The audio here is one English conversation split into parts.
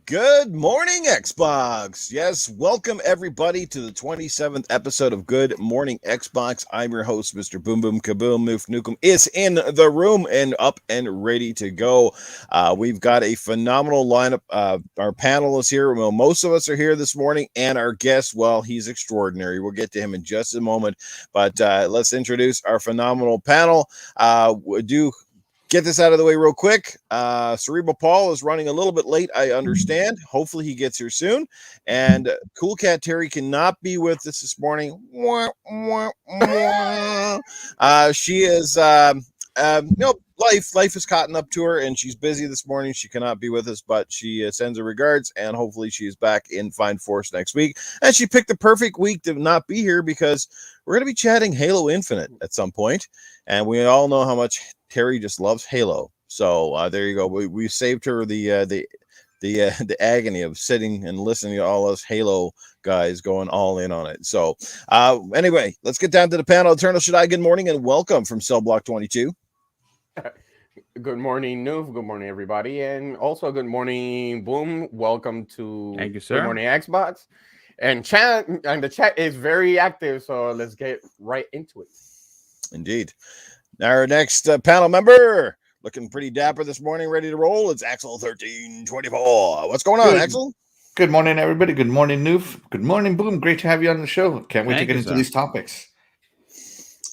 Good morning, Xbox. Yes, welcome everybody to the 27th episode of Good Morning Xbox. I'm your host, Mr. Boom Boom Kaboom. Newf Nukem is in the room and up and ready to go. We've got a phenomenal lineup. Our panel is here. Well, most of us are here this morning, and our guest, well, he's extraordinary. We'll get to him in just a moment, but let's introduce our phenomenal panel. Get this out of the way real quick. Cerebral Paul is running a little bit late, I understand. Hopefully he gets here soon. And CoolCat Terri cannot be with us this morning. She is, life has caught up to her, and she's busy this morning. She cannot be with us, but she sends her regards, and hopefully she is back in fine force next week. And she picked the perfect week to not be here because we're going to be chatting Halo Infinite at some point, and we all know how much Terri just loves Halo. So there you go. We saved her the agony of sitting and listening to all us Halo guys going all in on it. So anyway, let's get down to the panel. Eternal Shaddai, good morning and welcome from Cell Block 22. Good morning, Newf. Good morning, everybody. And also good morning, Boom. Welcome to Thank you, sir. Good Morning Xbox. And the chat is very active, so let's get right into it. Indeed. Our next panel member, looking pretty dapper this morning, ready to roll. It's Axel1324. What's going on, Axel? Good morning, everybody. Good morning, Newf. Good morning, Boom. Great to have you on the show. Can't wait to Thank get you, into sir. these topics.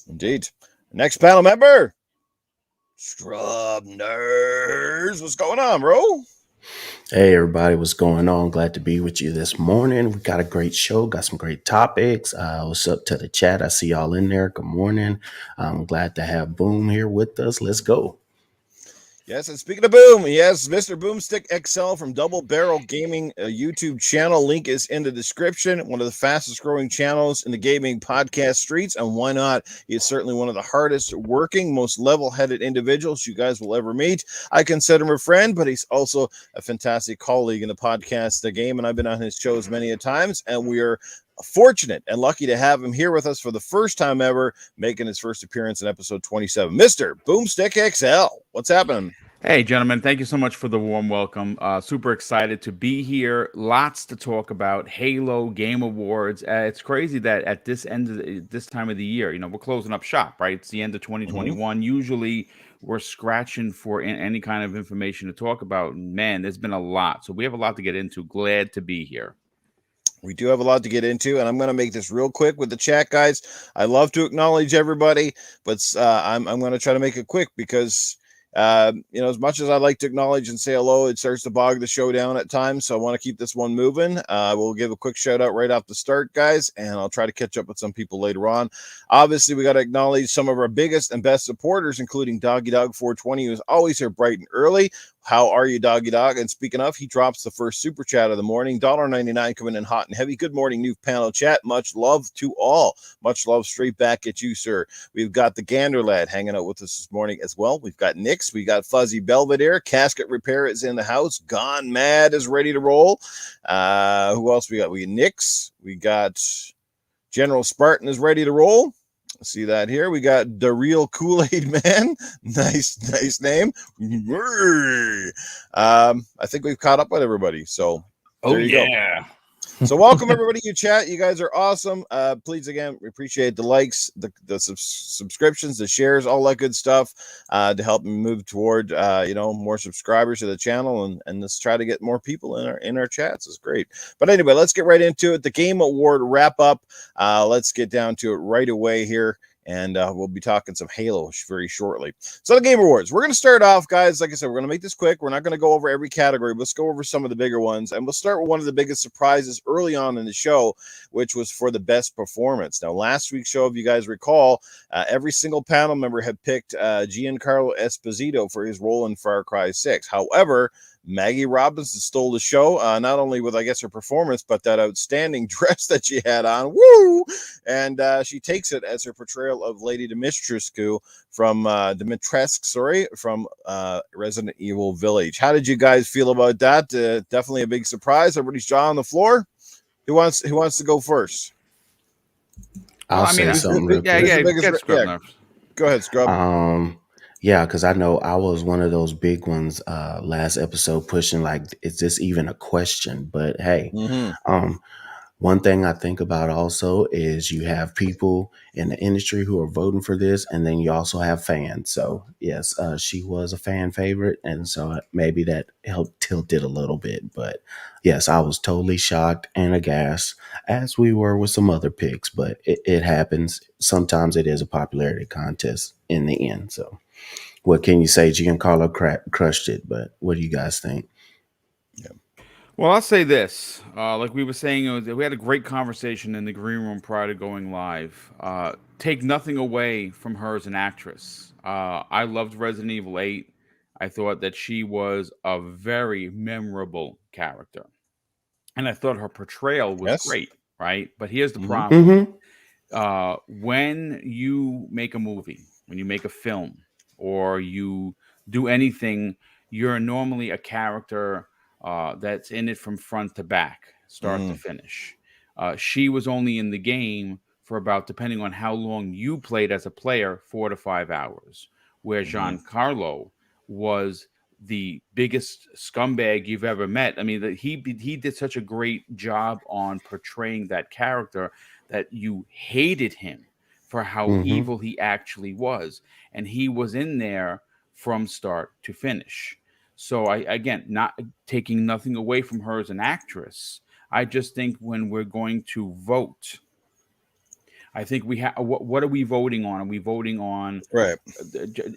Indeed. Next panel member, Scrub Nerds. What's going on, bro? Hey everybody, what's going on? Glad to be with you this morning. We got a great show, got some great topics. What's up to the chat? I see y'all in there. Good morning. I'm glad to have Boom here with us. Let's go. Yes, and speaking of Boom, yes, Mr. Boomstick XL from Double Barrel Gaming YouTube channel. Link is in the description. One of the fastest growing channels in the gaming podcast streets, and why not? He is certainly one of the hardest working, most level-headed individuals you guys will ever meet. I consider him a friend, but he's also a fantastic colleague in the podcast game, and I've been on his shows many a times, and we are fortunate and lucky to have him here with us for the first time ever, making his first appearance in episode 27. Mr. Boomstick XL, what's happening? Hey, gentlemen, thank you so much for the warm welcome. Super excited to be here. Lots to talk about. Halo, Game Awards. It's crazy that at this time of the year, we're closing up shop, right? It's the end of 2021. Usually we're scratching for any kind of information to talk about. Man, there's been a lot. So we have a lot to get into. Glad to be here. We do have a lot to get into, and I'm going to make this real quick with the chat, guys. I love to acknowledge everybody, but I'm going to try to make it quick because, as much as I like to acknowledge and say hello, it starts to bog the show down at times, so I want to keep this one moving. We'll give a quick shout-out right off the start, guys, and I'll try to catch up with some people later on. Obviously, we got to acknowledge some of our biggest and best supporters, including Doggy Dog 420, who's always here bright and early. How are you, Doggy Dog? And speaking of, he drops the first super chat of the morning. $1.99 coming in hot and heavy. Good morning, new panel chat. Much love to all. Much love straight back at you, sir. We've got the Gander Lad hanging out with us this morning as well. We've got Nix. We got Fuzzy Belvedere. Casket Repair is in the house. Gone Mad is ready to roll. Who else we got? We got Nix. We got General Spartan is ready to roll. See that here. We got the real Kool-Aid Man. Nice name. I think we've caught up with everybody. So there you go. So welcome everybody to chat. You guys are awesome. Please again, we appreciate the likes, the subscriptions, the shares, all that good stuff to help me move toward more subscribers to the channel and let's try to get more people in our chats. It's great. But anyway, let's get right into it. The Game Award wrap up. Let's get down to it right away here. And we'll be talking some Halo very shortly. So the Game Awards. We're going to start off, guys. Like I said, we're going to make this quick. We're not going to go over every category. But let's go over some of the bigger ones. And we'll start with one of the biggest surprises early on in the show, which was for the best performance. Now, last week's show, if you guys recall, every single panel member had picked Giancarlo Esposito for his role in Far Cry 6. However, Maggie Robinson stole the show, not only with, I guess, her performance, but that outstanding dress that she had on. Woo! And she takes it as her portrayal of Lady Dimitrescu from Resident Evil Village. How did you guys feel about that? Definitely a big surprise. Everybody's jaw on the floor. Who wants to go first? I'll say something real quick. Get Scrub. Go ahead, Scrub. Yeah, because I know I was one of those big ones last episode pushing like, is this even a question? But hey, Mm-hmm. um, one thing I think about also is you have people in the industry who are voting for this, and then you also have fans. So yes, she was a fan favorite, and so maybe that helped tilt it a little bit. But yes, I was totally shocked and aghast, as we were with some other picks. But it happens. Sometimes it is a popularity contest in the end. So what can you say? Giancarlo crushed it, but what do you guys think? Well, I'll say this. Like we were saying, we had a great conversation in the green room prior to going live. Take nothing away from her as an actress. I loved Resident Evil 8. I thought that she was a very memorable character. And I thought her portrayal was Yes. great, right? But here's the Mhm. problem. Mm-hmm. When you make a movie, when you make a film, or you do anything, you're normally a character that's in it from front to back, start to finish. She was only in the game for about, depending on how long you played as a player, 4 to 5 hours, where Mhm. Giancarlo was the biggest scumbag you've ever met. I mean, he did such a great job on portraying that character that you hated him for how Mm-hmm. evil he actually was. And he was in there from start to finish. So I, again, not taking nothing away from her as an actress, I just think when we're going to vote, I think we have, what are we voting on? Are we voting on, Right.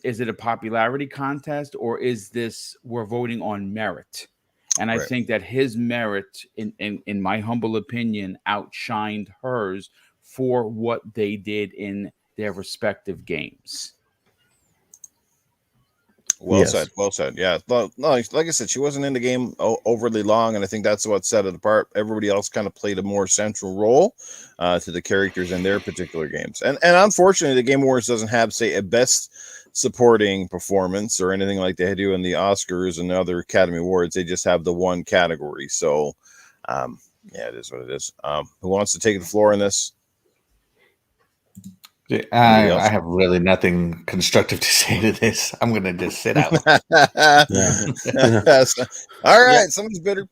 is it a popularity contest, or is this, we're voting on merit? And I Right. think that his merit, in my humble opinion, outshined hers for what they did in their respective games. Well said. Yes. Well said. Yeah. No, like I said, she wasn't in the game overly long, and I think that's what set it apart. Everybody else kind of played a more central role to the characters in their particular games. And unfortunately, the Game Awards doesn't have, say, a best supporting performance or anything like they do in the Oscars and other Academy Awards. They just have the one category. So, yeah, it is what it is. Who wants to take the floor in this? I have really nothing constructive to say to this. I'm going to just sit out. Yeah. All right. Somebody's bitter.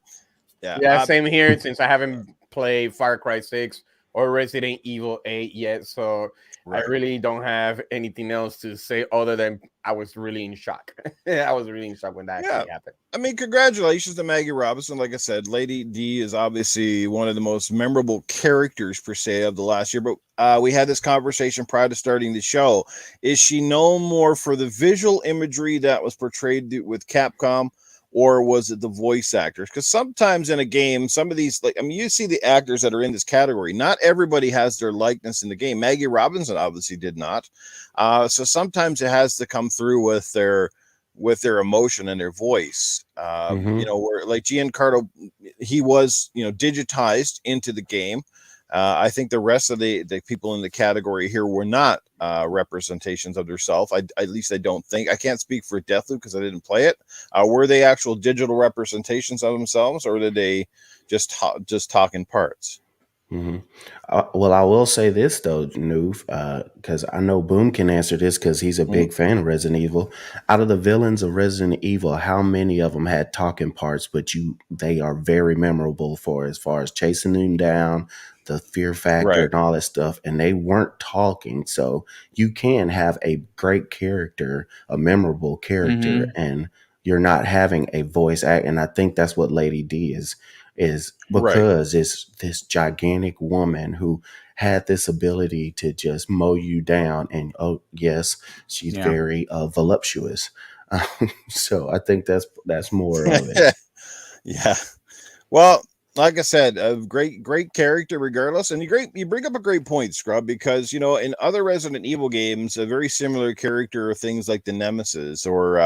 Yeah, same here. Since I haven't played Far Cry 6 or Resident Evil 8 yet, so Right. I really don't have anything else to say other than I was really in shock. I was really in shock when that actually happened. I mean, congratulations to Maggie Robinson. Like I said, Lady D is obviously one of the most memorable characters per se of the last year. But we had this conversation prior to starting the show. Is she known more for the visual imagery that was portrayed with Capcom, or was it the voice actors? Because sometimes in a game, some of these, like, I mean, you see the actors that are in this category. Not everybody has their likeness in the game. Maggie Robinson obviously did not. So sometimes it has to come through with their emotion and their voice. Mm-hmm. You know, where like Giancarlo, he was, you know, digitized into the game. I think the rest of the people in the category here were not representations of themselves. At least I don't think. I can't speak for Deathloop because I didn't play it. Were they actual digital representations of themselves, or did they just talk in parts? Mm-hmm. Well, I will say this though, Newf, because I know Boom can answer this because he's a big fan of Resident Evil. Out of the villains of Resident Evil, how many of them had talking parts? But they are very memorable for as far as chasing them down, the fear factor, Right. and all that stuff. And they weren't talking, so you can have a great character, a memorable character, and you're not having a voice act. And I think that's what Lady D is because it's this gigantic woman who had this ability to just mow you down. And oh yes, she's very voluptuous. So I think that's more of it. Yeah. Well, like I said, a great character regardless. And you bring up a great point, Scrub, because, you know, in other Resident Evil games, a very similar character are things like the Nemesis or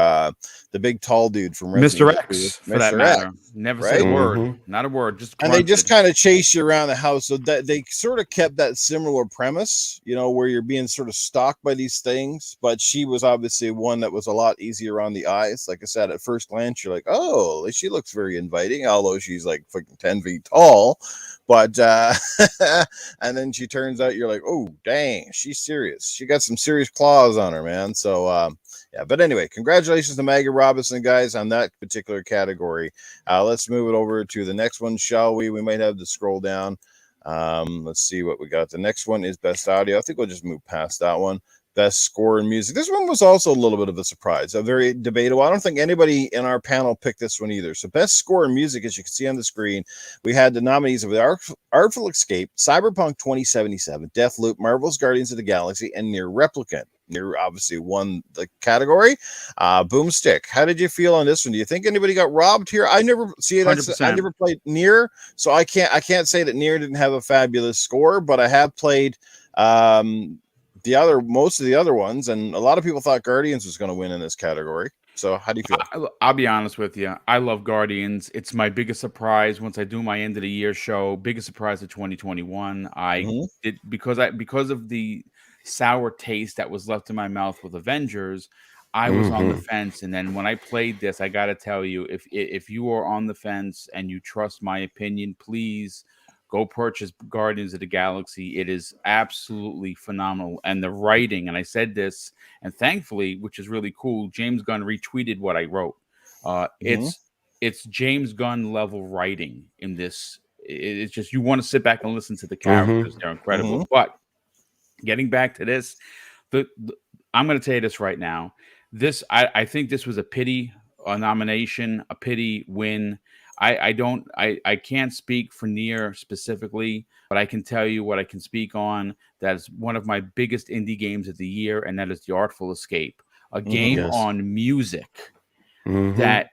the big tall dude from Resident Mr. Evil, X, for that Mr. matter. X, Never right? said a word. Mm-hmm. Not a word. Just and grunted. they just kind of chase you around the house. So that they sort of kept that similar premise, you know, where you're being sort of stalked by these things. But she was obviously one that was a lot easier on the eyes. Like I said, at first glance, you're like, oh, she looks very inviting, although she's like fucking 10 feet tall. But and then she turns out, you're like, oh dang, she's serious. She got some serious claws on her, man. So Yeah, but anyway, congratulations to Maggie Robinson, guys, on that particular category. Let's move it over to the next one, shall we? We might have to scroll down. Let's see what we got. The next one is best audio. I think we'll just move past that one. Best score in music. This one was also a little bit of a surprise, a very debatable. I don't think anybody in our panel picked this one either. So best score in music, as you can see on the screen, we had the nominees of the Artful Escape, Cyberpunk 2077, Deathloop, Marvel's Guardians of the Galaxy, and Near Replicant. Near obviously won the category. Boomstick, how did you feel on this one? Do you think anybody got robbed here? I never see it. I never played Near, so I can't say that Near didn't have a fabulous score, but I have played most of the other ones, and a lot of people thought Guardians was going to win in this category. So how do you feel? I'll be honest with you. I love Guardians. It's my biggest surprise once I do my end of the year show. Biggest surprise of 2021. I did because of the sour taste that was left in my mouth with Avengers. I was on the fence, and then when I played this, I got to tell you, if you are on the fence and you trust my opinion, please go purchase Guardians of the Galaxy. It is absolutely phenomenal. And the writing, and I said this, and thankfully, which is really cool, James Gunn retweeted what I wrote. It's James Gunn level writing in this. It's just, you want to sit back and listen to the characters. They're incredible. But getting back to this, I'm going to tell you this right now. I think this was a pity nomination, a pity win. I can't speak for Nier specifically, but I can tell you what I can speak on. That is one of my biggest indie games of the year, and that is The Artful Escape, a game on music. That,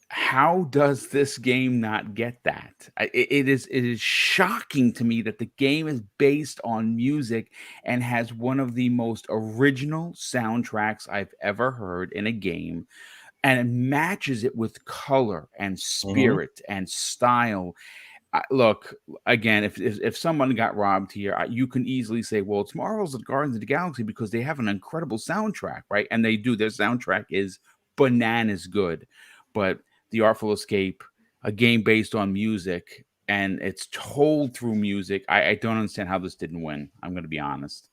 how does this game not get that? It is shocking to me that the game is based on music and has one of the most original soundtracks I've ever heard in a game. And it matches it with color and spirit and style. Look, again, if someone got robbed here, you can easily say, well, it's Marvel's and Guardians of the Galaxy because they have an incredible soundtrack, right? And they do. Their soundtrack is bananas good. But The Artful Escape, a game based on music, and it's told through music, I don't understand how this didn't win. I'm going to be honest.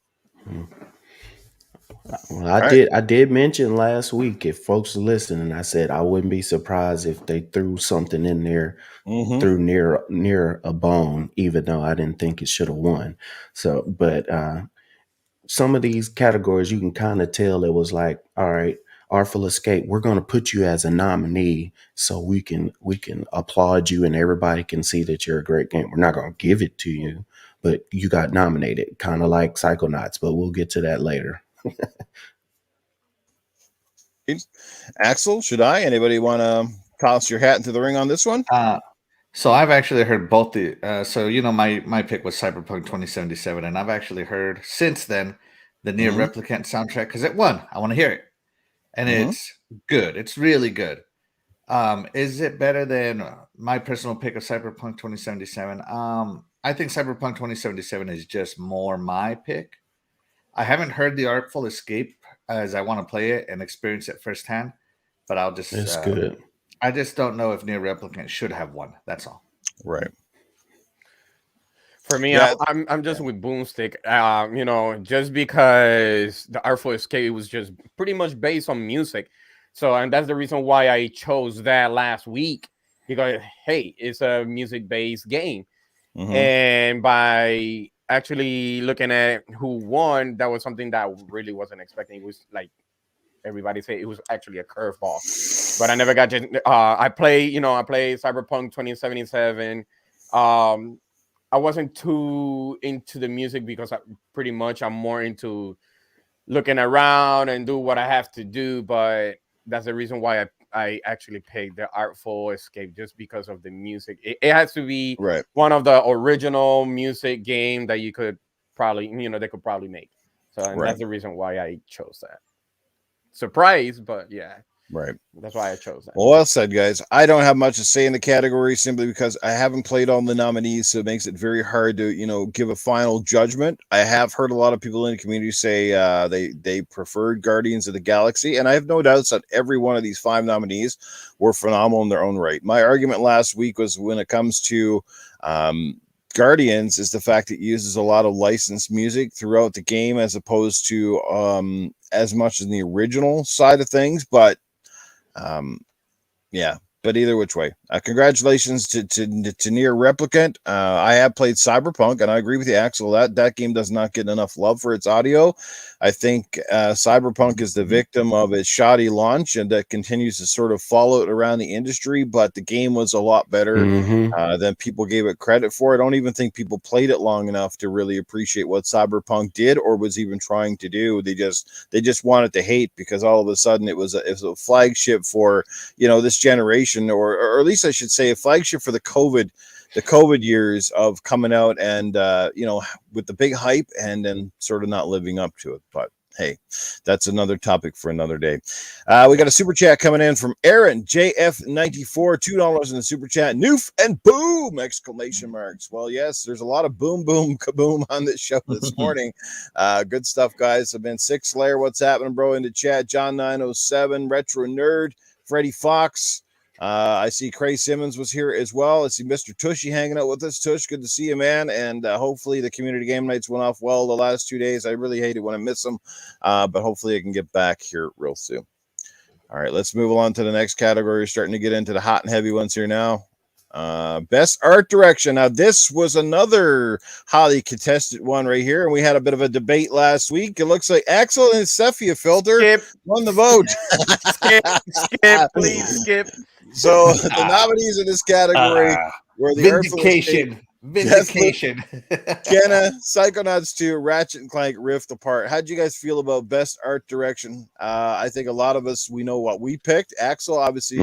Well, I did mention last week, if folks are listening, I said I wouldn't be surprised if they threw something in there, threw near a bone, even though I didn't think it should have won. So, but some of these categories, you can kind of tell it was like, all right, Artful Escape, we're going to put you as a nominee so we can applaud you and everybody can see that you're a great game. We're not going to give it to you, but you got nominated, kind of like Psychonauts, but we'll get to that later. Axel, Shaddai, anybody want to toss your hat into the ring on this one? So I've actually heard both the my pick was Cyberpunk 2077, and I've actually heard since then the Near Replicant soundtrack because it won. I want to hear it, and it's good. It's really good. Is it better than my personal pick of Cyberpunk 2077? I think Cyberpunk 2077 is just more my pick. I haven't heard The Artful Escape as I want to play it and experience it firsthand, but I'll just it's good. I just don't know if Near Replicant should have won. That's all. Right. For me, I'm just with Boomstick. Just because The Artful Escape was just pretty much based on music. So, and that's the reason why I chose that last week, because, hey, it's a music-based game. And by actually looking at who won, that was something that I really wasn't expecting. It was like everybody said, it was actually a curveball. But I never got to. I played Cyberpunk 2077. I wasn't too into the music because I'm more into looking around and do what I have to do. But that's the reason why I actually picked The Artful Escape, just because of the music. It has to be one of the original music game that you could probably, they could probably make. So that's the reason why I chose that. Surprise, but yeah. Right. That's why I chose that. Well said, guys. I don't have much to say in the category simply because I haven't played all the nominees, so it makes it very hard to, give a final judgment. I have heard a lot of people in the community say they preferred Guardians of the Galaxy, and I have no doubts that every one of these 5 nominees were phenomenal in their own right. My argument last week was when it comes to Guardians is the fact it uses a lot of licensed music throughout the game as opposed to as much as the original side of things. But yeah. But either which way, congratulations to Nier Replicant. I have played Cyberpunk, and I agree with you, Axel. That game does not get enough love for its audio. I think Cyberpunk is the victim of its shoddy launch, and that continues to sort of follow it around the industry. But the game was a lot better than people gave it credit for. I don't even think people played it long enough to really appreciate what Cyberpunk did or was even trying to do. They just wanted to hate because all of a sudden it was a flagship for this generation. Or at least I should say a flagship for the COVID years of coming out and with the big hype and then sort of not living up to it. But hey, that's another topic for another day. We got a super chat coming in from Aaron JF94, $2 in the super chat. Newf and boom! Exclamation marks. Well, yes, there's a lot of boom, boom, kaboom on this show this morning. Good stuff, guys. I've been Six Layer. What's happening, bro? In the chat, John 907, Retro Nerd, Freddie Fox. I see Cray Simmons was here as well. I see Mr. Tushy hanging out with us. Tush, good to see you, man. And hopefully the community game nights went off well the last 2 days. I really hate it when I miss them, but hopefully I can get back here real soon. All right, let's move on to the next category. We're starting to get into the hot and heavy ones here now. Best art direction. Now, this was another highly contested one right here, and we had a bit of a debate last week. It looks like Axel and his Sepia filter won the vote. Skip, please skip. So the nominees in this category were the Vindication. Kenna, Psychonauts 2, Ratchet and Clank, Rift Apart. How'd you guys feel about best art direction? I think a lot of us, we know what we picked. Axel, obviously.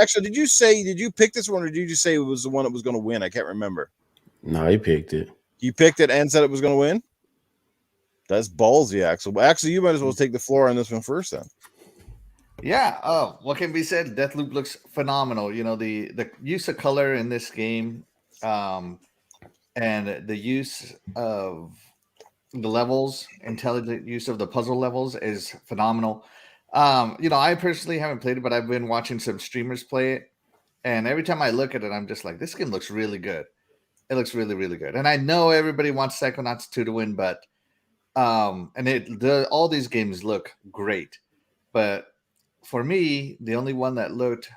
Axel, did you pick this one or did you just say it was the one that was going to win? I can't remember. No, he picked it. You picked it and said it was going to win? That's ballsy, Axel. But Axel, you might as well take the floor on this one first then. Yeah. Oh, what can be said? Deathloop looks phenomenal. The use of color in this game, and the use of the levels, intelligent use of the puzzle levels is phenomenal. I personally haven't played it, but I've been watching some streamers play it, and every time I look at it, I'm just like, this game looks really good. It looks really, really good. And I know everybody wants Psychonauts 2 to win, but all these games look great, but for me, the only one that looked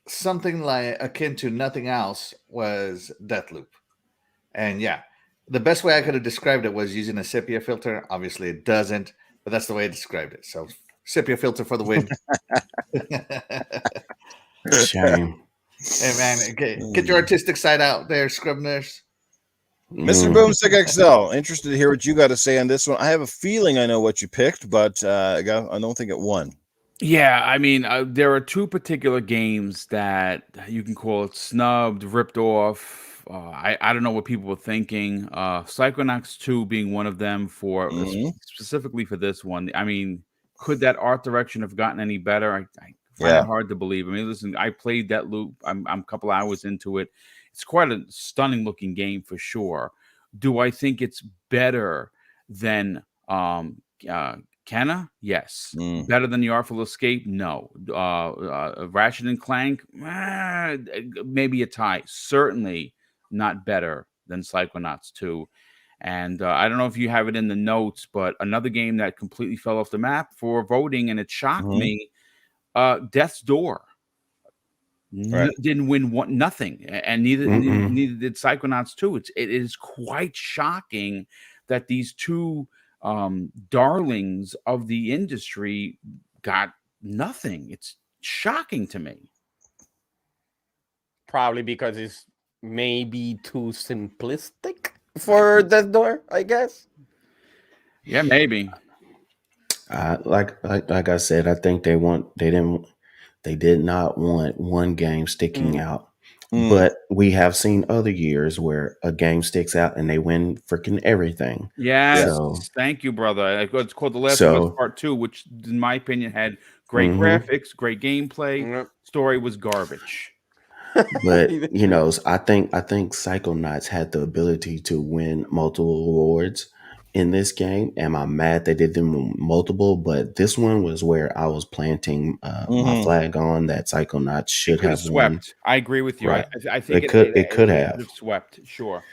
something like akin to nothing else was Deathloop. And yeah, the best way I could have described it was using a sepia filter. Obviously, it doesn't, but that's the way I described it. So, sepia filter for the win. Shame. Hey, man, get your artistic side out there, Scribners. Mr. Boomstick XL, interested to hear what you got to say on this one. I have a feeling I know what you picked, but I don't think it won. Yeah, I mean, there are two particular games that you can call it snubbed, ripped off. I don't know what people were thinking. Psychonauts 2 being one of them for specifically for this one. I mean, could that art direction have gotten any better? I find it hard to believe. I mean, listen, I played that loop. I'm a couple hours into it. It's quite a stunning looking game for sure. Do I think it's better than Kenna? Yes. Better than the Artful Escape? No. Ratchet and Clank? Maybe a tie. Certainly not better than Psychonauts 2. And I don't know if you have it in the notes, but another game that completely fell off the map for voting, and it shocked me, Death's Door. Didn't win nothing, and neither did Psychonauts 2. It is quite shocking that these two darlings of the industry got nothing. It's shocking to me. Probably because it's maybe too simplistic for Death's Door, I guess. Yeah, maybe. Like I said, I think they did not want one game sticking out. But we have seen other years where a game sticks out and they win freaking everything. Yes. So, thank you, brother. It's called The Last of Us Part 2, which, in my opinion, had great graphics, great gameplay. Story was garbage. But I think Psychonauts had the ability to win multiple awards, in this game. Am I mad they did them multiple? But this one was where I was planting my flag on that Psychonauts should Could have have won. swept. I agree with you. Right. I think It could it have. could have swept. Sure.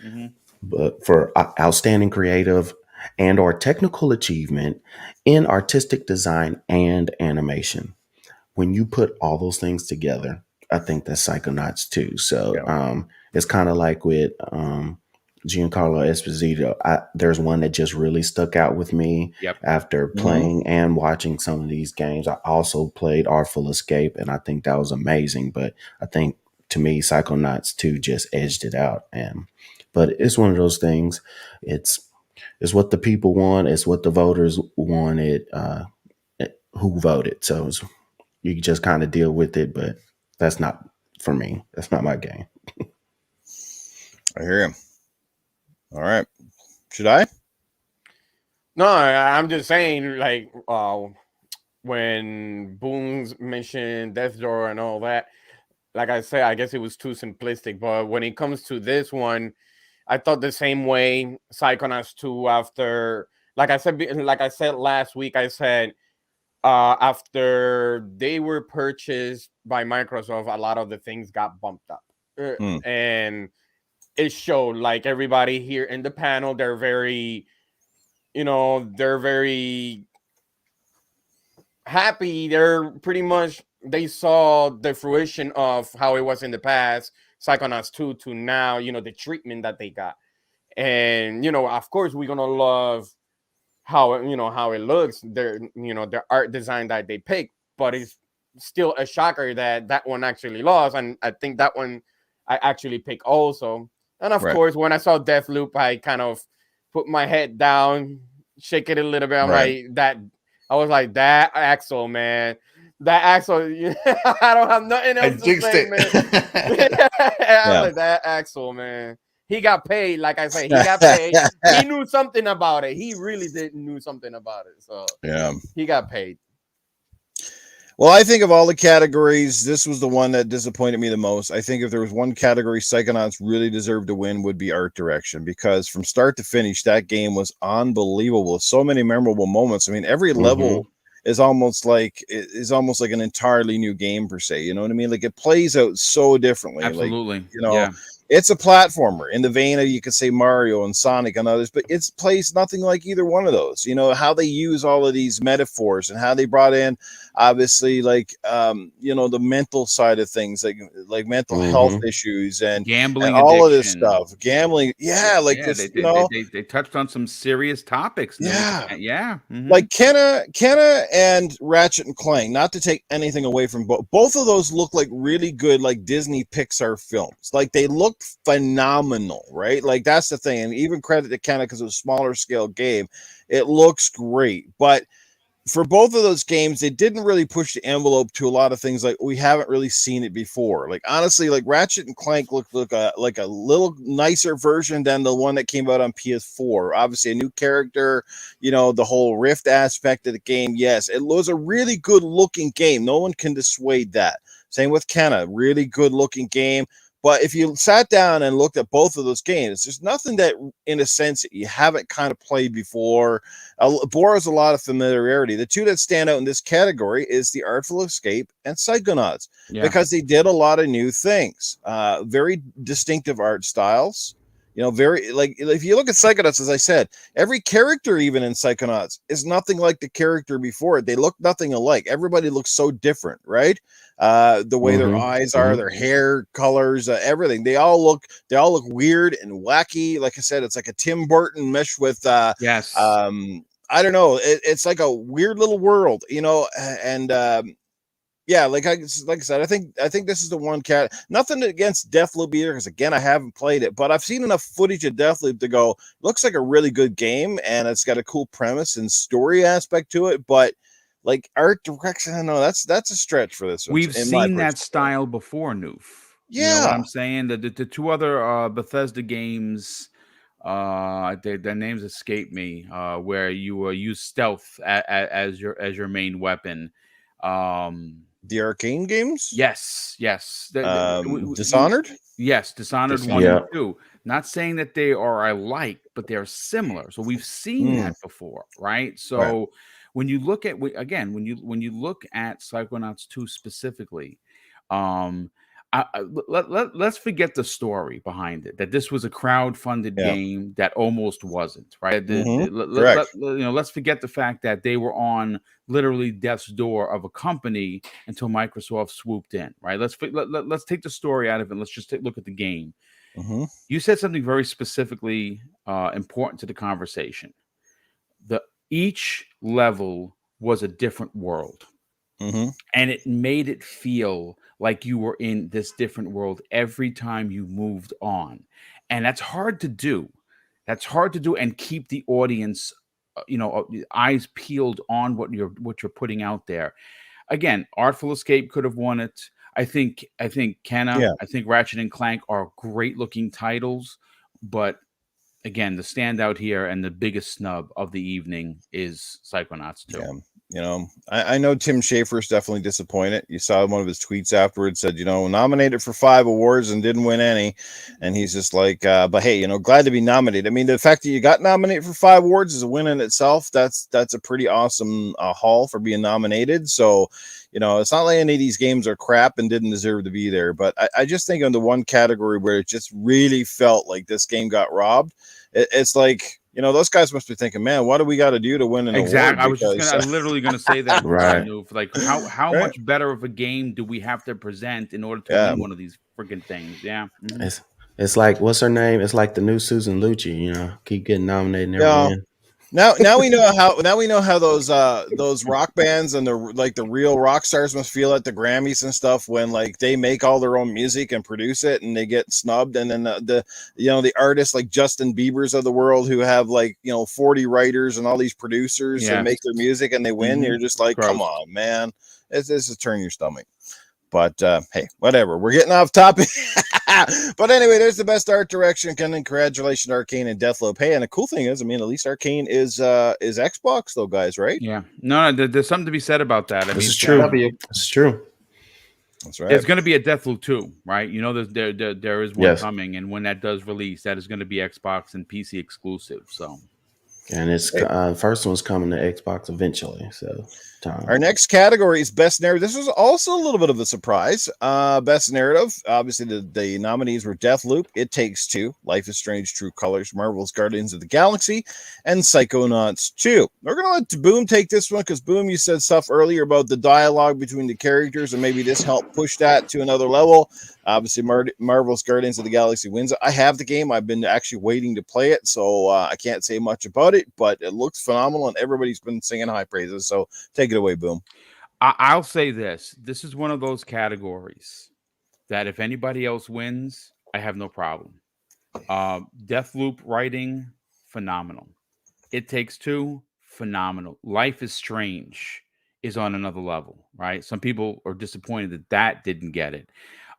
But for outstanding creative and or technical achievement in artistic design and animation, when you put all those things together, I think that's Psychonauts too. So it's kind of like with Giancarlo Esposito. There's one that just really stuck out with me after playing and watching some of these games. I also played Artful Escape, and I think that was amazing. But I think to me, Psychonauts 2 just edged it out. But it's one of those things. It's what the people want. It's what the voters wanted. Who voted? So you just kind of deal with it. But that's not for me. That's not my game. I hear him. All right. Should I? No, I'm just saying, like, when Boone's mentioned Death Door and all that, like I said, I guess it was too simplistic. But when it comes to this one, I thought the same way. Psychonauts 2, after, like I said last week, I said after they were purchased by Microsoft, a lot of the things got bumped up, and it showed. Like, everybody here in the panel, they're very happy. They're pretty much, they saw the fruition of how it was in the past, Psychonauts 2 to now, the treatment that they got. And, of course, we're going to love how it looks, their art design that they picked, but it's still a shocker that one actually lost. And I think that one I actually picked also. And of course, when I saw Deathloop, I kind of put my head down, shake it a little bit. I was like, that Axel, man. That Axel, I don't have nothing else to say, man. I was like, that Axel, man. He got paid, like I said. He got paid. He knew something about it. He really did knew something about it. So he got paid. Well, I think of all the categories, this was the one that disappointed me the most. I think if there was one category Psychonauts really deserved to win, would be art direction, because from start to finish, that game was unbelievable. So many memorable moments. I mean, every level is almost like an entirely new game per se. You know what I mean? Like, it plays out so differently. Absolutely. Like, it's a platformer in the vein of, you could say, Mario and Sonic and others, but it plays nothing like either one of those. How they use all of these metaphors and how they brought in, obviously, like, the mental side of things, like mental health issues and gambling, and all addiction. of this stuff. Gambling. They touched on some serious topics. Like Kenna and Ratchet and Clank, not to take anything away from both of those, look like really good, like Disney Pixar films. Like, they look phenomenal, right? Like, that's the thing. And even credit to Kenna, because it was a smaller scale game. It looks great. But for both of those games, they didn't really push the envelope to a lot of things. Like, we haven't really seen it before. Like, honestly, like Ratchet and Clank look like a little nicer version than the one that came out on PS4. Obviously, a new character, the whole Rift aspect of the game. Yes, it was a really good looking game. No one can dissuade that. Same with Kenna, really good looking game. But if you sat down and looked at both of those games, there's nothing that, in a sense, that you haven't kind of played before. Borrows a lot of familiarity. The two that stand out in this category is the Artful Escape and Psychonauts, because they did a lot of new things. Very distinctive art styles. Very, like, if you look at Psychonauts, as I said, every character, even in Psychonauts, is nothing like the character before it. They look nothing alike. Everybody looks so different, right? The way their eyes are, their hair colors, everything. They all look weird and wacky. Like I said, it's like a Tim Burton meshed with I don't know. It's like a weird little world, and like I said, I think this is the one cat. Nothing against Deathloop either, because again, I haven't played it, but I've seen enough footage of Deathloop to go, looks like a really good game, and it's got a cool premise and story aspect to it. But like, art direction, I don't know, that's a stretch for this one. We've seen that style before, Newf. You know what I'm saying? The two other Bethesda games, their names escape me, where you use stealth as your main weapon. The Arcane games? Yes. Dishonored? Yes, Dishonored 1 and 2. Not saying that they are alike, but they're similar. So we've seen that before, right? So when you look at when you look at Psychonauts 2 specifically, let's forget the story behind it. That this was a crowd-funded game that almost wasn't, right? Let's forget the fact that they were on literally death's door of a company until Microsoft swooped in, right? Let's take the story out of it. Let's just look at the game. You said something very specifically important to the conversation. Each level was a different world. And it made it feel like you were in this different world every time you moved on. And that's hard to do. That's hard to do and keep the audience, eyes peeled on what you're putting out there. Again, Artful Escape could have won it. I think Kenna, I think Ratchet and Clank are great looking titles, but again, the standout here and the biggest snub of the evening is Psychonauts 2. I know Tim Schafer's definitely disappointed. You saw one of his tweets afterwards said, nominated for 5 awards and didn't win any. And he's just like, but hey, glad to be nominated. I mean, the fact that you got nominated for 5 awards is a win in itself. That's a pretty awesome haul for being nominated. So, it's not like any of these games are crap and didn't deserve to be there. But I just think on the one category where it just really felt like this game got robbed, it's like, those guys must be thinking, man, what do we got to do to win an award? I was literally going to say that. Right. Like, how much better of a game do we have to present in order to win one of these freaking things? Yeah. It's like, what's her name? It's like the new Susan Lucci, keep getting nominated and never win. Now we know how those rock bands and the real rock stars must feel at the Grammys and stuff when like they make all their own music and produce it and they get snubbed, and then the artists like Justin Bieber's of the world who have 40 writers and all these producers and make their music and they win. You're just like, come on, man, this is turn your stomach. But hey, whatever. We're getting off topic. But anyway, there's the best art direction. And congratulations, Arcane and Deathloop. Hey, and the cool thing is, at least Arcane is Xbox, though, guys, right? Yeah. No, there's something to be said about that. This is true. It's true. That's right. It's going to be a Deathloop 2, right? There is one coming, and when that does release, that is going to be Xbox and PC exclusive. So, and it's first one's coming to Xbox eventually. So, our next category is Best Narrative. This was also a little bit of a surprise. Best Narrative. Obviously, the nominees were Deathloop, It Takes Two, Life is Strange, True Colors, Marvel's Guardians of the Galaxy, and Psychonauts 2. We're going to let Boom take this one because, Boom, you said stuff earlier about the dialogue between the characters, and maybe this helped push that to another level. Obviously, Marvel's Guardians of the Galaxy wins. I have the game. I've been actually waiting to play it, so I can't say much about it, but it looks phenomenal, and everybody's been singing high praises. So take it away, Boom. I'll say this. This is one of those categories that if anybody else wins, I have no problem. Deathloop writing, phenomenal. It Takes Two, phenomenal. Life is Strange is on another level, right? Some people are disappointed that didn't get it.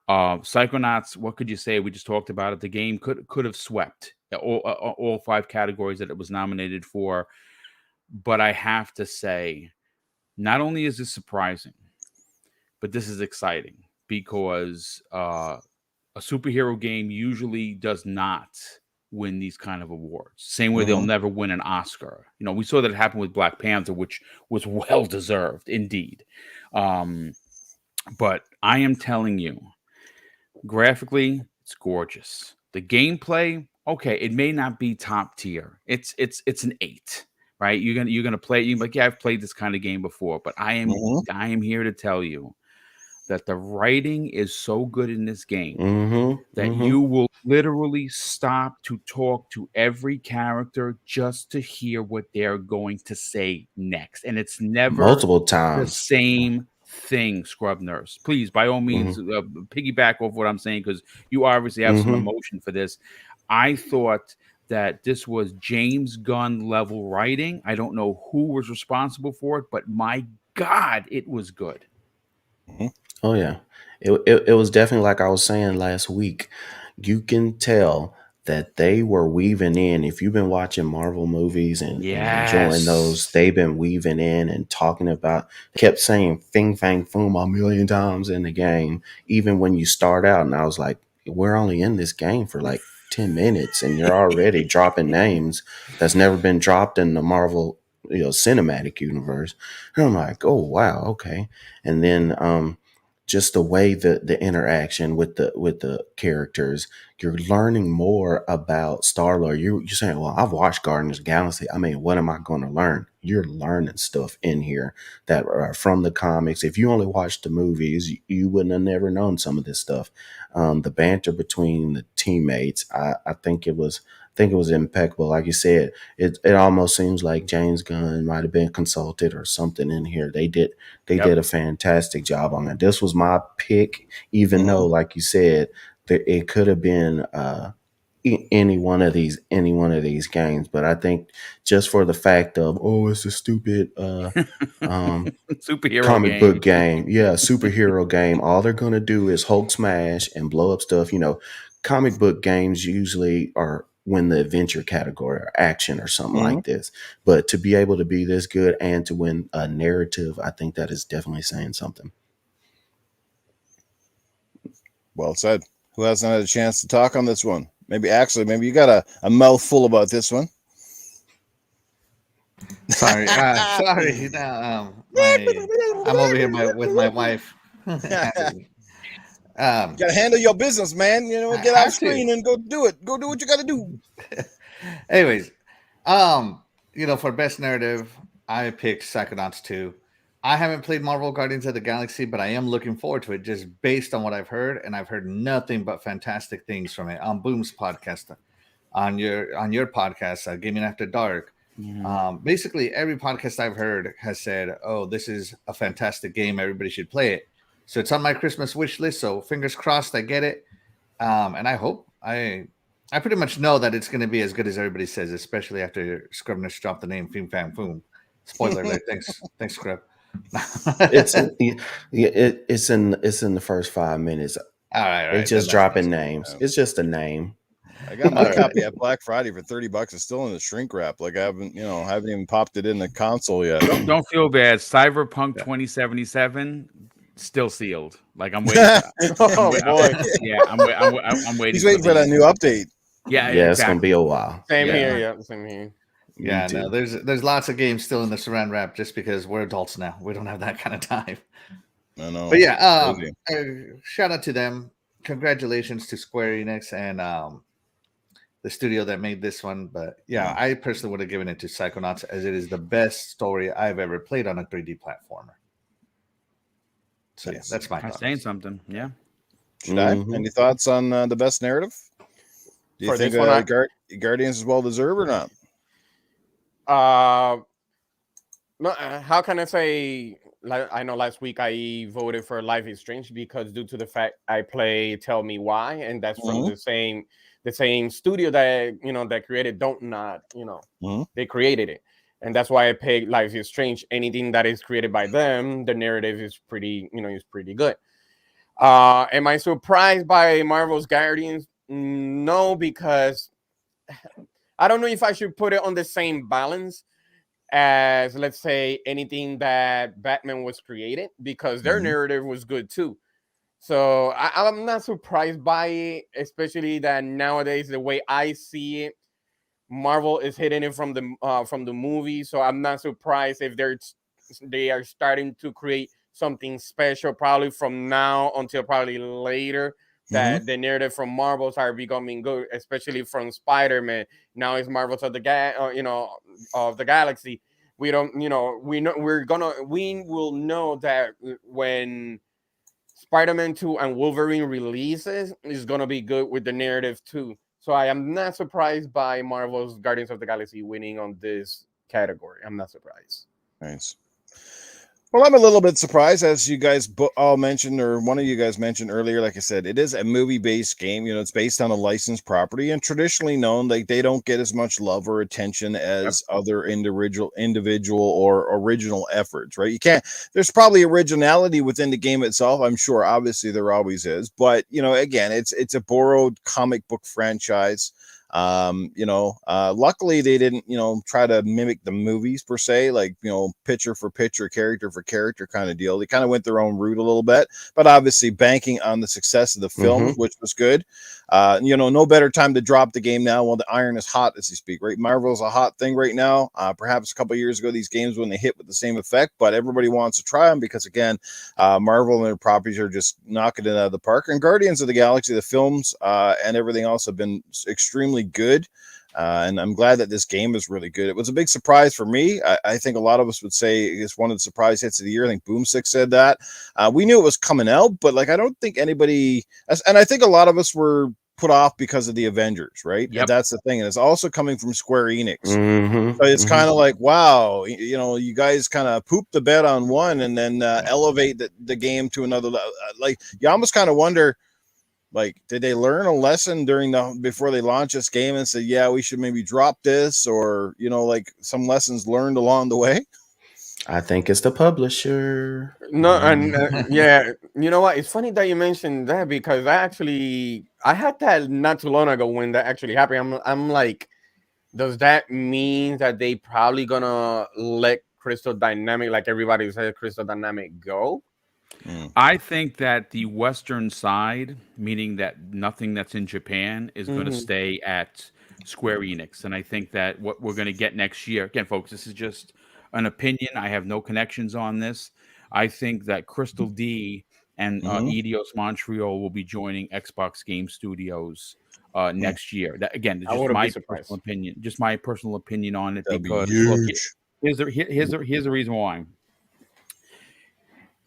Psychonauts, what could you say? We just talked about it. The game could have swept all 5 categories that it was nominated for. But I have to say, not only is this surprising, but this is exciting because a superhero game usually does not win these kind of awards. Same way they'll never win an Oscar. We saw that happen with Black Panther, which was well deserved indeed. But I am telling you, graphically, it's gorgeous. The gameplay, okay, it may not be top tier. It's an 8. Right, you're gonna play. You're like, yeah, I've played this kind of game before, but I am here to tell you that the writing is so good in this game that you will literally stop to talk to every character just to hear what they're going to say next, and it's never multiple times the same thing. Scrub Nurse, please, by all means, piggyback off what I'm saying because you obviously have some emotion for this. I thought that this was James Gunn level writing. I don't know who was responsible for it, but my God, it was good. Oh yeah, it was definitely like I was saying last week. You can tell that they were weaving in. If you've been watching Marvel movies and enjoying those, they've been weaving in and talking about. Kept saying "Fing Fang Foom" a million times in the game, even when you start out. And I was like, we're only in this game for like 10 minutes and you're already dropping names that's never been dropped in the Marvel, cinematic universe. And I'm like, oh wow, okay. And then just the way the interaction with the characters, you're learning more about Star-Lord. You're saying, well, I've watched Guardians of the Galaxy. I mean, what am I going to learn? You're learning stuff in here that are from the comics. If you only watched the movies, you wouldn't have never known some of this stuff. The banter between the teammates, I think it was impeccable. Like you said, it almost seems like James Gunn might have been consulted or something in here. They did a fantastic job on it. This was my pick, even though, like you said, it could have been any one of these games. But I think just for the fact of, it's a stupid superhero comic book game. Yeah, superhero game. All they're gonna do is Hulk smash and blow up stuff. Comic book games usually are win the adventure category or action or something like this. But to be able to be this good and to win a narrative, I think that is definitely saying something. Well said. Who hasn't had a chance to talk on this one? Maybe you got a mouthful about this one. Sorry. No, I'm over here with my wife. Gotta handle your business, man. Get off screen and go do it. Go do what you gotta do. Anyways, for best narrative, I picked Psychonauts 2. I haven't played Marvel Guardians of the Galaxy, but I am looking forward to it just based on what I've heard, and I've heard nothing but fantastic things from it on Boom's podcast, on your podcast, Gaming After Dark. Basically, every podcast I've heard has said, "Oh, this is a fantastic game. Everybody should play it." So it's on my Christmas wish list. So fingers crossed, I get it. And I hope I pretty much know that it's going to be as good as everybody says, especially after Scrubness dropped the name Fim Fam Foom. Spoiler alert. Thanks, Scrub. It's in the first 5 minutes. All right. It's just dropping names. It's just a name. I got my copy at Black Friday for $30. It's still in the shrink wrap. Like I haven't even popped it in the console yet. Don't feel bad. Cyberpunk 2077 still sealed. Like I'm waiting. Oh boy. I'm waiting. He's waiting for that new update. Yeah, exactly. It's gonna be a while. Same here. Yeah, same here. Yeah, no, there's lots of games still in the saran wrap just because we're adults now. We don't have that kind of time. I know. But yeah, shout out to them. Congratulations to Square Enix and the studio that made this one. But yeah, I personally would have given it to Psychonauts as it is the best story I've ever played on a 3D platformer. So yeah, that's my thought. Saying something. Yeah. Any thoughts on the best narrative? Do you think Guardians is well deserved or not? No, how can I say? Like, I know last week I voted for Life is Strange because due to the fact I play Tell Me Why, and that's from the same studio that that created Don't Nod. They created it, and that's why I picked Life is Strange. Anything that is created by them, the narrative is pretty good. Am I surprised by Marvel's Guardians? No, because I don't know if I should put it on the same balance as, let's say, anything that Batman was created, because their narrative was good too. So I'm not surprised by it, especially that nowadays, the way I see it, Marvel is hitting it from the movie. So I'm not surprised if they are starting to create something special, probably from now until probably later. That the narrative from Marvels are becoming good, especially from Spider-Man. Now it's Marvels of the of the Galaxy. We don't, we will know that when Spider-Man 2 and Wolverine releases, is gonna be good with the narrative too. So I am not surprised by Marvel's Guardians of the Galaxy winning on this category. I'm not surprised. Nice. Well, I'm a little bit surprised, as you guys all mentioned, or one of you guys mentioned earlier. Like I said, it is a movie-based game. It's based on a licensed property, and traditionally known, like they don't get as much love or attention as other individual or original efforts. Right? You can't. There's probably originality within the game itself. I'm sure. Obviously, there always is. But again, it's a borrowed comic book franchise. Luckily they didn't, try to mimic the movies per se, like, picture for picture, character for character kind of deal. They kind of went their own route a little bit, but obviously banking on the success of the film, which was good. No better time to drop the game now while the iron is hot, as you speak, right? Marvel's a hot thing right now. Perhaps a couple of years ago, these games wouldn't hit with the same effect, but everybody wants to try them because, again, Marvel and their properties are just knocking it out of the park. And Guardians of the Galaxy, the films and everything else have been extremely good. And I'm glad that this game is really good. It was a big surprise for me. I think a lot of us would say it's one of the surprise hits of the year. I think Boomstick said that. We knew it was coming out, but I don't think anybody, and I think a lot of us were put off because of the Avengers, right? Yep. And that's the thing. And it's also coming from Square Enix. Mm-hmm. So it's kind of like, wow, you guys kind of poop the bed on one and then elevate the game to another level. You almost kind of wonder, did they learn a lesson before they launched this game and said, yeah, we should maybe drop this, or some lessons learned along the way? I think it's the publisher. No, and yeah, you know what? It's funny that you mentioned that because I had that not too long ago when that actually happened. I'm like, does that mean that they probably gonna let Crystal Dynamic, like everybody says, Crystal Dynamic go? I think that the Western side, meaning that nothing that's in Japan, is going to stay at Square Enix. And I think that what we're going to get next year, again, folks, this is just an opinion. I have no connections on this. I think that Crystal D and Eidos Montreal will be joining Xbox Game Studios next year. That, again, just my personal opinion. Just my personal opinion on it. That'd because be huge. Look, here's the reason why.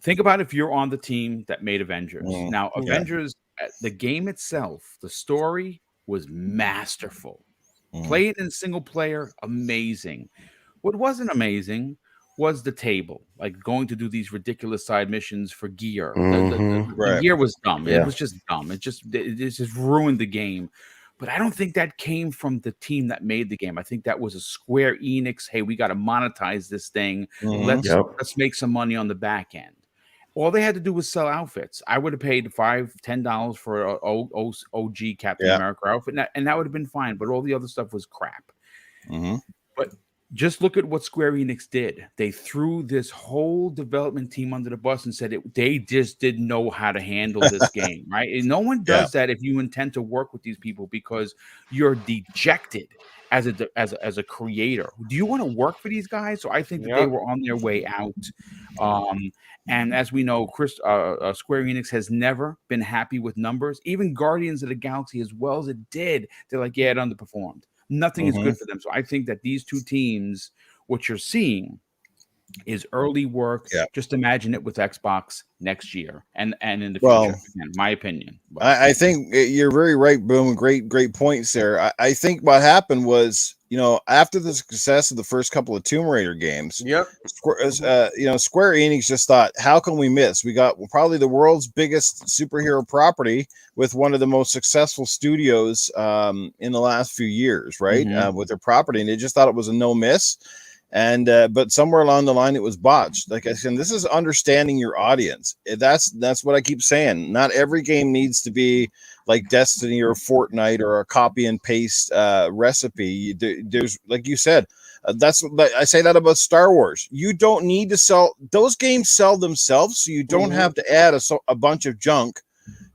Think about if you're on the team that made Avengers. Now, Avengers, the game itself, the story was masterful. Play it in single player, amazing. What wasn't amazing was the table, going to do these ridiculous side missions for gear. The gear was dumb. Yeah. It was just dumb. It just ruined the game. But I don't think that came from the team that made the game. I think that was a Square Enix. Hey, we got to monetize this thing. Let's make some money on the back end. All they had to do was sell outfits. I would have paid $5-10 for an OG Captain America outfit, and that would have been fine. But all the other stuff was crap. But just look at what Square Enix did. They threw this whole development team under the bus and said they just didn't know how to handle this game, right? And no one does that if you intend to work with these people because you're dejected as a creator. Do you want to work for these guys? So I think that they were on their way out. And as we know, Square Enix has never been happy with numbers. Even Guardians of the Galaxy, as well as it did, they're like, yeah, it underperformed. Nothing is good for them. So I think that these two teams, what you're seeing is early work. Just imagine it with Xbox next year and in the future. Again, my opinion. I think you're very right, Boom. Great points there. I think what happened was, after the success of the first couple of Tomb Raider games, Square Enix just thought, how can we miss? We got probably the world's biggest superhero property with one of the most successful studios in the last few years, right? With their property, and they just thought it was a no miss. And but somewhere along the line it was botched. Like I said, this is understanding your audience. That's what I keep saying. Not every game needs to be like Destiny or Fortnite or a copy and paste recipe. There's, like you said, I say that about Star Wars. You don't need to sell those games, sell themselves, so you don't have to add a bunch of junk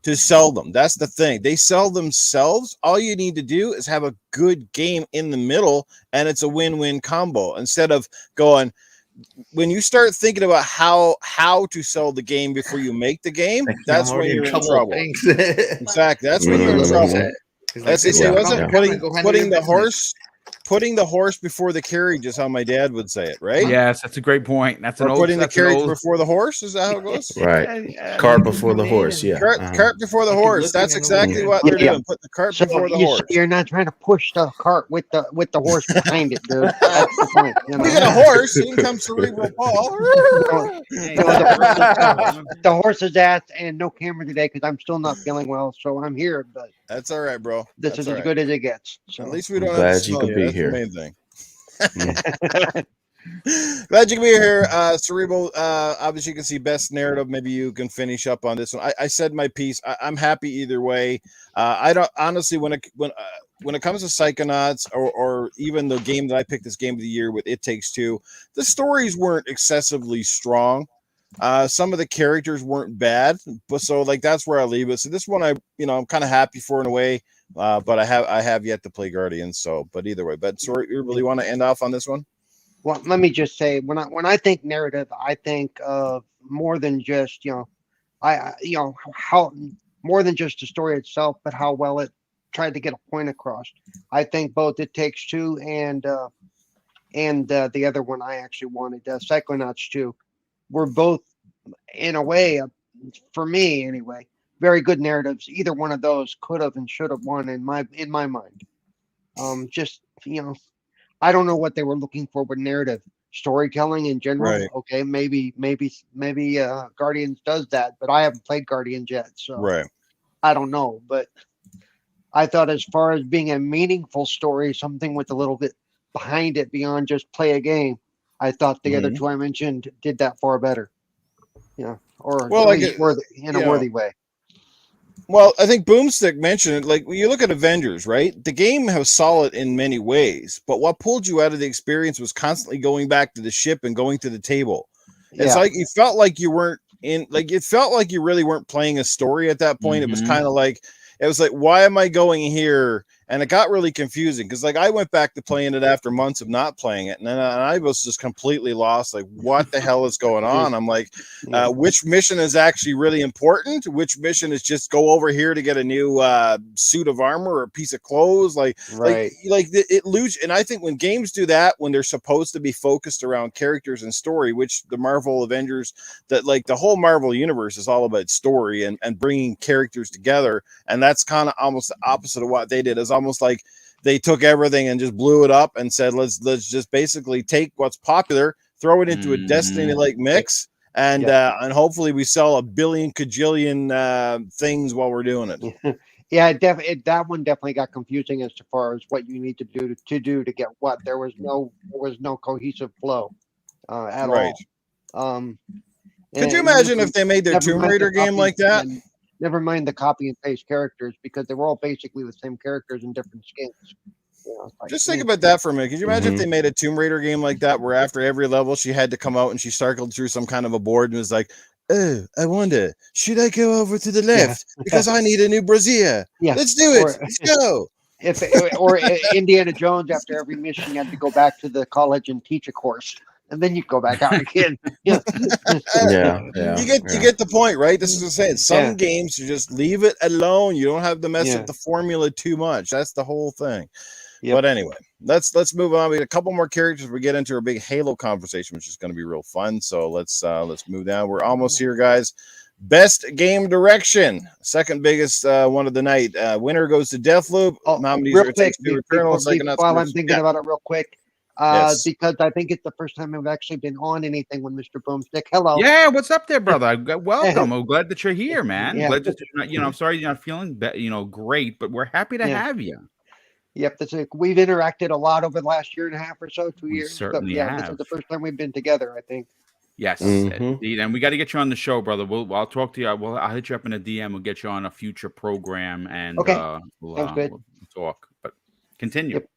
to sell them. That's the thing. They sell themselves. All you need to do is have a good game in the middle, and it's a win-win combo. Instead of going, when you start thinking about how to sell the game before you make the game, that's when you're in trouble. Exactly. That's when you're in trouble. That's putting the horse before the carriage is how my dad would say it, right? Yes, that's a great point. That's putting the carriage before the horse. Is that how it goes? Right. Cart before the horse. Yeah. Cart before the horse. That's exactly what they're doing. Put the cart before the horse. You're not trying to push the cart with the horse behind it, dude. That's the point. We got a horse. In comes Cerebral Paul. The horse's ass and no camera today because I'm still not feeling well, so I'm here. But that's all right, bro. This is as good as it gets. So at least we don't. I'm glad you could be here. Main thing. Glad you can be here, Cerebral. Obviously, you can see best narrative. Maybe you can finish up on this one. I said my piece. I'm happy either way. I don't honestly when it comes to Psychonauts or even the game that I picked this game of the year with It Takes Two, the stories weren't excessively strong. Some of the characters weren't bad, but so like that's where I leave it. So this one, I'm kind of happy for in a way, but I have yet to play Guardians. So, but either way, but sorry, you really want to end off on this one? Well, let me just say, when I think narrative, I think of more than just how more than just the story itself, but how well it tried to get a point across. I think both It Takes Two and the other one I actually wanted, Psychonauts 2, were both in a way, for me anyway, very good narratives. Either one of those could have and should have won in my mind. Just I don't know what they were looking for with narrative storytelling in general. Right. Okay, maybe Guardians does that, but I haven't played Guardians yet, so Right. I don't know. But I thought, as far as being a meaningful story, something with a little bit behind it beyond just play a game, I thought the other two I mentioned did that far better. Or at least in a worthy way. Well, I think Boomstick mentioned it. Like when you look at Avengers, right? The game was solid in many ways, but what pulled you out of the experience was constantly going back to the ship and going to the table. It's like you felt like you weren't it felt like you really weren't playing a story at that point. It was kind of like, why am I going here? And it got really confusing because like I went back to playing it after months of not playing it, and then I was just completely lost. Like, what the hell is going on? I'm like, which mission is actually really important? Which mission is just go over here to get a new suit of armor or a piece of clothes? Like it lose. And I think when games do that, when they're supposed to be focused around characters and story, which the Marvel Avengers, that like the whole Marvel universe is all about story and bringing characters together, and that's kind of almost the opposite of what they did. Is almost like they took everything and just blew it up and said, let's just basically take what's popular, throw it into a Destiny like mix, and hopefully we sell a billion kajillion things while we're doing it. Yeah, that one definitely got confusing as far as what you need to do to get what. There was no cohesive flow at all. Could you imagine if they made their Tomb Raider game like that? Never mind the copy and paste characters, because they were all basically the same characters in different skins. Just think about that for a minute. Could you imagine if they made a Tomb Raider game like that, where after every level she had to come out and she circled through some kind of a board and was like, oh, I wonder, should I go over to the left because I need a new brassiere? Yeah, let's do it. Let's go. Or Indiana Jones, after every mission, you had to go back to the college and teach a course, and then you go back out again. You get the point, right? This is what I'm saying. Some games, you just leave it alone. You don't have to mess with the formula too much. That's the whole thing. But anyway, let's move on. We got a couple more characters. We get into our big Halo conversation, which is going to be real fun. So let's move down. We're almost here, guys. Best game direction, second biggest one of the night. Winner goes to Deathloop. Nominees real quick, while I'm thinking about it real quick. Because I think it's the first time I've actually been on anything with Mr. Boomstick. Hello. Yeah, what's up there, brother? Welcome. I'm glad that you're here, man. Glad that I'm sorry you're not feeling great, but we're happy to have you. Yep, we've interacted a lot over the last year and a half or so, 2 years. Certainly have. This is the first time we've been together, I think. Yes, indeed. And we got to get you on the show, brother. I'll talk to you. I'll hit you up in a DM. We'll get you on a future program, and we'll talk. But continue. Yep.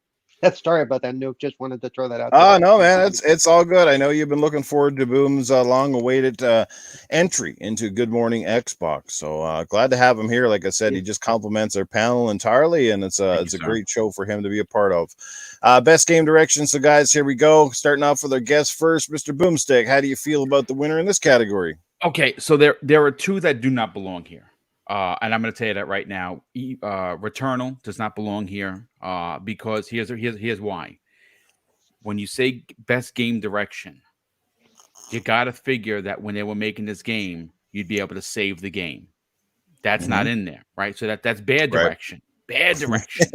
Sorry about that, Newf. Just wanted to throw that out. Oh no, man, it's all good. I know you've been looking forward to Boom's long-awaited entry into Good Morning Xbox. So glad to have him here. Like I said, he just complements our panel entirely, and it's a great show for him to be a part of. Best game direction. So guys, here we go. Starting off with our guest first, Mr. Boomstick. How do you feel about the winner in this category? Okay, so there are two that do not belong here. And I'm going to tell you that right now. Returnal does not belong here because here's why. When you say best game direction, you got to figure that when they were making this game, you'd be able to save the game. That's not in there, right? So that's bad direction. Bad direction.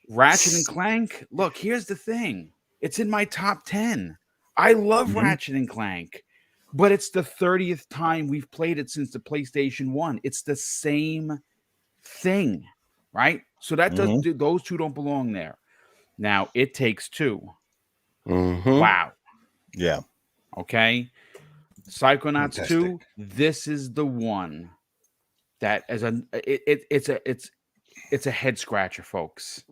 Ratchet and Clank, look, here's the thing. It's in my top 10. I love Ratchet and Clank. But it's the 30th time we've played it since the PlayStation 1. It's the same thing, right? So that those two don't belong there. Now, It Takes Two. Wow. Yeah. Okay. Psychonauts 2. This is the one that it's a head scratcher, folks.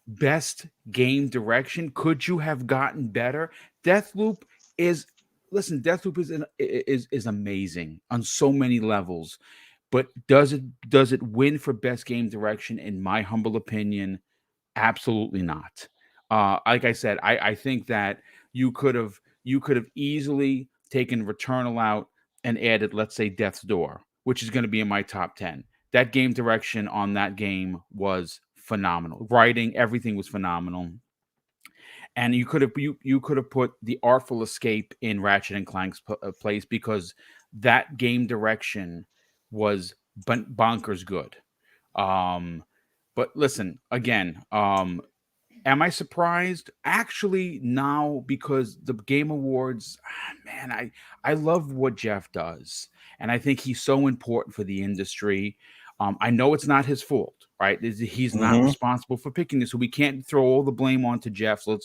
Best game direction. Could you have gotten better? Deathloop is listen, Deathloop is amazing on so many levels, but does it win for best game direction? In my humble opinion, absolutely not. Like I said, I think that you could have easily taken Returnal out and added, let's say, Death's Door, which is going to be in my top 10. That game direction on that game was phenomenal. Writing, everything was phenomenal. And you could have put the Artful Escape in Ratchet and Clank's place, because that game direction was bonkers good. But listen, again, am I surprised? Actually, now, because the Game Awards, man, I love what Jeff does, and I think he's so important for the industry. I know it's not his fault, right? He's not responsible for picking this, so we can't throw all the blame onto Jeff. So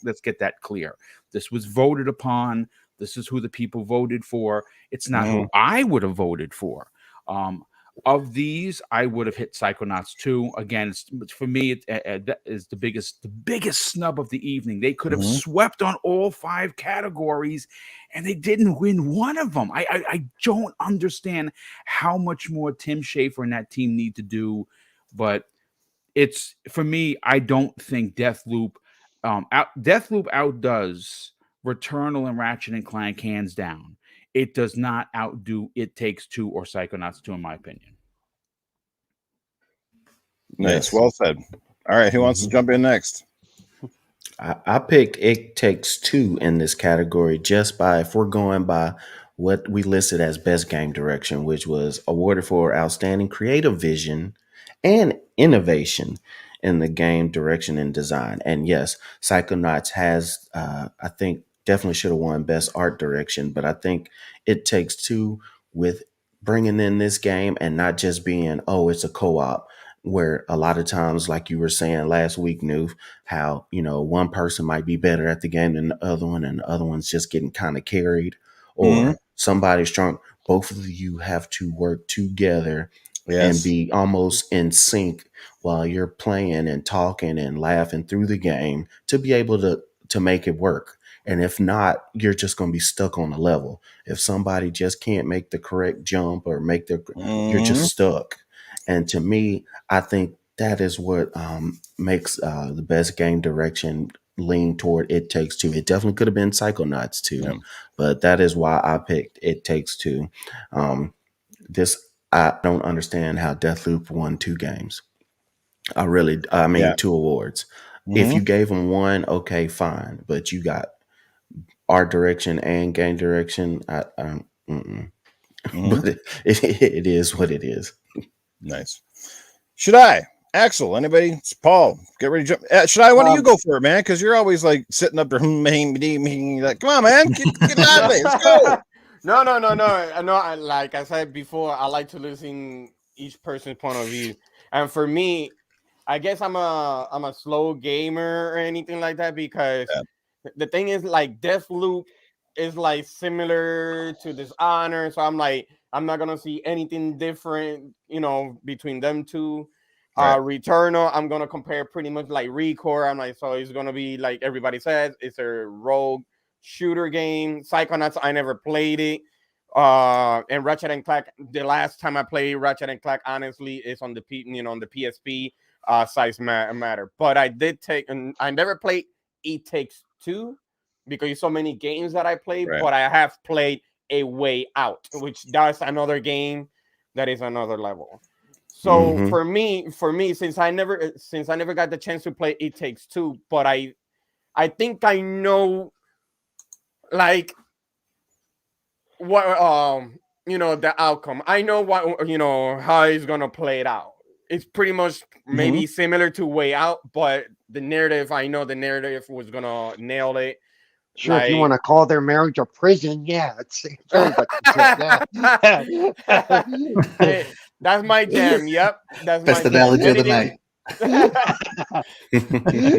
let's get that clear. This was voted upon. This is who the people voted for. It's not who I would have voted for. Of these, I would have hit Psychonauts 2. Again, for me, that is the biggest snub of the evening. They could have swept on all 5 categories, and they didn't win one of them. I don't understand how much more Tim Schafer and that team need to do, but it's, for me, I don't think Deathloop outdoes Returnal and Ratchet and Clank hands down. It does not outdo It Takes Two or Psychonauts 2, in my opinion. Nice. Yes. Well said. All right. Who wants to jump in next? I picked It Takes Two in this category just by, if we're going by what we listed as best game direction, which was awarded for outstanding creative vision and innovation in the game direction and design. And yes, Psychonauts has, I think, definitely should have won best art direction, but I think It Takes Two, with bringing in this game and not just being, oh, it's a co-op, where a lot of times, like you were saying last week, Newf, how, one person might be better at the game than the other one, and the other one's just getting kind of carried, or somebody's strong. Both of you have to work together and be almost in sync while you're playing and talking and laughing through the game to be able to make it work. And if not, you're just going to be stuck on a level. If somebody just can't make the correct jump or you're just stuck. And to me, I think that is what makes the best game direction lean toward It Takes Two. It definitely could have been Psychonauts 2, but that is why I picked It Takes Two. I don't understand how Deathloop won 2 games. 2 awards. If you gave them one, okay, fine, but you got art direction and game direction. But it is what it is. Nice. Shaddai, Axel, anybody? It's Paul. Get ready to jump. Shaddai, why don't you go for it, man? Because you're always like sitting up there, like, come on, man, get out of it. Let's go. No. Like I said before, I like to listen each person's point of view, and for me, I guess I'm a slow gamer or anything like that, because the thing is, like, Deathloop is like similar to Dishonor, so I'm like, I'm not gonna see anything different, between them two. Returnal, I'm gonna compare pretty much like Recore. I'm like, so it's gonna be like everybody says, it's a rogue shooter game. Psychonauts, I never played it. And Ratchet and Clank, the last time I played Ratchet and Clank, honestly, is on the on the PSP. Size matter, but I did take, and I never played It Takes Two because there's so many games that I played, but I have played A Way Out, which that's another game that is another level. So for me, since I never got the chance to play It Takes Two, but I think I know, like, what the outcome. I know what how he's gonna play it out. It's pretty much maybe similar to Way Out, but the narrative, I know the narrative was gonna nail it. Sure, if you want to call their marriage a prison, it's hey, that's my jam. Yep, that's best my analogy of the night.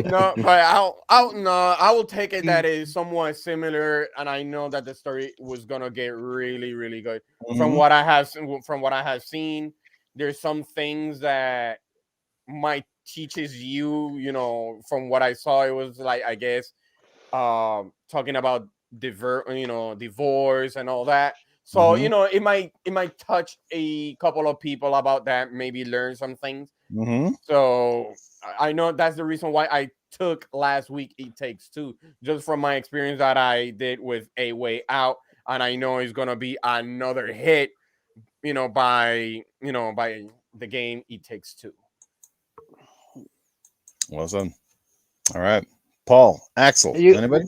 No, but I will take it that is somewhat similar, and I know that the story was gonna get really, really good. From what I have seen, there's some things that might teaches you, from what I saw, it was like, I guess, talking about divorce and all that. So it might touch a couple of people about that, maybe learn some things. So I know that's the reason why I took last week It Takes Two, just from my experience that I did with A Way Out, and I know it's gonna be another hit, by the game It Takes Two. Well done. All right, Paul, Axel, anybody?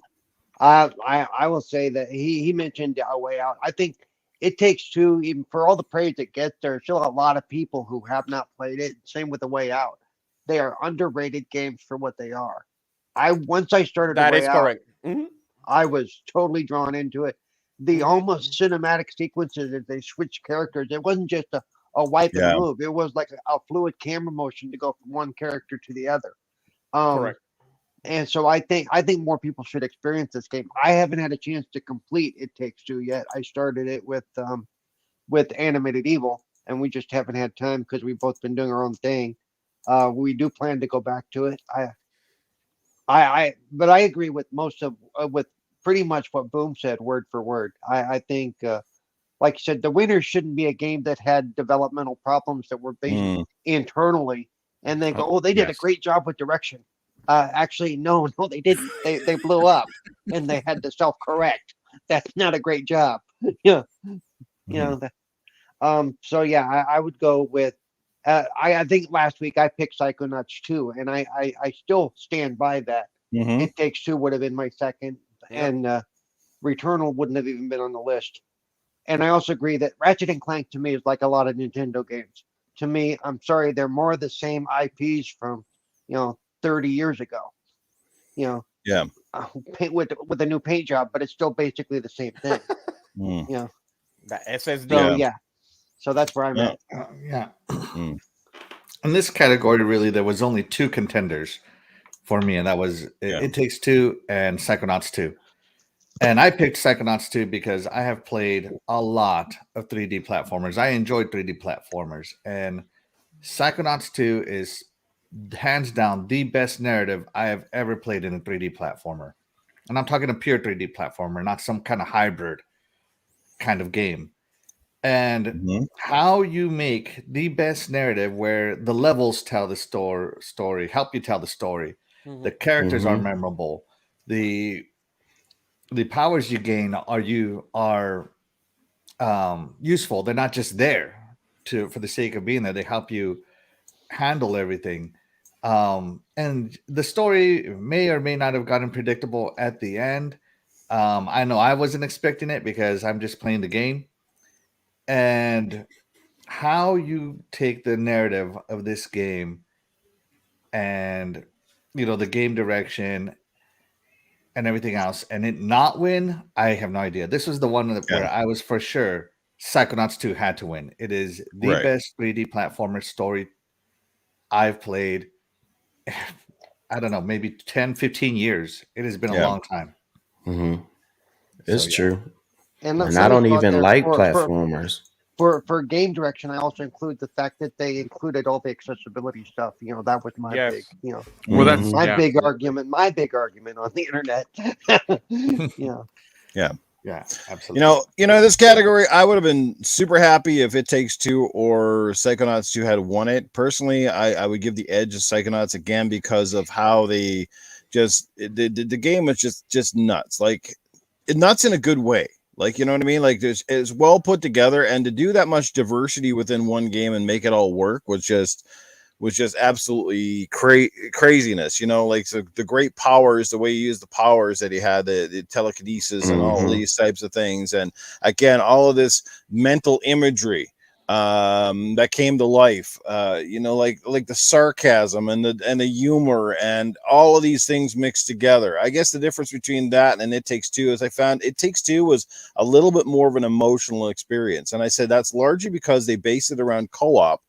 I will say that he mentioned A Way Out. I think It Takes Two, even for all the praise it gets, there's still a lot of people who have not played it. Same with A Way Out. They are underrated games for what they are. Once I started That A Way is Out, correct. I was totally drawn into it. The almost cinematic sequences as they switch characters, it wasn't just a wipe and move. It was like a fluid camera motion to go from one character to the other. Correct. And so I think more people should experience this game. I haven't had a chance to complete It Takes Two yet. I started it with Animated Evil, and we just haven't had time because we've both been doing our own thing. We do plan to go back to it. But I agree with most of with pretty much what Boom said, word for word. I think, like you said, the winner shouldn't be a game that had developmental problems that were based internally, and then go, oh, they did a great job with direction. Actually, no, they didn't. They blew up, and they had to self-correct. That's not a great job. So yeah, I would go with. I think last week I picked Psychonauts 2, and I still stand by that. It Takes Two would have been my second, and Returnal wouldn't have even been on the list. And I also agree that Ratchet and Clank to me is like a lot of Nintendo games. To me, I'm sorry, they're more the same IPs from 30 years ago. With a new paint job, but it's still basically the same thing. The SSD. So yeah, so that's where I'm at. In this category, really, there was only two contenders for me, and that was It Takes Two and Psychonauts 2. And I picked Psychonauts 2 because I have played a lot of 3D platformers. I enjoy 3D platformers, and Psychonauts 2 is hands down the best narrative I have ever played in a 3D platformer. And I'm talking a pure 3D platformer, not some kind of hybrid kind of game. And how you make the best narrative where the levels tell the story, help you tell the story. The characters are memorable. The powers you gain are useful. They're not just there for the sake of being there. They help you handle everything. And the story may or may not have gotten predictable at the end. I know I wasn't expecting it because I'm just playing the game. And how you take the narrative of this game and the game direction and everything else and it not win, I have no idea. This was the one where I was for sure Psychonauts 2 had to win. It is the best 3D platformer story I've played. I don't know, maybe 10, 15 years. It has been a long time. It's true. And I don't even like platformers. For game direction, I also include the fact that they included all the accessibility stuff. That was my big, well, that's my big argument. My big argument on the internet. Yeah, absolutely. This category, I would have been super happy if It Takes Two or Psychonauts 2 had won it. Personally, I would give the edge to Psychonauts again because of how they the game was just nuts. Like, nuts in a good way. Like, you know what I mean? Like, it's well put together, and to do that much diversity within one game and make it all work was just absolutely craziness. Like, so the great powers, the way you use the powers that he had, the telekinesis and all these types of things, and again, all of this mental imagery that came to life. Like the sarcasm and the humor and all of these things mixed together. I guess the difference between that and It Takes Two is I found It Takes Two was a little bit more of an emotional experience, and I said that's largely because they based it around co-op,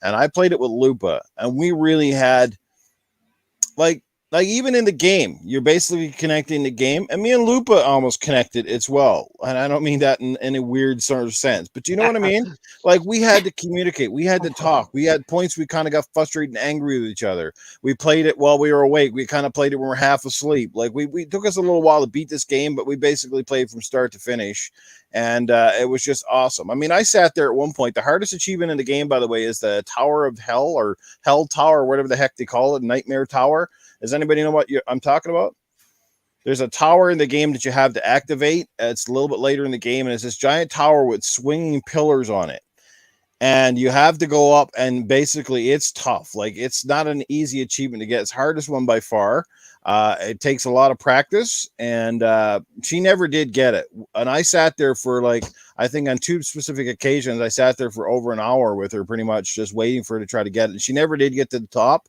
and I played it with Lupa, and we really had, like, like even in the game, you're basically connecting the game, and me and Lupa almost connected as well. And I don't mean that in a weird sort of sense, but you know what I mean? Like we had to communicate, we had to talk, we had points we kind of got frustrated and angry with each other. We played it while we were awake. We kind of played it when we were half asleep. Like we took us a little while to beat this game, but we basically played from start to finish. And it was just awesome. I mean, I sat there at one point. The hardest achievement in the game, by the way, is the Tower of Hell or Hell Tower, or whatever the heck they call it, Nightmare Tower. Does anybody know what I'm talking about? There's a tower in the game that you have to activate. It's a little bit later in the game, and it's this giant tower with swinging pillars on it. And you have to go up, and basically it's tough. Like, it's not an easy achievement to get. It's the hardest one by far. It takes a lot of practice, and she never did get it. And I sat there for, like, I think on 2 specific occasions, I sat there for over an hour with her, pretty much just waiting for her to try to get it. And she never did get to the top.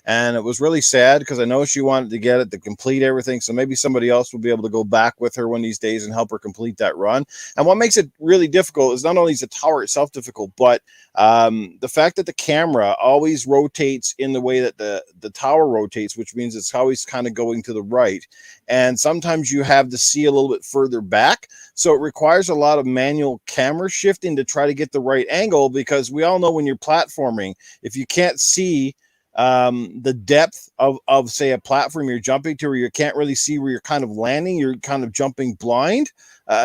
And it was really sad because I know she wanted to get it to complete everything. So maybe somebody else will be able to go back with her one of these days and help her complete that run. And what makes it really difficult is not only is the tower itself difficult, but the fact that the camera always rotates in the way that the tower rotates, which means it's always kind of going to the right. And sometimes you have to see a little bit further back. So it requires a lot of manual camera shifting to try to get the right angle, because we all know when you're platforming, if you can't see the depth of say a platform you're jumping to, or you can't really see where you're kind of landing, you're kind of jumping blind,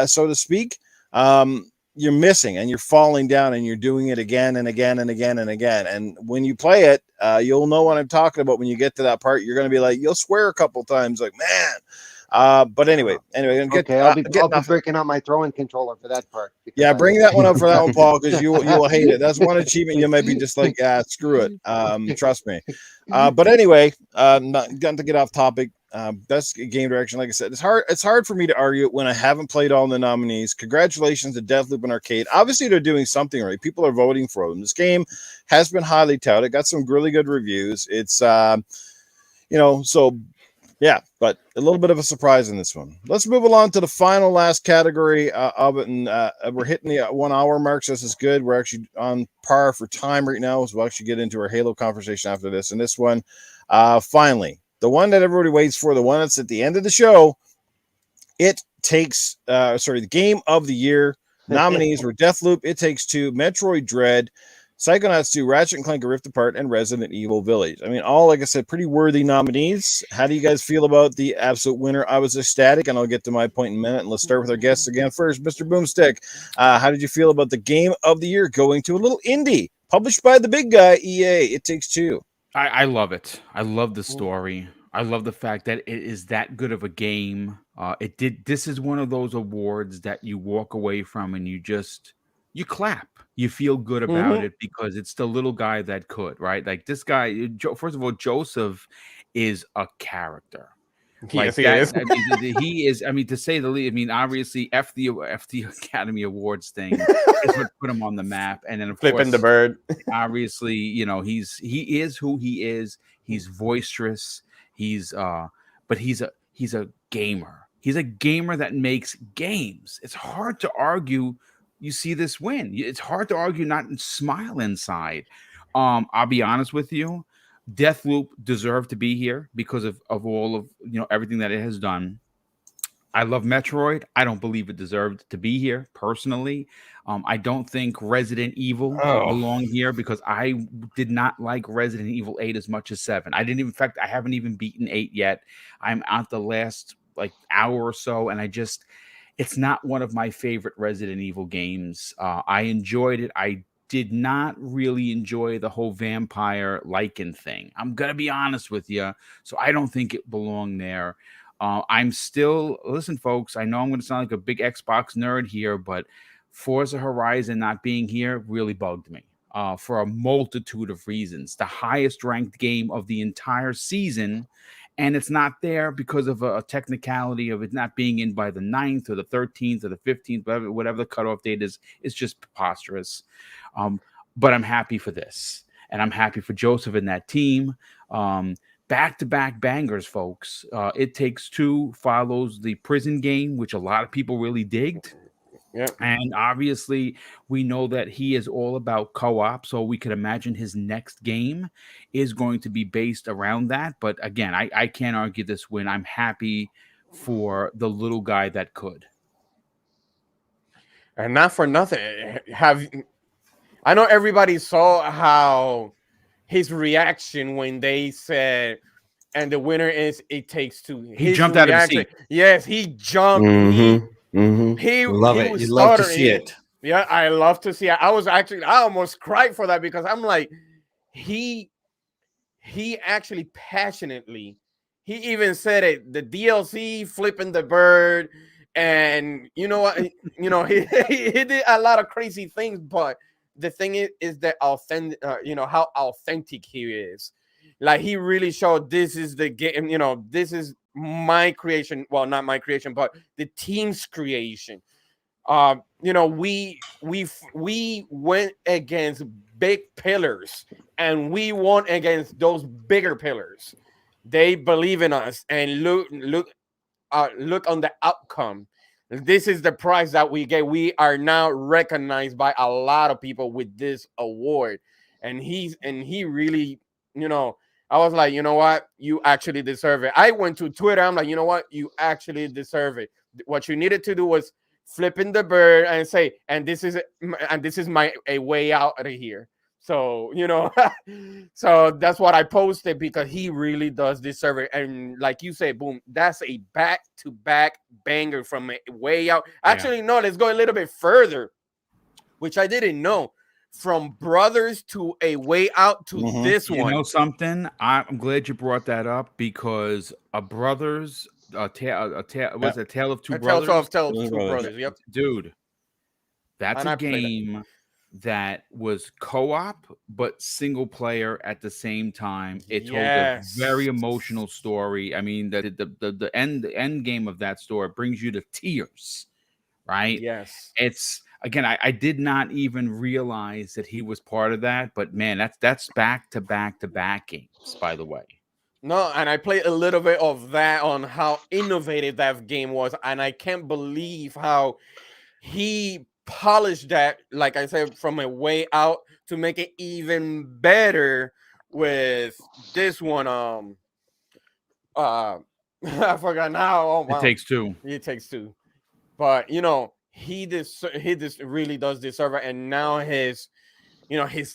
so to speak. You're missing and you're falling down, and you're doing it again and again and again and again. And when you play it, you'll know what I'm talking about. When you get to that part, you're going to be like, you'll swear a couple times, like, man. But anyway, I'll be breaking out my throwing controller for that part. Yeah, bring that one up for that one, Paul, because you will hate it. That's one achievement you might be just like, screw it. Trust me. But anyway, not going to get off topic. Best game direction, like I said, it's hard for me to argue when I haven't played all the nominees. Congratulations to Deathloop and Arcade. Obviously, they're doing something right. People are voting for them. This game has been highly touted. Got some really good reviews. It's so. Yeah, but a little bit of a surprise in this one. Let's move along to the last category of it, and we're hitting the 1 hour mark, so this is good. We're actually on par for time right now, so we'll actually get into our Halo conversation after this. And this one, finally, the one that everybody waits for, the one that's at the end of the show, it takes, the Game of the Year nominees were Deathloop, It Takes Two, Metroid Dread, Psychonauts 2, Ratchet & Clank Rift Apart, and Resident Evil Village. I mean, all, like I said, pretty worthy nominees. How do you guys feel about the absolute winner? I was ecstatic, and I'll get to my point in a minute. And let's start with our guests again first. Mr. Boomstick, how did you feel about the Game of the Year going to a little indie, published by the big guy, EA, It Takes Two? I love it. I love the story. I love the fact that it is that good of a game. This is one of those awards that you walk away from and you clap. You feel good about it because it's the little guy that could, right? Like this guy, first of all, Joseph is a character. Yes, he is. I mean, he is. I mean, to say the least. I mean, obviously, F the Academy Awards thing is what put him on the map, and then of flipping course, the bird. Obviously, he is who he is. He's boisterous. But he's a gamer. He's a gamer that makes games. It's hard to argue. You see this win. It's hard to argue not smile inside. I'll be honest with you. Deathloop deserved to be here because of all of everything that it has done. I love Metroid. I don't believe it deserved to be here personally. I don't think Resident Evil belonged here because I did not like Resident Evil 8 as much as 7. I haven't even beaten 8 yet. I'm at the last hour or so, and it's not one of my favorite Resident Evil games. I enjoyed it. I did not really enjoy the whole vampire Lycan thing. I'm going to be honest with you. So I don't think it belonged there. Listen, folks, I know I'm going to sound like a big Xbox nerd here, but Forza Horizon not being here really bugged me for a multitude of reasons. The highest ranked game of the entire season, and it's not there because of a technicality of it not being in by the 9th or the 13th or the 15th, whatever the cutoff date is. It's just preposterous. But I'm happy for this, and I'm happy for Joseph and that team. Back-to-back bangers, folks. It Takes Two follows the prison game, which a lot of people really digged. Yeah. And obviously, we know that he is all about co-op, so we could imagine his next game is going to be based around that. But again, I can't argue this win. I'm happy for the little guy that could. And not for nothing. I know everybody saw how his reaction when they said, and the winner is It Takes Two. He jumped out of his seat. Yes, he jumped. He Love it. was You love to stuttering. see it. Yeah, I love to see it. I almost cried for that because I'm like, he actually passionately, he even said it, the DLC flipping the bird, and you know what, he did a lot of crazy things, but the thing is that authentic, how authentic he is. Like, he really showed, this is the game, this is my creation. Well, not my creation, but the team's creation. We went against big pillars, and we won against those bigger pillars. They believe in us, and look on the outcome. This is the prize that we get. We are now recognized by a lot of people with this award, and he really, I was like, you know what, you actually deserve it. I went to Twitter. I'm like, you know what, you actually deserve it. What you needed to do was flipping the bird and say, and this is my a way out of here. So, so that's what I posted, because he really does deserve it. And like you say, Boom, that's a back-to-back banger from a way out. Actually, no, let's go a little bit further, which I didn't know. From Brothers to A Way Out to this one. You know something? I'm glad you brought that up, because a Brothers, was it A Tale of Two Brothers? A Tale of Two Brothers, yep. Dude, that's a game that was co-op but single player at the same time. It told a very emotional story. I mean, the end game of that story brings you to tears, right? Yes. It's, again, I did not even realize that he was part of that, but man, that's back to back games, by the way. No, and I played a little bit of that on how innovative that game was, and I can't believe how he polished that, like I said, from A Way Out to make it even better with this one. I forgot now. Oh, wow. It Takes Two. It Takes Two. But he really does deserve it, and now his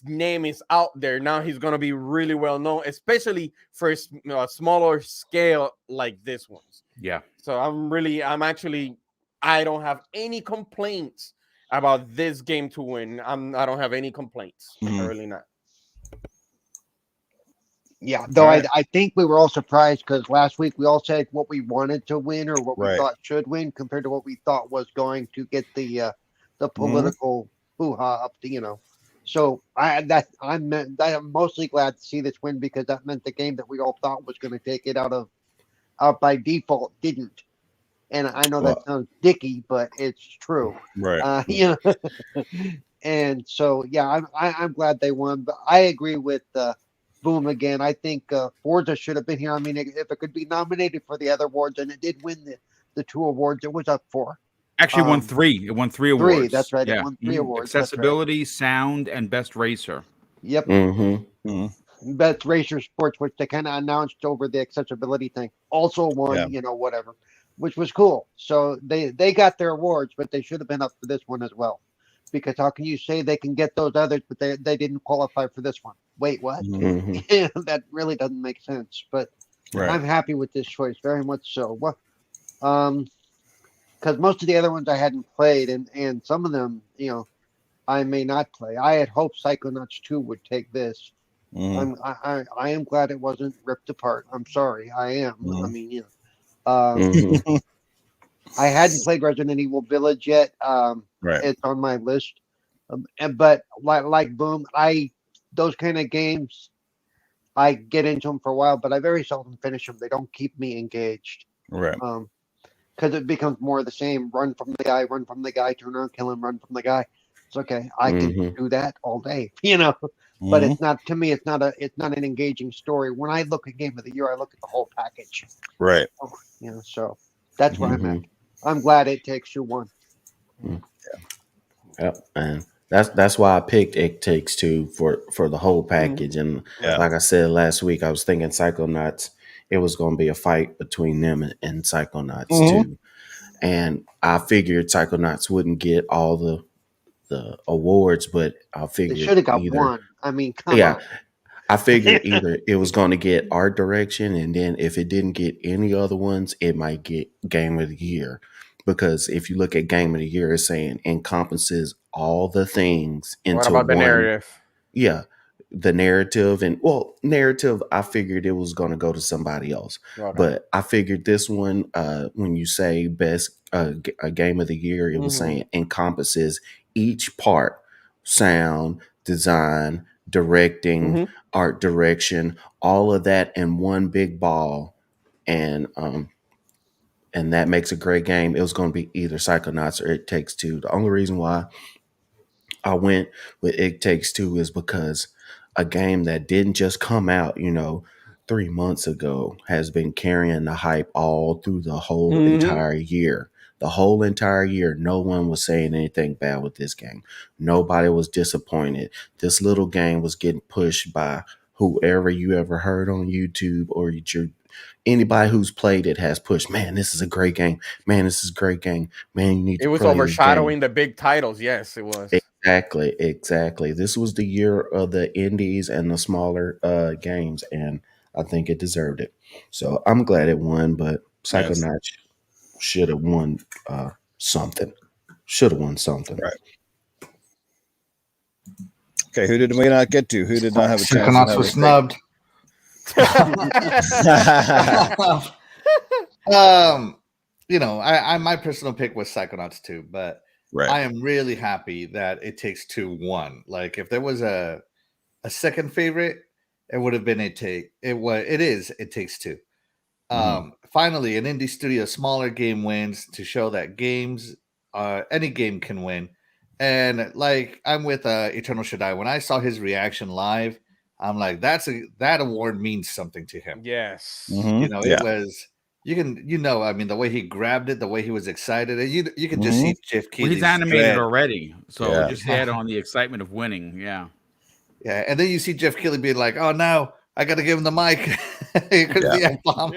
name is out there. Now he's gonna be really well known, especially for a smaller scale like this one's. Yeah. So I don't have any complaints about this game to win. I don't have any complaints. Really not. Yeah, though I think we were all surprised, because last week we all said what we wanted to win or what we thought should win compared to what we thought was going to get the political hoo-ha up to, So I'm mostly glad to see this win, because that meant the game that we all thought was going to take it out by default didn't. And I know that sounds dicky, but it's true. Right. And so, yeah, I'm glad they won. But I agree with Boom again. I think Forza should have been here. I mean, if it could be nominated for the other awards, and it did win the two awards it was up for. Actually, won three. It won three awards. That's right. Yeah. It won three awards. Accessibility, sound, and best racer. Yep. Best racer sports, which they kind of announced over the accessibility thing, also won. Whatever, which was cool. So they got their awards, but they should have been up for this one as well. Because how can you say they can get those others, but they didn't qualify for this one? Wait, what? That really doesn't make sense. But I'm happy with this choice, very much so. Because most of the other ones I hadn't played, and some of them, I may not play. I had hoped Psychonauts 2 would take this. I am glad it wasn't ripped apart. I'm sorry, I am. I mean, I hadn't played Resident Evil Village yet. It's on my list. But like Boom, those kind of games, I get into them for a while, but I very seldom finish them. They don't keep me engaged. Right. Because it becomes more of the same. Run from the guy, turn around, kill him, run from the guy. It's okay. I can do that all day, But it's not, to me, it's not an engaging story. When I look at Game of the Year, I look at the whole package. Right. So that's where I'm at. I'm glad It Takes Two won. Yep, and that's why I picked It Takes Two for the whole package. And like I said last week, I was thinking Psychonauts. It was going to be a fight between them and Psychonauts too. And I figured Psychonauts wouldn't get all the awards, but I They figured should have got either. one. I mean, come Yeah, on. I figured either it was going to get art direction, and then if it didn't get any other ones, it might get Game of the Year. Because if you look at Game of the Year, it's saying encompasses all the things What into about the one. narrative? Yeah, the narrative narrative. I figured it was going to go to somebody else, but I figured this one. When you say best a Game of the Year, it was saying encompasses each part: sound, design, directing, art direction, all of that in one big ball, and that makes a great game. It was going to be either Psychonauts or It Takes Two. The only reason why I went with It Takes Two is because a game that didn't just come out, 3 months ago has been carrying the hype all through the whole entire year. The whole entire year, no one was saying anything bad with this game. Nobody was disappointed. This little game was getting pushed by whoever you ever heard on YouTube or anybody who's played it has pushed. Man, this is a great game. Man, this is a great game. Man, you need to play this game. It was overshadowing the big titles. Yes, it was. Exactly. This was the year of the indies and the smaller games, and I think it deserved it. So I'm glad it won, but Psychonauts should have won something. Should have won something. Right. Okay, who did we not get to? Who did not have a chance? Psychonauts was snubbed. My personal pick was Psychonauts 2, but I am really happy that It Takes Two won. Like, if there was a second favorite, it would have been It Takes Two. Finally, an indie studio, smaller game wins to show that games, any game can win. And like, I'm with Eternal Shaddai. When I saw his reaction live, I'm like, that award means something to him. Yes. It was. I mean, the way he grabbed it, the way he was excited, you can just see Jeff Keighley's he's animated dread. already, so just add on the excitement of winning. Yeah, and then you see Jeff Keighley being like, "Oh, now I got to give him the mic because the F-bomb."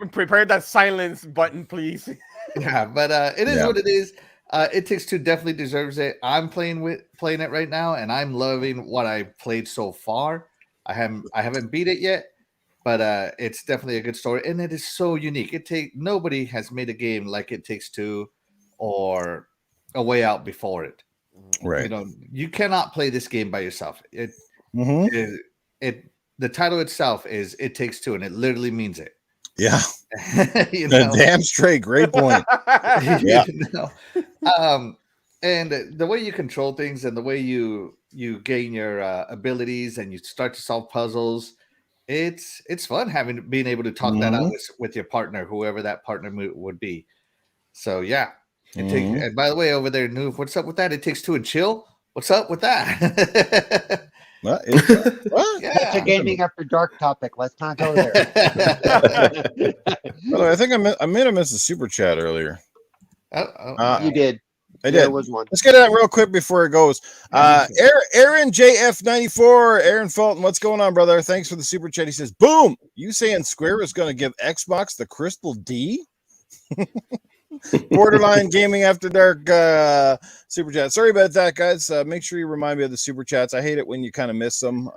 Prepare that silence button, please. Yeah, but it is what it is. It Takes Two definitely deserves it. I'm playing it right now, and I'm loving what I played so far. I haven't beat it yet. But it's definitely a good story, and it is so unique. Nobody has made a game like It Takes Two or A Way Out before it. Right. You cannot play this game by yourself. The title itself is It Takes Two, and it literally means it. Yeah. Damn straight. Great point. And the way you control things and the way you gain your abilities and you start to solve puzzles. It's fun being able to talk that out with your partner, whoever that partner would be. So yeah, and by the way, over there, Newf, what's up with that? It Takes Two and chill. What's up with that? That's a gaming after dark topic. Let's not go there. I think I may have missed a super chat earlier. You did. I did. There was one. Let's get it out real quick before it goes. Aaron JF94, Aaron Fulton, what's going on, brother? Thanks for the super chat. He says, "Boom! You saying Square is going to give Xbox the Crystal D?" Borderline Gaming After Dark super chat. Sorry about that, guys. Make sure you remind me of the super chats. I hate it when you kind of miss them.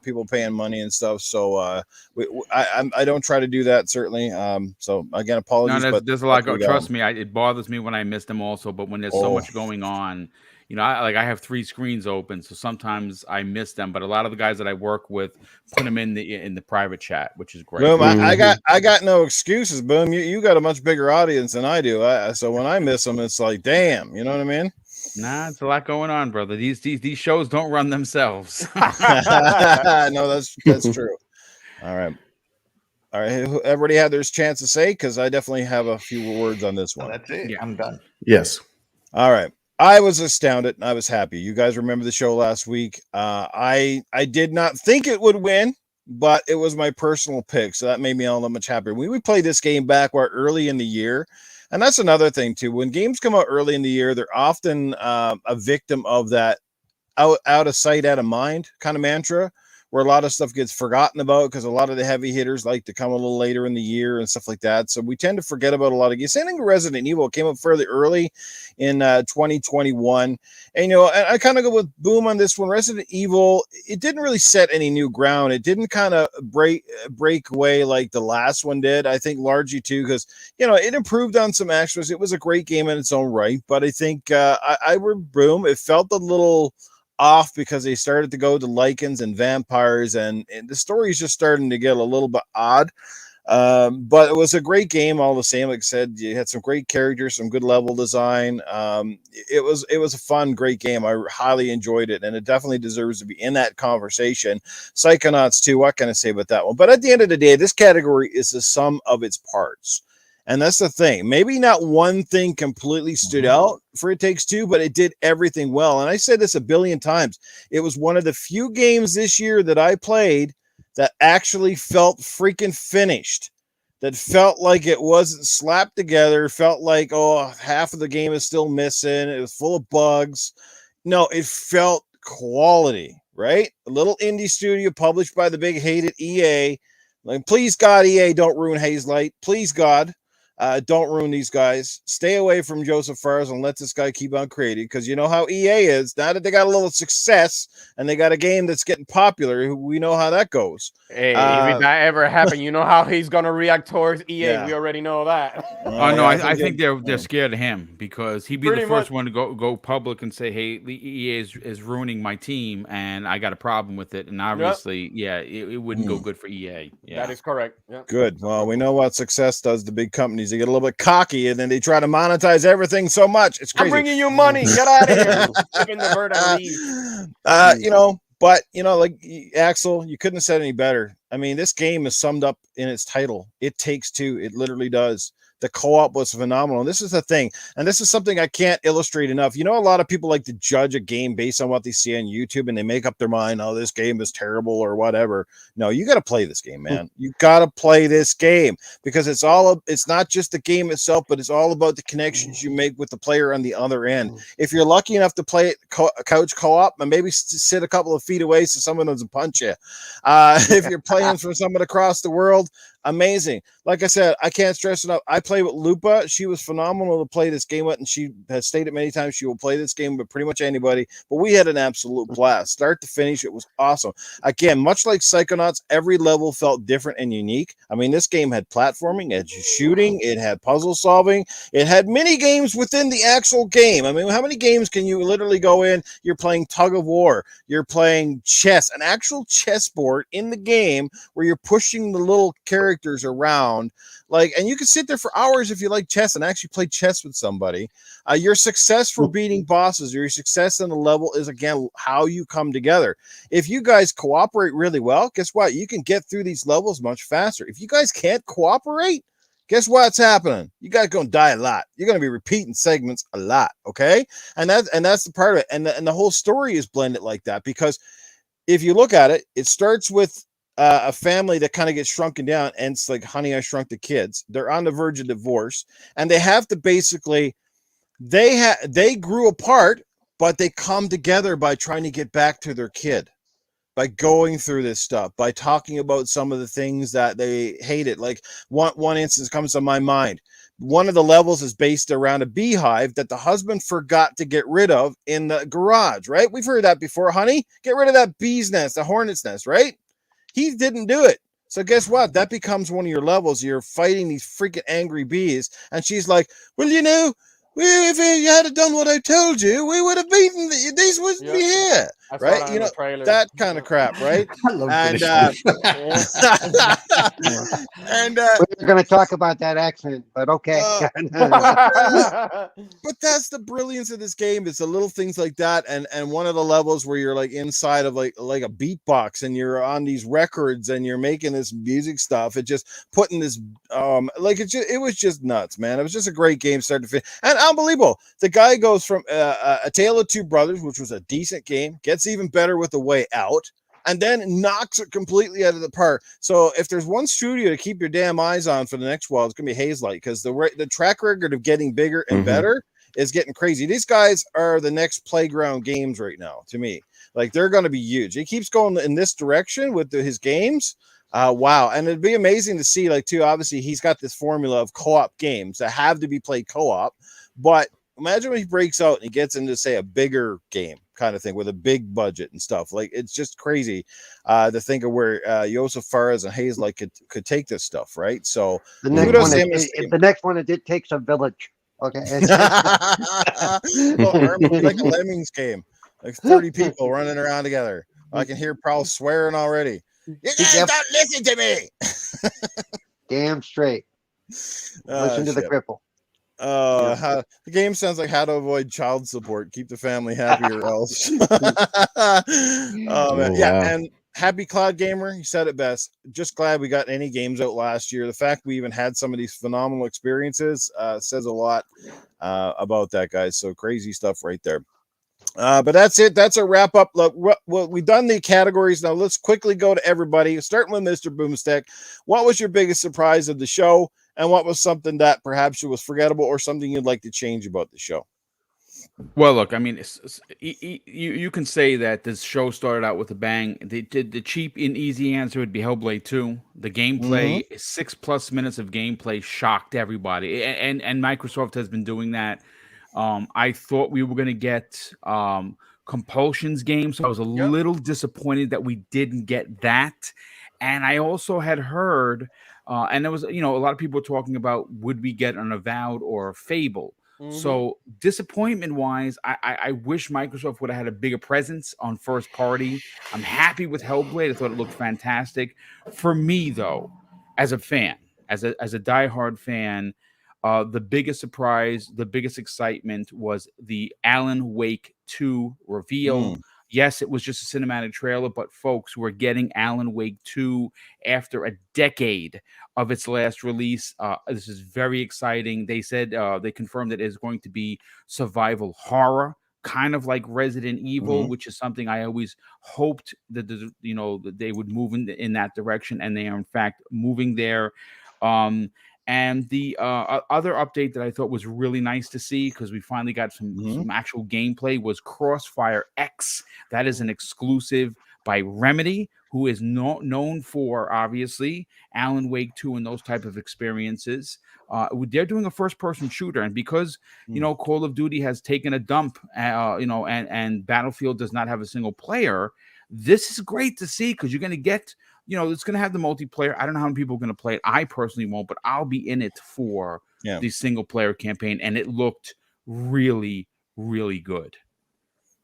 People paying money and stuff. So I don't try to do that, certainly. So again, apologies. No, there's a lot going. Trust me, it bothers me when I miss them also. But when there's so much going on, I have 3 screens open, so sometimes I miss them. But a lot of the guys that I work with put them in the private chat, which is great. Boom! I got no excuses. Boom! You got a much bigger audience than I do. So when I miss them, it's like, damn. You know what I mean? Nah, it's a lot going on, brother. These shows don't run themselves. No, that's true. All right. Everybody had their chance to say, because I definitely have a few words on this one. That's it. Yeah. I'm done. Yes. All right. I was astounded and I was happy. You guys remember the show last week. I did not think it would win, but it was my personal pick. So that made me all that much happier. We played this game back early in the year. And that's another thing too. When games come out early in the year, they're often a victim of that out of sight, out of mind kind of mantra, where a lot of stuff gets forgotten about because a lot of the heavy hitters like to come a little later in the year and stuff like that. So we tend to forget about a lot of games. Same thing with Resident Evil. Came up fairly early in 2021. And, I kind of go with Boom on this one. Resident Evil, it didn't really set any new ground. It didn't kind of break away like the last one did. I think largely too because, it improved on some aspects. It was a great game in its own right. But I think I would Boom. It felt a little off because they started to go to lichens and vampires and the story is just starting to get a little bit odd. But it was a great game all the same. Like I said, you had some great characters, some good level design. It was a fun, great game. I highly enjoyed it, and it definitely deserves to be in that conversation. Psychonauts 2, what can I say about that one? But at the end of the day, this category is the sum of its parts. And that's the thing. Maybe not one thing completely stood out for It Takes Two, but it did everything well. And I said this a billion times. It was one of the few games this year that I played that actually felt freaking finished, that felt like it wasn't slapped together, felt like, half of the game is still missing. It was full of bugs. No, it felt quality, right? A little indie studio published by the big hated EA. Like, please, God, EA, don't ruin Hazelight. Please, God. Don't ruin these guys. Stay away from Joseph Fares and let this guy keep on creating, because you know how EA is. Now that they got a little success and they got a game that's getting popular, we know how that goes. Hey, if that ever happened, you know how he's gonna react towards EA. Yeah. We already know that. No, I think they're scared of him because he'd be the first one to go public and say, "Hey, the EA is ruining my team, and I got a problem with it." And obviously, it wouldn't go good for EA. Yeah, that is correct. Yeah. Good. Well, we know what success does to big companies. They get a little bit cocky, and then they try to monetize everything so much. It's crazy. I'm bringing you money. Get out of here. Even the bird and leave. But like Axel, you couldn't have said any better. I mean, this game is summed up in its title. It Takes Two. It literally does. The co-op was phenomenal. And this is the thing. And this is something I can't illustrate enough. A lot of people like to judge a game based on what they see on YouTube, and they make up their mind, oh, this game is terrible or whatever. No, you got to play this game, man. You got to play this game because it's not just the game itself, but it's all about the connections you make with the player on the other end. If you're lucky enough to play it couch co-op, and maybe sit a couple of feet away so someone doesn't punch you. If you're playing from someone across the world, amazing. Like I said, I can't stress enough. I play with Lupa. She was phenomenal to play this game with, and she has stated many times she will play this game with pretty much anybody. But we had an absolute blast. Start to finish, it was awesome. Again, much like Psychonauts, every level felt different and unique. I mean, this game had platforming, it had shooting, it had puzzle solving, it had mini games within the actual game. I mean, how many games can you literally go in? You're playing tug of war, you're playing chess, an actual chessboard in the game where you're pushing the little characters around, and you can sit there for hours if you like chess and actually play chess with somebody. Your success for beating bosses, your success in the level is, again, how you come together. If you guys cooperate really well, guess what? You can get through these levels much faster. If you guys can't cooperate, guess what's happening? You guys gonna die a lot. You're gonna be repeating segments a lot, okay? And that's the part of it. And the whole story is blended like that, because if you look at it, it starts with a family that kind of gets shrunken down, and it's like Honey, I Shrunk the Kids. They're on the verge of divorce, and they have to basically, they grew apart, but they come together by trying to get back to their kid, by going through this stuff, by talking about some of the things that they hated. Like one instance comes to my mind. One of the levels is based around a beehive that the husband forgot to get rid of in the garage, right? We've heard that before. Honey, get rid of that bee's nest, the hornet's nest, right? He didn't do it. So guess what? That becomes one of your levels. You're fighting these freaking angry bees. And she's like, well, if you had done what I told you, we would have beaten these wouldn't be here. Right? That kind of crap, right? I love and we're going to talk about that accent, but okay. But that's the brilliance of this game. It's the little things like that, and one of the levels where you're like inside of like a beatbox, and you're on these records, and you're making this music stuff. It just putting this it was just nuts, man. It was just a great game, start to finish, and unbelievable. The guy goes from A Tale of Two Brothers, which was a decent game, gets even better with The Way Out. and then knocks it completely out of the park. So if there's one studio to keep your damn eyes on for the next while, it's gonna be Hazelight, because the track record of getting bigger and better is getting crazy. These guys are the next Playground Games right now to me. Like, they're going to be huge. He keeps going in this direction with his games. Wow. And it'd be amazing to see, like, too, obviously he's got this formula of co-op games that have to be played co-op, but imagine when he breaks out and he gets into, say, a bigger game kind of thing with a big budget and stuff. Like, it's just crazy to think of where Josef Fares and Hazelight could take this stuff, right? So the next one, it takes a village. Okay. Well, like a Lemmings game, like 30 people running around together. I can hear Prowl swearing already. You guys don't listen to me. Damn straight. Listen to the cripple. The game sounds like How to Avoid Child Support. Keep the family happy or else. Man. Yeah, and happy Cloud Gamer. He said it best. Just glad we got any games out last year. The fact we even had some of these phenomenal experiences says a lot about that, guys. So crazy stuff right there. But that's it. That's a wrap up. Look, we've done the categories. Now let's quickly go to everybody, starting with Mr. Boomstick. What was your biggest surprise of the show? And what was something that perhaps was forgettable or something you'd like to change about the show? Well, look, I mean, you can say that this show started out with a bang. The cheap and easy answer would be Hellblade 2. The gameplay, 6+ minutes of gameplay, shocked everybody. And Microsoft has been doing that. I thought we were going to get Compulsion's game, so I was a little disappointed that we didn't get that. And I also had heard, and there was, a lot of people talking about, would we get an Avowed or a Fable? So disappointment-wise, I wish Microsoft would have had a bigger presence on first party. I'm happy with Hellblade. I thought it looked fantastic. For me, though, as a fan, as a diehard fan, the biggest surprise, the biggest excitement was the Alan Wake 2 reveal. Yes, it was just a cinematic trailer, but folks, we're getting Alan Wake 2 after a decade of its last release. This is very exciting. They said they confirmed that it is going to be survival horror, kind of like Resident Evil, which is something I always hoped that that they would move in that direction, and they are in fact moving there. And the other update that I thought was really nice to see, because we finally got some actual gameplay, was Crossfire X. That is an exclusive by Remedy, who is known for, obviously, Alan Wake 2 and those type of experiences. They're doing a first-person shooter, and because Call of Duty has taken a dump, and Battlefield does not have a single player, this is great to see, because you're going to get. It's going to have the multiplayer. I don't know how many people are going to play it. I personally won't, but I'll be in it for the single player campaign. And it looked really, really good.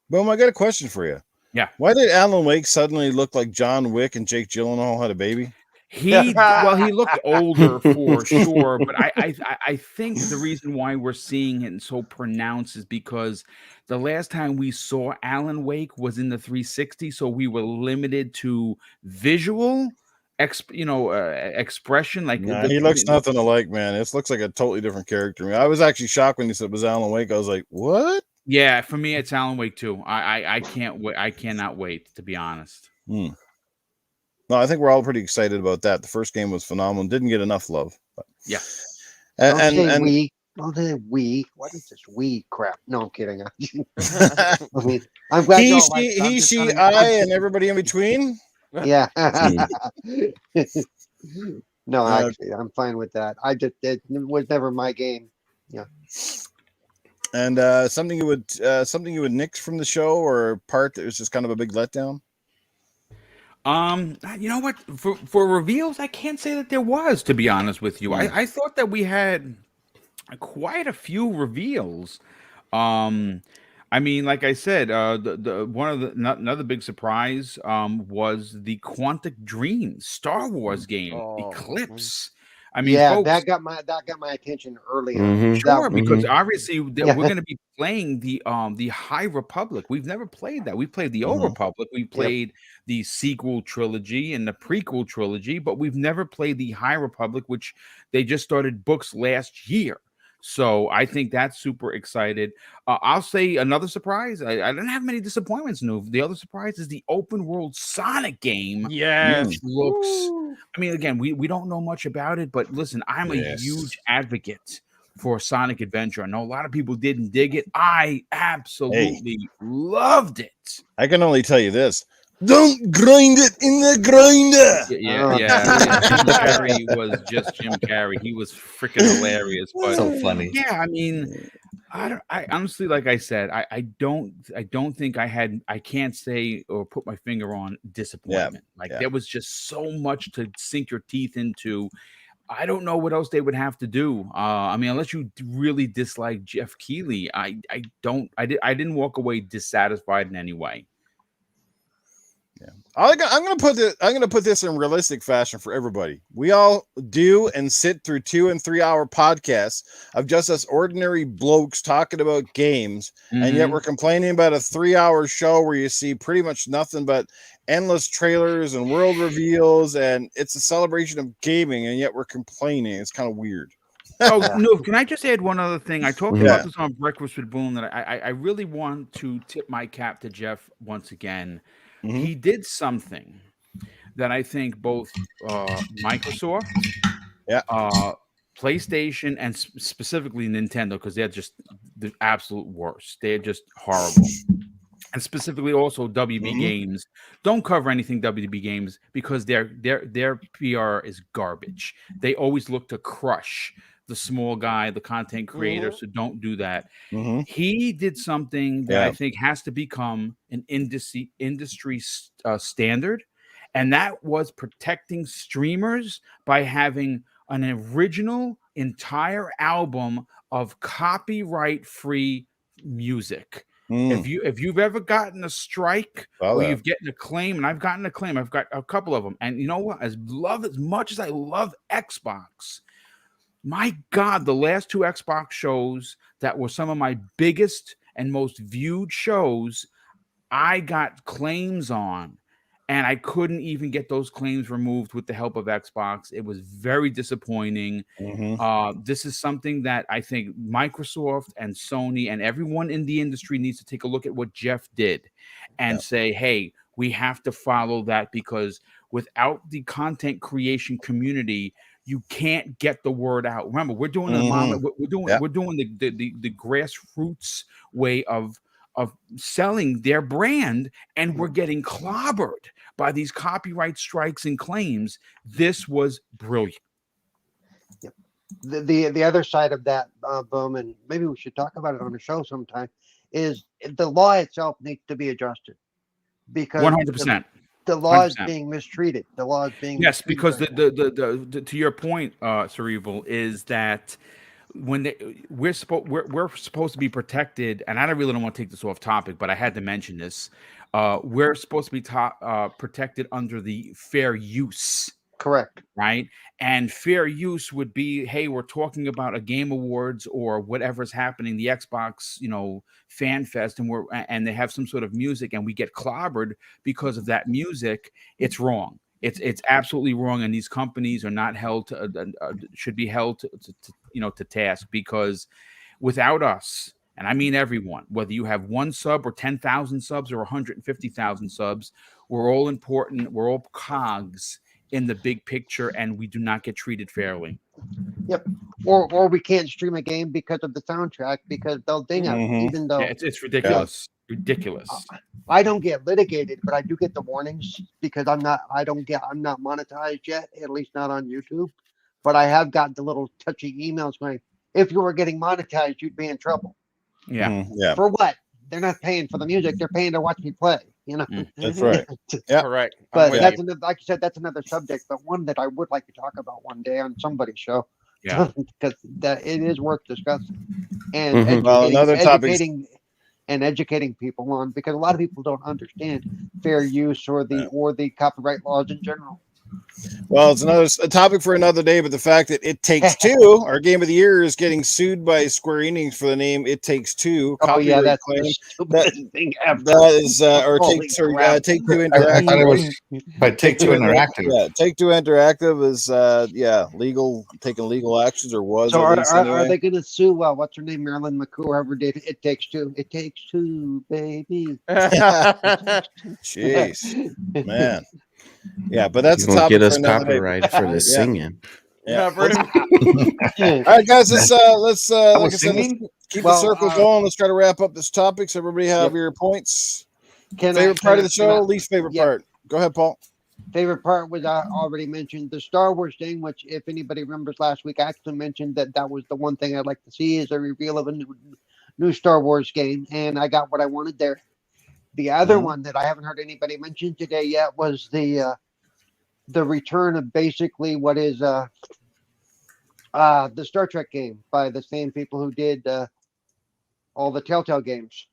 Boom, I got a question for you. Yeah. Why did Alan Wake suddenly look like John Wick and Jake Gyllenhaal had a baby? He looked older for sure, but I think the reason why we're seeing it so pronounced is because the last time we saw Alan Wake was in the 360, so we were limited to visual expression. Like, he looks nothing alike, man. It looks like a totally different character. I was actually shocked when you said it was Alan Wake. I was like, what? Yeah, for me, it's Alan Wake 2. I can't wait. I cannot wait, to be honest. No, I think we're all pretty excited about that. The first game was phenomenal. Didn't get enough love. But. Yeah. Don't say we. What is this we crap? No, I'm kidding. I'm glad he, she, I, and everybody in between. Yeah. No, actually, I'm fine with that. It was never my game. Yeah. And something you would nix from the show, or a part that was just kind of a big letdown. You know what? For reveals, I can't say that there was, to be honest with you. I thought that we had quite a few reveals. I mean, like I said, another big surprise was the Quantic Dreams Star Wars game, Eclipse. I mean, folks, that got my attention early on. Sure, because obviously we're going to be playing the High Republic. We've never played that. We played the Old Republic. We played the sequel trilogy and the prequel trilogy, but we've never played the High Republic, which they just started books last year. So I think that's super excited. I'll say another surprise. I didn't have many disappointments, Newf. The other surprise is the open world Sonic game. Yes. Which looks, I mean, again, we don't know much about it, but listen, I'm a huge advocate for Sonic Adventure. I know a lot of people didn't dig it. I absolutely loved it. I can only tell you this. Don't grind it in the grinder. Yeah. Jim Carrey was just Jim Carrey. He was freaking hilarious. But So funny. Yeah, I mean, I honestly, like I said, I don't think I can't say or put my finger on disappointment. There was just so much to sink your teeth into. I don't know what else they would have to do. I mean, unless you really dislike Jeff Keighley, I didn't walk away dissatisfied in any way. Yeah, I'm gonna put this in realistic fashion for everybody. We all do and sit through 2 and 3 hour podcasts of just us ordinary blokes talking about games, and yet we're complaining about a 3 hour show where you see pretty much nothing but endless trailers and world reveals, and it's a celebration of gaming, and yet we're complaining. It's kind of weird. Oh no! Can I just add one other thing? I talked about this on Breakfast with Boom that I really want to tip my cap to Jeff once again. He did something that I think both Microsoft, PlayStation, and specifically Nintendo, because they're just the absolute worst. They're just horrible. And specifically also WB Games don't cover anything WB Games because their PR is garbage. They always look to crush the small guy, the content creator, so don't do that. He did something that I think has to become an industry standard, and that was protecting streamers by having an original entire album of copyright-free music. If you've ever gotten a strike or you've gotten a claim, and I've gotten a claim, I've got a couple of them, and you know what? As much as I love Xbox, my God, the last 2 Xbox shows that were some of my biggest and most viewed shows, I got claims on, and I couldn't even get those claims removed with the help of Xbox. It was very disappointing. This is something that I think Microsoft and Sony and everyone in the industry needs to take a look at what Jeff did and say, hey, we have to follow that, because without the content creation community, you can't get the word out. Remember, we're doing we're doing the grassroots way of selling their brand, and we're getting clobbered by these copyright strikes and claims. This was brilliant. The other side of that, Boom, and maybe we should talk about it on the show sometime, is the law itself needs to be adjusted, because 100%. The law is being mistreated. The law is being because the to your point, Cerebral, is that when we're supposed to be protected, and I really don't want to take this off topic, but I had to mention this. We're supposed to be protected under the fair use. Correct. Right? And fair use would be, hey, we're talking about a Game Awards or whatever's happening, the Xbox, Fan Fest, and they have some sort of music, and we get clobbered because of that music. It's wrong. It's absolutely wrong, and these companies are not held to should be held to task, because without us, and I mean everyone, whether you have 1 sub or 10,000 subs or 150,000 subs, we're all important. We're all cogs in the big picture, and we do not get treated fairly. Yep. Or we can't stream a game because of the soundtrack, because they'll ding us, even though it's ridiculous. Ridiculous. I don't get litigated, but I do get the warnings, because I'm not monetized yet, at least not on YouTube. But I have gotten the little touchy emails going, if you were getting monetized, you'd be in trouble. Yeah. For what? They're not paying for the music, they're paying to watch me play. That's right. Yeah, correct. But that's another, like you said, that's another subject, but one that I would like to talk about one day on somebody's show. Yeah, because it is worth discussing and educating people on, because a lot of people don't understand fair use or the copyright laws in general. Well, it's a topic for another day, but the fact that It Takes Two, our game of the year, is getting sued by Square Enix for the name It Takes Two. Oh yeah, Copyright that's claim. the stupidest thing ever. That is, or Holy crap. Take Two I thought it Interactive. was by Take Two Interactive. Yeah, Take Two Interactive is taking legal actions, or was So at least are anyway. they going to sue? What's her name, Marilyn McCoo, whoever did It Takes Two? It takes two, baby. Jeez, man. Yeah, but that's He's a gonna topic get us for another day. copyrighted for the Yeah. singing. Yeah. pretty much. All right, guys. Let's like I was said, let's singing? keep Well, the circle going. Let's try to wrap up this topic. So everybody have Yep. your points. Can Favorite part of the can I- show, least favorite yeah. part. Go ahead, Paul. Favorite part was I already mentioned the Star Wars thing, which if anybody remembers last week, I actually mentioned that was the one thing I'd like to see is a reveal of a new Star Wars game, and I got what I wanted there. The other one that I haven't heard anybody mention today yet was the return of basically what is the Star Trek game by the same people who did all the Telltale games.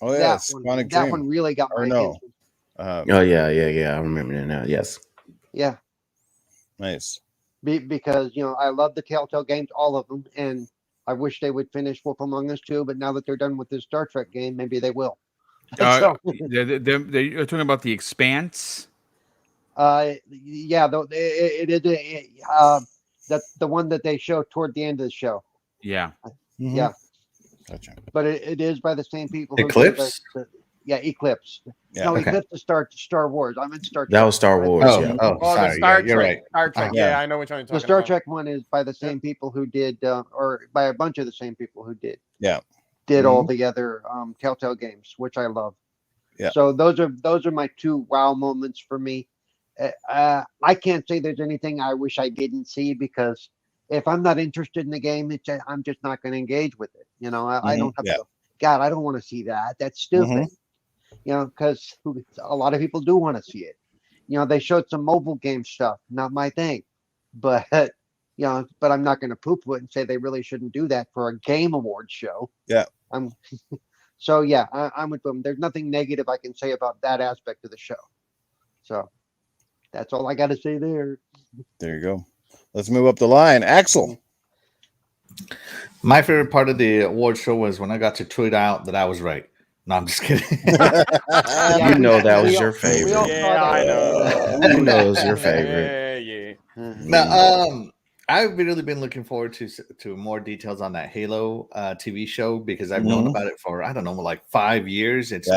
Oh yeah, Sonic that Dream. one really got my Or no. attention. Oh yeah. I remember that now. Yes. Yeah, Nice. because I love the Telltale games, all of them, and I wish they would finish Wolf Among Us too. But now that they're done with this Star Trek game, maybe they will. They're talking about the Expanse. Yeah, that's the one that they show toward the end of the show. Yeah. Mhm. Yeah. Gotcha. But it is by the same people. Who did Eclipse? Eclipse. Yeah. No, Okay. Eclipse is Star Wars. I meant Star Trek. That was Star Wars. Oh, Yeah. oh, Oh, the sorry. Star Yeah, you're Trek. right. Star Trek. Yeah. Yeah, I know which one you're talking The Star about. Trek one is by the same people who did, or by a bunch of the same people who did. Yeah. Did all the other Telltale games, which I love. Yeah. So those are my two wow moments for me. I can't say there's anything I wish I didn't see because if I'm not interested in the game, I'm just not going to engage with it. I don't have to. God, I don't want to see that. That's stupid. Because a lot of people do want to see it. They showed some mobile game stuff, not my thing, but but I'm not going to poo-poo it and say they really shouldn't do that for a game award show. Yeah. So yeah, I'm with them. There's nothing negative I can say about that aspect of the show. So that's all I got to say there. There you go. Let's move up the line. Axel. My favorite part of the award show was when I got to tweet out that I was right. No, I'm just kidding. You know that was your we favorite. all Yeah, saw I that. know. You know it was your favorite. Yeah. Now, I've really been looking forward to more details on that Halo TV show because I've known about it for I don't know, like 5 years. It's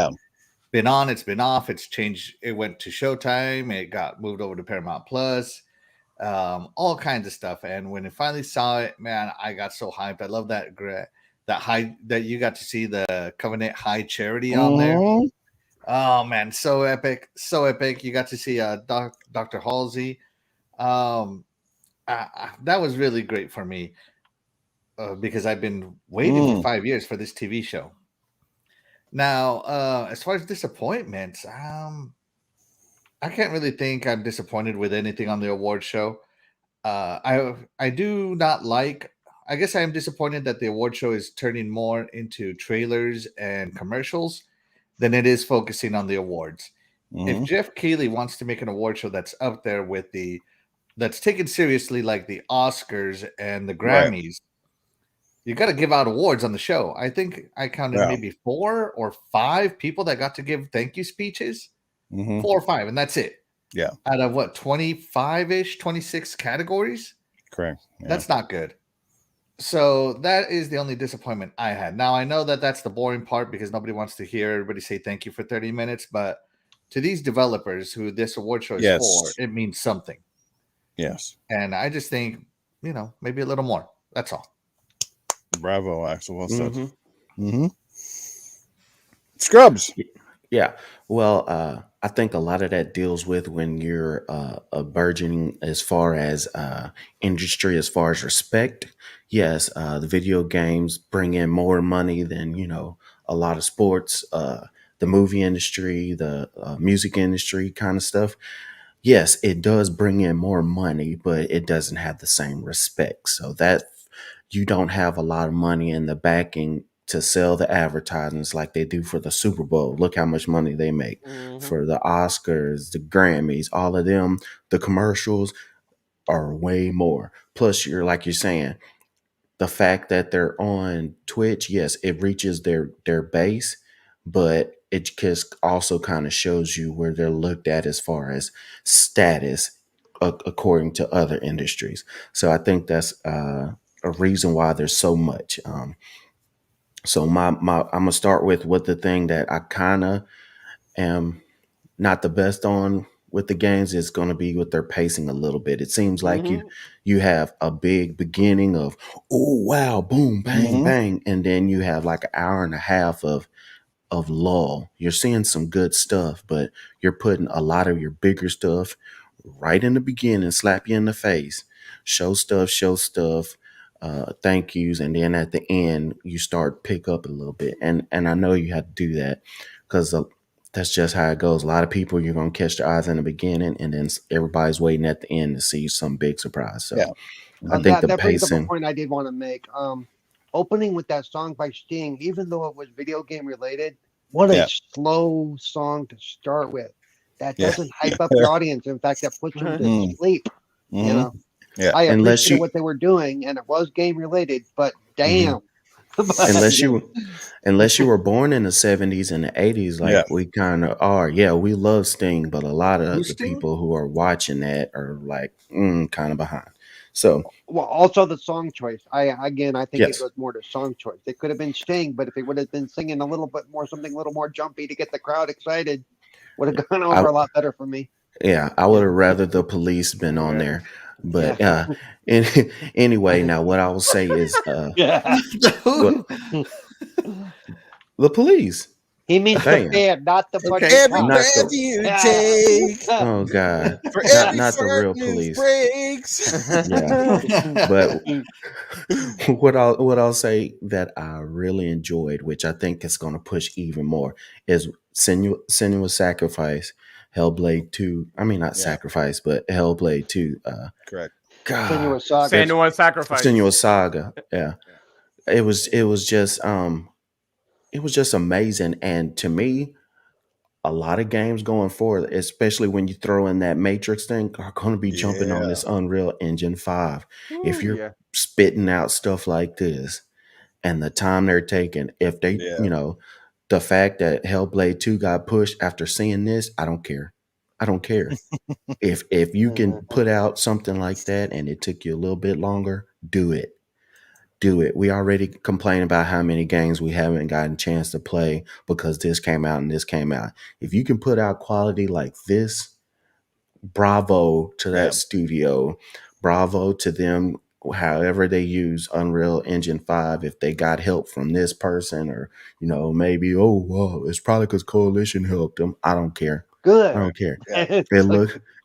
been on, it's been off, it's changed. It went to Showtime, it got moved over to Paramount Plus, all kinds of stuff. And when I finally saw it, man, I got so hyped. I love that that you got to see the Covenant High Charity on there. Oh man, so epic, so epic. You got to see Dr. Halsey. That was really great for me because I've been waiting for 5 years for this TV show. Now, as far as disappointments, I can't really think I'm disappointed with anything on the award show. I do not like. I guess I am disappointed that the award show is turning more into trailers and commercials than it is focusing on the awards. If Jeff Keighley wants to make an award show that's up there with that's taken seriously like the Oscars and the Grammys, you got to give out awards on the show. I think I counted maybe 4 or 5 people that got to give thank you speeches. 4 or 5, and that's it. Yeah. Out of what, 25-ish, 26 categories? Correct. Yeah. That's not good. So that is the only disappointment I had. Now, I know that that's the boring part because nobody wants to hear everybody say thank you for 30 minutes, but to these developers who this award show is for, it means something. Yes. And I just think, maybe a little more. That's all. Bravo, Axel. Well said. Scrubs. Yeah. Well, I think a lot of that deals with when you're a burgeoning as far as industry, as far as respect. Yes, the video games bring in more money than, a lot of sports, the movie industry, the music industry kind of stuff. Yes, it does bring in more money, but it doesn't have the same respect. So that you don't have a lot of money in the backing to sell the advertisements like they do for the Super Bowl. Look how much money they make for the Oscars, the Grammys, all of them. The commercials are way more. Plus, like you're saying, the fact that they're on Twitch, yes, it reaches their base, but it just also kind of shows you where they're looked at as far as status according to other industries. So I think that's a reason why there's so much. So I'm gonna start with the thing that I kind of am not the best on with the games is going to be with their pacing a little bit. It seems like you have a big beginning of, oh wow, boom, bang, bang, and then you have like an hour and a half of lull. You're seeing some good stuff, but you're putting a lot of your bigger stuff right in the beginning, slap you in the face, show stuff, thank yous, and then at the end you start pick up a little bit. And I know you have to do that because that's just how it goes. A lot of people, you're gonna catch their eyes in the beginning, and then everybody's waiting at the end to see some big surprise. So I think the that brings up a pacing. point I did want to make. Opening with that song by Sting, even though it was video game related, what a slow song to start with. That doesn't hype up the audience. In fact, that puts them to sleep. You know, I appreciated what they were doing, and it was game related, but damn. Unless you were born in the 70s and the 80s, like we kind of are. Yeah, we love Sting, but a lot of the people who are watching that are like kind of behind. So, well, also the song choice. I think it goes more to song choice. It could have been Sting, but if he would have been singing a little bit more, something a little more jumpy to get the crowd excited, would have gone over a lot better for me. Yeah, I would have rather the Police been on there. But anyway, now what I will say is the Police. He means the band, not the bunch every breath you take. Oh God! For every not the real Police. Breaks. But what I'll say that I really enjoyed, which I think is going to push even more, is Senua's Sacrifice, Hellblade 2. I mean, not Sacrifice, but Hellblade 2. Correct. God, Senua's Sacrifice. Senua's Saga. Yeah. It was just amazing. And to me, a lot of games going forward, especially when you throw in that Matrix thing, are going to be jumping on this Unreal Engine 5. If you're spitting out stuff like this and the time they're taking, if they, the fact that Hellblade 2 got pushed after seeing this, I don't care. If you can put out something like that and it took you a little bit longer, do it. We already complain about how many games we haven't gotten a chance to play because this came out and this came out. If you can put out quality like this, bravo to that studio. Bravo to them, however they use Unreal Engine 5. If they got help from this person or, maybe, it's probably because Coalition helped them. I don't care. Good. I don't care.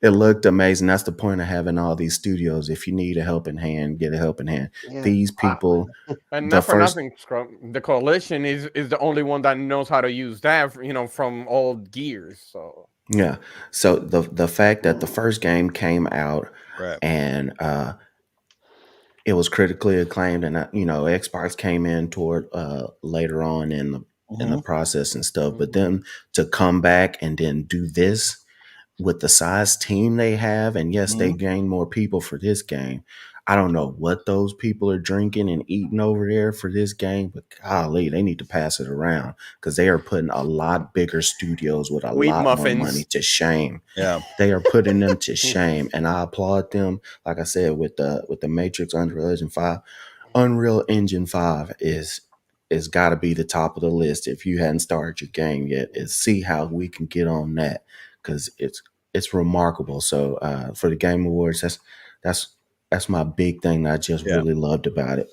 It looked amazing. That's the point of having all these studios. If you need a helping hand, get a helping hand. Yeah. These people, and not for nothing, Scrum, the Coalition is the only one that knows how to use that, from old Gears. So yeah. So the fact that the first game came out and it was critically acclaimed, and Xbox came in toward later on in the process and stuff, but then to come back and then do this with the size team they have, and yes, they gain more people for this game. I don't know what those people are drinking and eating over there for this game, but golly, they need to pass it around because they are putting a lot bigger studios with a lot more money to shame. Yeah, they are putting them to shame, and I applaud them. Like I said, with the Matrix, Unreal Engine 5, Unreal Engine 5 is got to be the top of the list. If you hadn't started your game yet, is see how we can get on that because it's remarkable. So for the Game Awards, that's my big thing that I just really loved about it.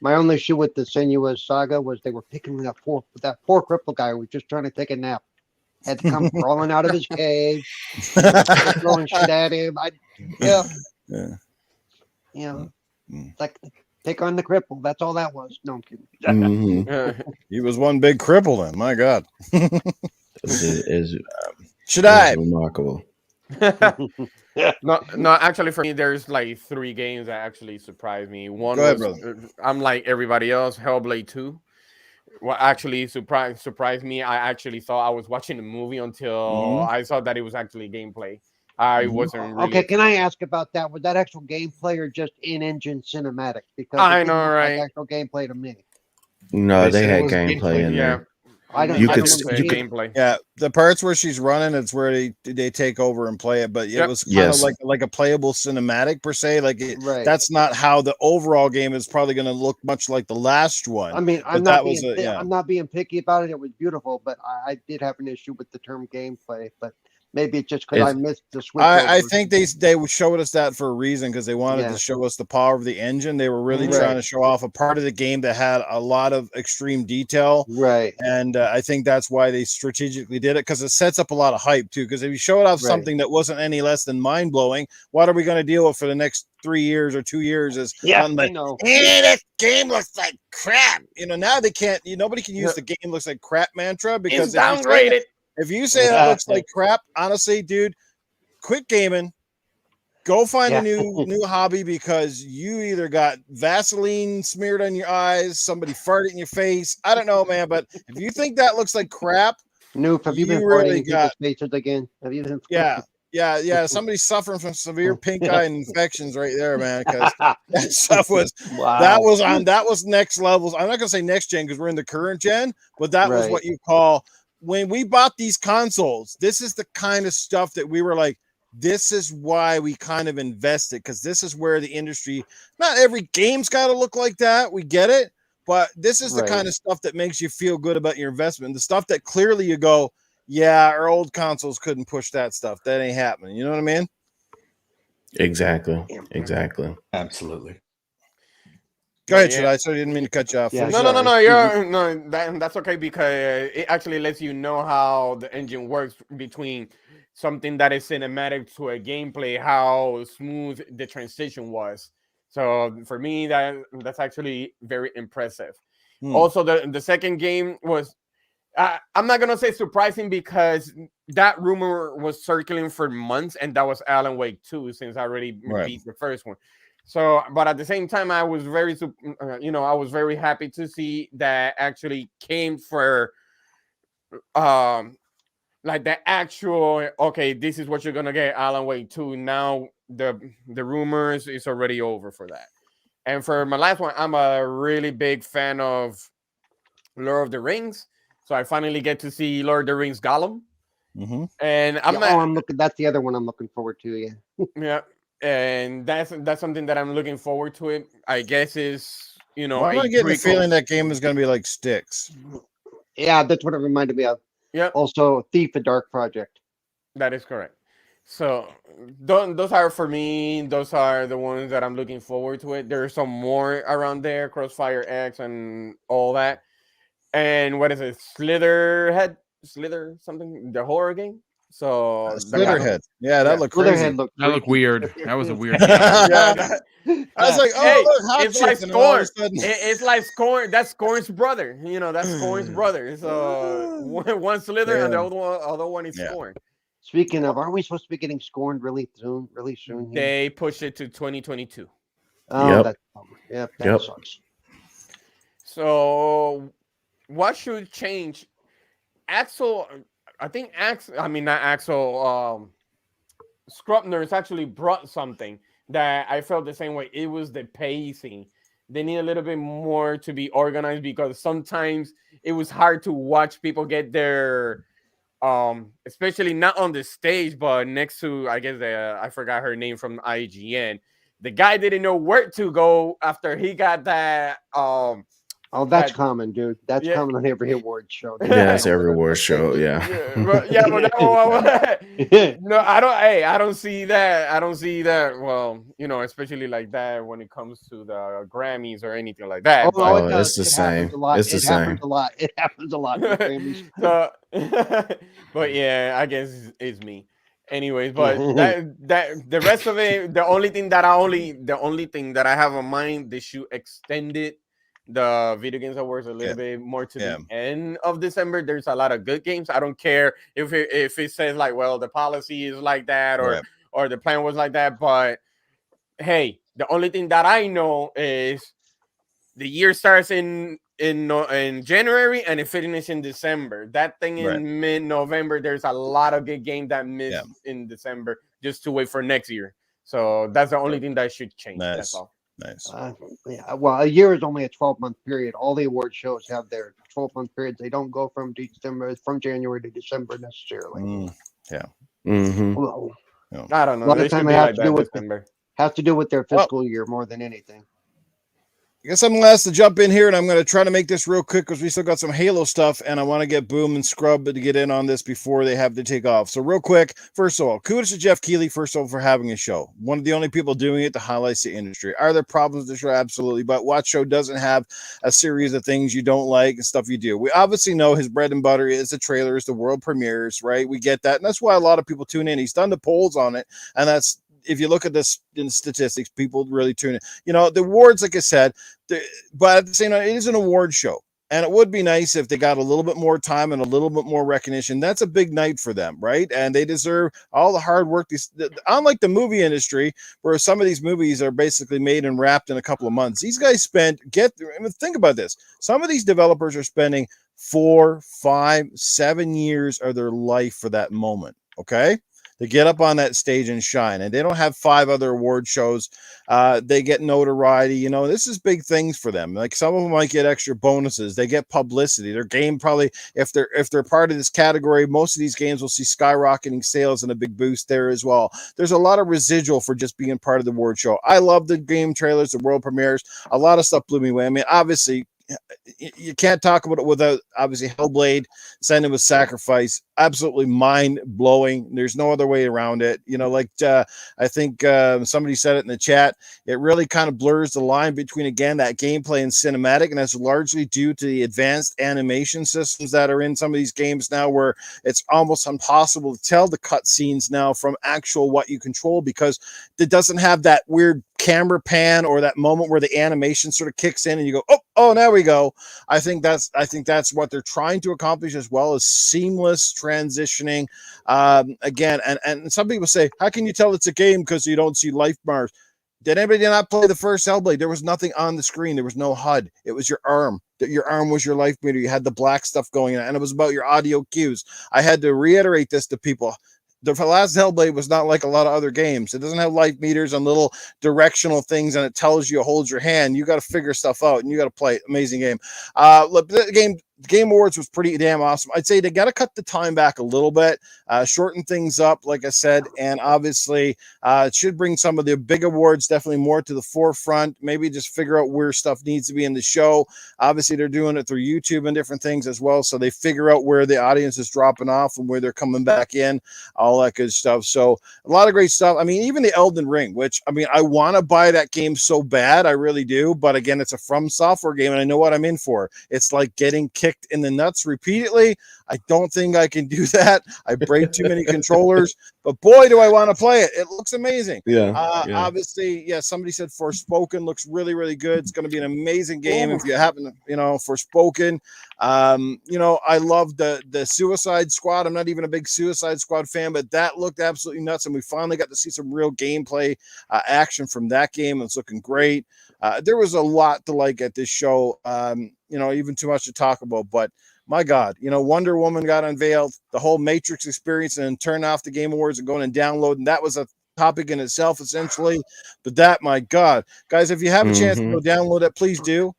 My only issue with the Senua's Saga was they were picking that poor cripple guy who was just trying to take a nap. Had to come crawling out of his cave, throwing shit at him. Like take on the cripple. That's all that was. No, I'm kidding. He was one big cripple then. My God. Shaddai. Shaddai. Remarkable. No, actually, for me, there's like 3 games that actually surprised me. One Go ahead, was, brother. I'm like everybody else, Hellblade 2. What actually surprised me, I actually thought I was watching a movie until I saw that it was actually gameplay. I wasn't really Okay, can I expecting. ask about that? Was that actual gameplay or just in-engine cinematics? Because it I didn't know, look like right? actual gameplay to me. No, they said it had was gameplay in Yeah, there. I don't. You I could don't s- remember say you seeing could it. gameplay. Yeah, the parts where she's running, it's where they take over and play it. But it Yep. was kind of Yes. like a playable cinematic per se. Like Right. that's not how the overall game is probably going to look much like the last one. I mean, But that was I'm not being picky about it. It was beautiful, but I did have an issue with the term gameplay. But maybe it's just because I it's missed the switch I over. think they showed us that for a reason because they wanted Yeah. to show us the power of the engine. They were really Right. trying to show off a part of the game that had a lot of extreme detail. Right. And I think that's why they strategically did it because it sets up a lot of hype too. Because if you showed off Right. something that wasn't any less than mind blowing, what are we going to deal with for the next 3 years or 2 years? Is Yeah, on I know. that game looks like crap. Now they can't. Nobody can use the game looks like crap mantra because It's downgraded. if you say that looks like crap, honestly, dude, quit gaming. Go find Yeah. a new hobby because you either got Vaseline smeared on your eyes, somebody farted in your face. I don't know, man, but if you think that looks like crap, Noof, have you been you farting really in people's faces again? Have you been? yeah. Somebody's suffering from severe pink eye infections right there, man. Because that stuff was Wow. that was next levels. I'm not gonna say next gen because we're in the current gen, but that was Right. what you call when we bought these consoles. This is the kind of stuff that we were like. This is why we kind of invested because this is where the industry, not every game's got to look like that. We get it, but this is the Right. kind of stuff that makes you feel good about your investment. The stuff that clearly you go, yeah, our old consoles couldn't push that stuff. That ain't happening. You know what I mean? exactly. Absolutely. Go ahead, Shaddai. I didn't mean to cut you off. Yeah. No. That's okay because it actually lets you know how the engine works between something that is cinematic to a gameplay, how smooth the transition was. So for me, that's actually very impressive. Also, the second game was, I'm not gonna say surprising because that rumor was circling for months, and that was Alan Wake 2 since I already beat the first one. So, but at the same time, I was I was very happy to see that actually came for, like the actual, okay, this is what you're gonna get, Alan Wake 2. Now the rumors is already over for that. And for my last one, I'm a really big fan of Lord of the Rings, so I finally get to see Lord of the Rings Gollum. And I'm looking. That's the other one I'm looking forward to. Yeah. Yeah, and that's something that I'm looking forward to. It, I guess, is Well, I'm not getting the feeling that game is going to be like Styx. Yeah, that's what it reminded me of. Yeah. Also, Thief: A Dark Project. That is correct. So those are for me. Those are the ones that I'm looking forward to. It. There's some more around there, Crossfire X and all that. And what is it? Slither something, the horror game. So Slitherhead. Yeah, that looked crazy. That looked weird. That was a weird game. I was like, oh, look, hot it's like chick, and all of a Scorn. sudden- It's like Scorn. That's Scorn's brother. That's Scorn's brother. So one Slither and the other one is Scorn. Speaking of, aren't we supposed to be getting Scorned really soon? Here? They pushed it to 2022. Oh, that's that sucks. So, what should change? Axel, I think not Axel. Scrupner's actually brought something that I felt the same way. It was the pacing. They need a little bit more to be organized because sometimes it was hard to watch people get their, especially not on the stage, but next to, I guess, I forgot her name from IGN. The guy didn't know where to go after he got that. Oh, that's common, dude. That's common on every award show. Yeah, it's every award show. Yeah. but that one, no, I don't see that. I don't see that. Well, especially like that when it comes to the Grammys or anything like that. It's the same. It's the same. It happens a lot. With Grammys. So, but yeah, I guess it's me. Anyways, but that the rest of it, the only thing that I have in mind, they should extend it. The Video Games Awards a little bit more to the end of December. There's a lot of good games. I don't care if it says like, well, the policy is like that, or the plan was like that. But hey, the only thing that I know is the year starts in January and it finishes in December. That thing in mid-November, there's a lot of good games that miss in December just to wait for next year. So that's the only thing that should change. Nice. That's all. Nice. Yeah, well, a year is only a 12-month period. All the award shows have their 12-month periods. They don't go from January to December necessarily. Yeah. Well, I don't know. A lot of time it has to do with their fiscal year more than anything. I guess I'm last to jump in here, and I'm going to try to make this real quick because we still got some Halo stuff, and I want to get Boom and Scrub to get in on this before they have to take off. So real quick, first of all, kudos to Jeff Keighley, first of all, for having a show. One of the only people doing it to highlight the industry. Are there problems with the show? Absolutely. But Watch Show doesn't have a series of things you don't like and stuff you do. We obviously know his bread and butter is the trailers, the world premieres, right? We get that, and that's why a lot of people tune in. He's done the polls on it, and that's, if you look at this in statistics, people really tune in. You know, the awards, like I said, but at the same time, it is an award show. And it would be nice if they got a little bit more time and a little bit more recognition. That's a big night for them, right? And they deserve all the hard work. Unlike the movie industry, where some of these movies are basically made and wrapped in a couple of months, these guys think about this. Some of these developers are spending 4, 5, 7 years of their life for that moment, okay? They get up on that stage and shine, and they don't have 5 other award shows. They get notoriety. You know, this is big things for them. Like, some of them might get extra bonuses. They get publicity. Their game probably, if they're part of this category, most of these games will see skyrocketing sales and a big boost there as well. There's a lot of residual for just being part of the award show. I love the game trailers, the world premieres. A lot of stuff blew me away. I mean, obviously, you can't talk about it without, obviously, Hellblade, Sending with Sacrifice, absolutely mind-blowing. There's no other way around it. You know, like I think somebody said it in the chat, it really kind of blurs the line between, again, that gameplay and cinematic, and that's largely due to the advanced animation systems that are in some of these games now, where it's almost impossible to tell the cutscenes now from actual what you control, because it doesn't have that weird camera pan or that moment where the animation sort of kicks in and you go, oh, now we go. I think that's what they're trying to accomplish, as well as seamless transitioning. Again, and some people say, how can you tell it's a game because you don't see life bars? Did anybody not play the first Hellblade? There was nothing on the screen. There was no HUD. It was your arm. Your arm was your life meter. You had the black stuff going on, and it was about your audio cues. I had to reiterate this to people. The last Hellblade was not like a lot of other games. It doesn't have life meters and little directional things, and it tells you, hold your hand. You got to figure stuff out, and you got to play it. Amazing game. Look, the Game Awards was pretty damn awesome. I'd say they got to cut the time back a little bit, shorten things up, like I said, and obviously it should bring some of the big awards definitely more to the forefront. Maybe just figure out where stuff needs to be in the show. Obviously, they're doing it through YouTube and different things as well, so they figure out where the audience is dropping off and where they're coming back in, all that good stuff. So a lot of great stuff. I mean, even the Elden Ring, which, I mean, I want to buy that game so bad, I really do, but again, it's a From Software game, and I know what I'm in for. It's like getting kicked in the nuts repeatedly. I don't think I can do that. I break too many controllers, but boy, do I want to play it. It looks amazing. Obviously, somebody said Forspoken looks really, really good. It's going to be an amazing game. If you happen to, Forspoken. I love the Suicide Squad. I'm not even a big Suicide Squad fan, but that looked absolutely nuts, and we finally got to see some real gameplay action from that game. It's looking great. There was a lot to like at this show. Even too much to talk about, but my God, Wonder Woman got unveiled, the whole Matrix experience, and turn off the Game Awards and going and downloading. That was a topic in itself, essentially. But that, my God, guys, if you have a chance to go download it, please do.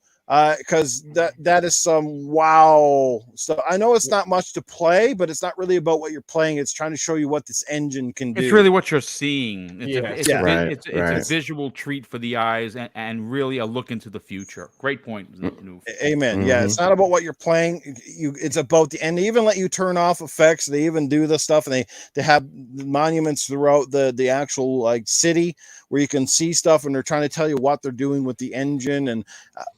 Because that is some wow stuff. I know it's not much to play, but it's not really about what you're playing. It's trying to show you what this engine can do. It's really what you're seeing. It's a visual treat for the eyes, and really a look into the future. Great point, Newf. Amen. Yeah, it's not about what you're playing. It's about and they even let you turn off effects. They even do this stuff, and they have monuments throughout the actual city where you can see stuff, and they're trying to tell you what they're doing with the engine, and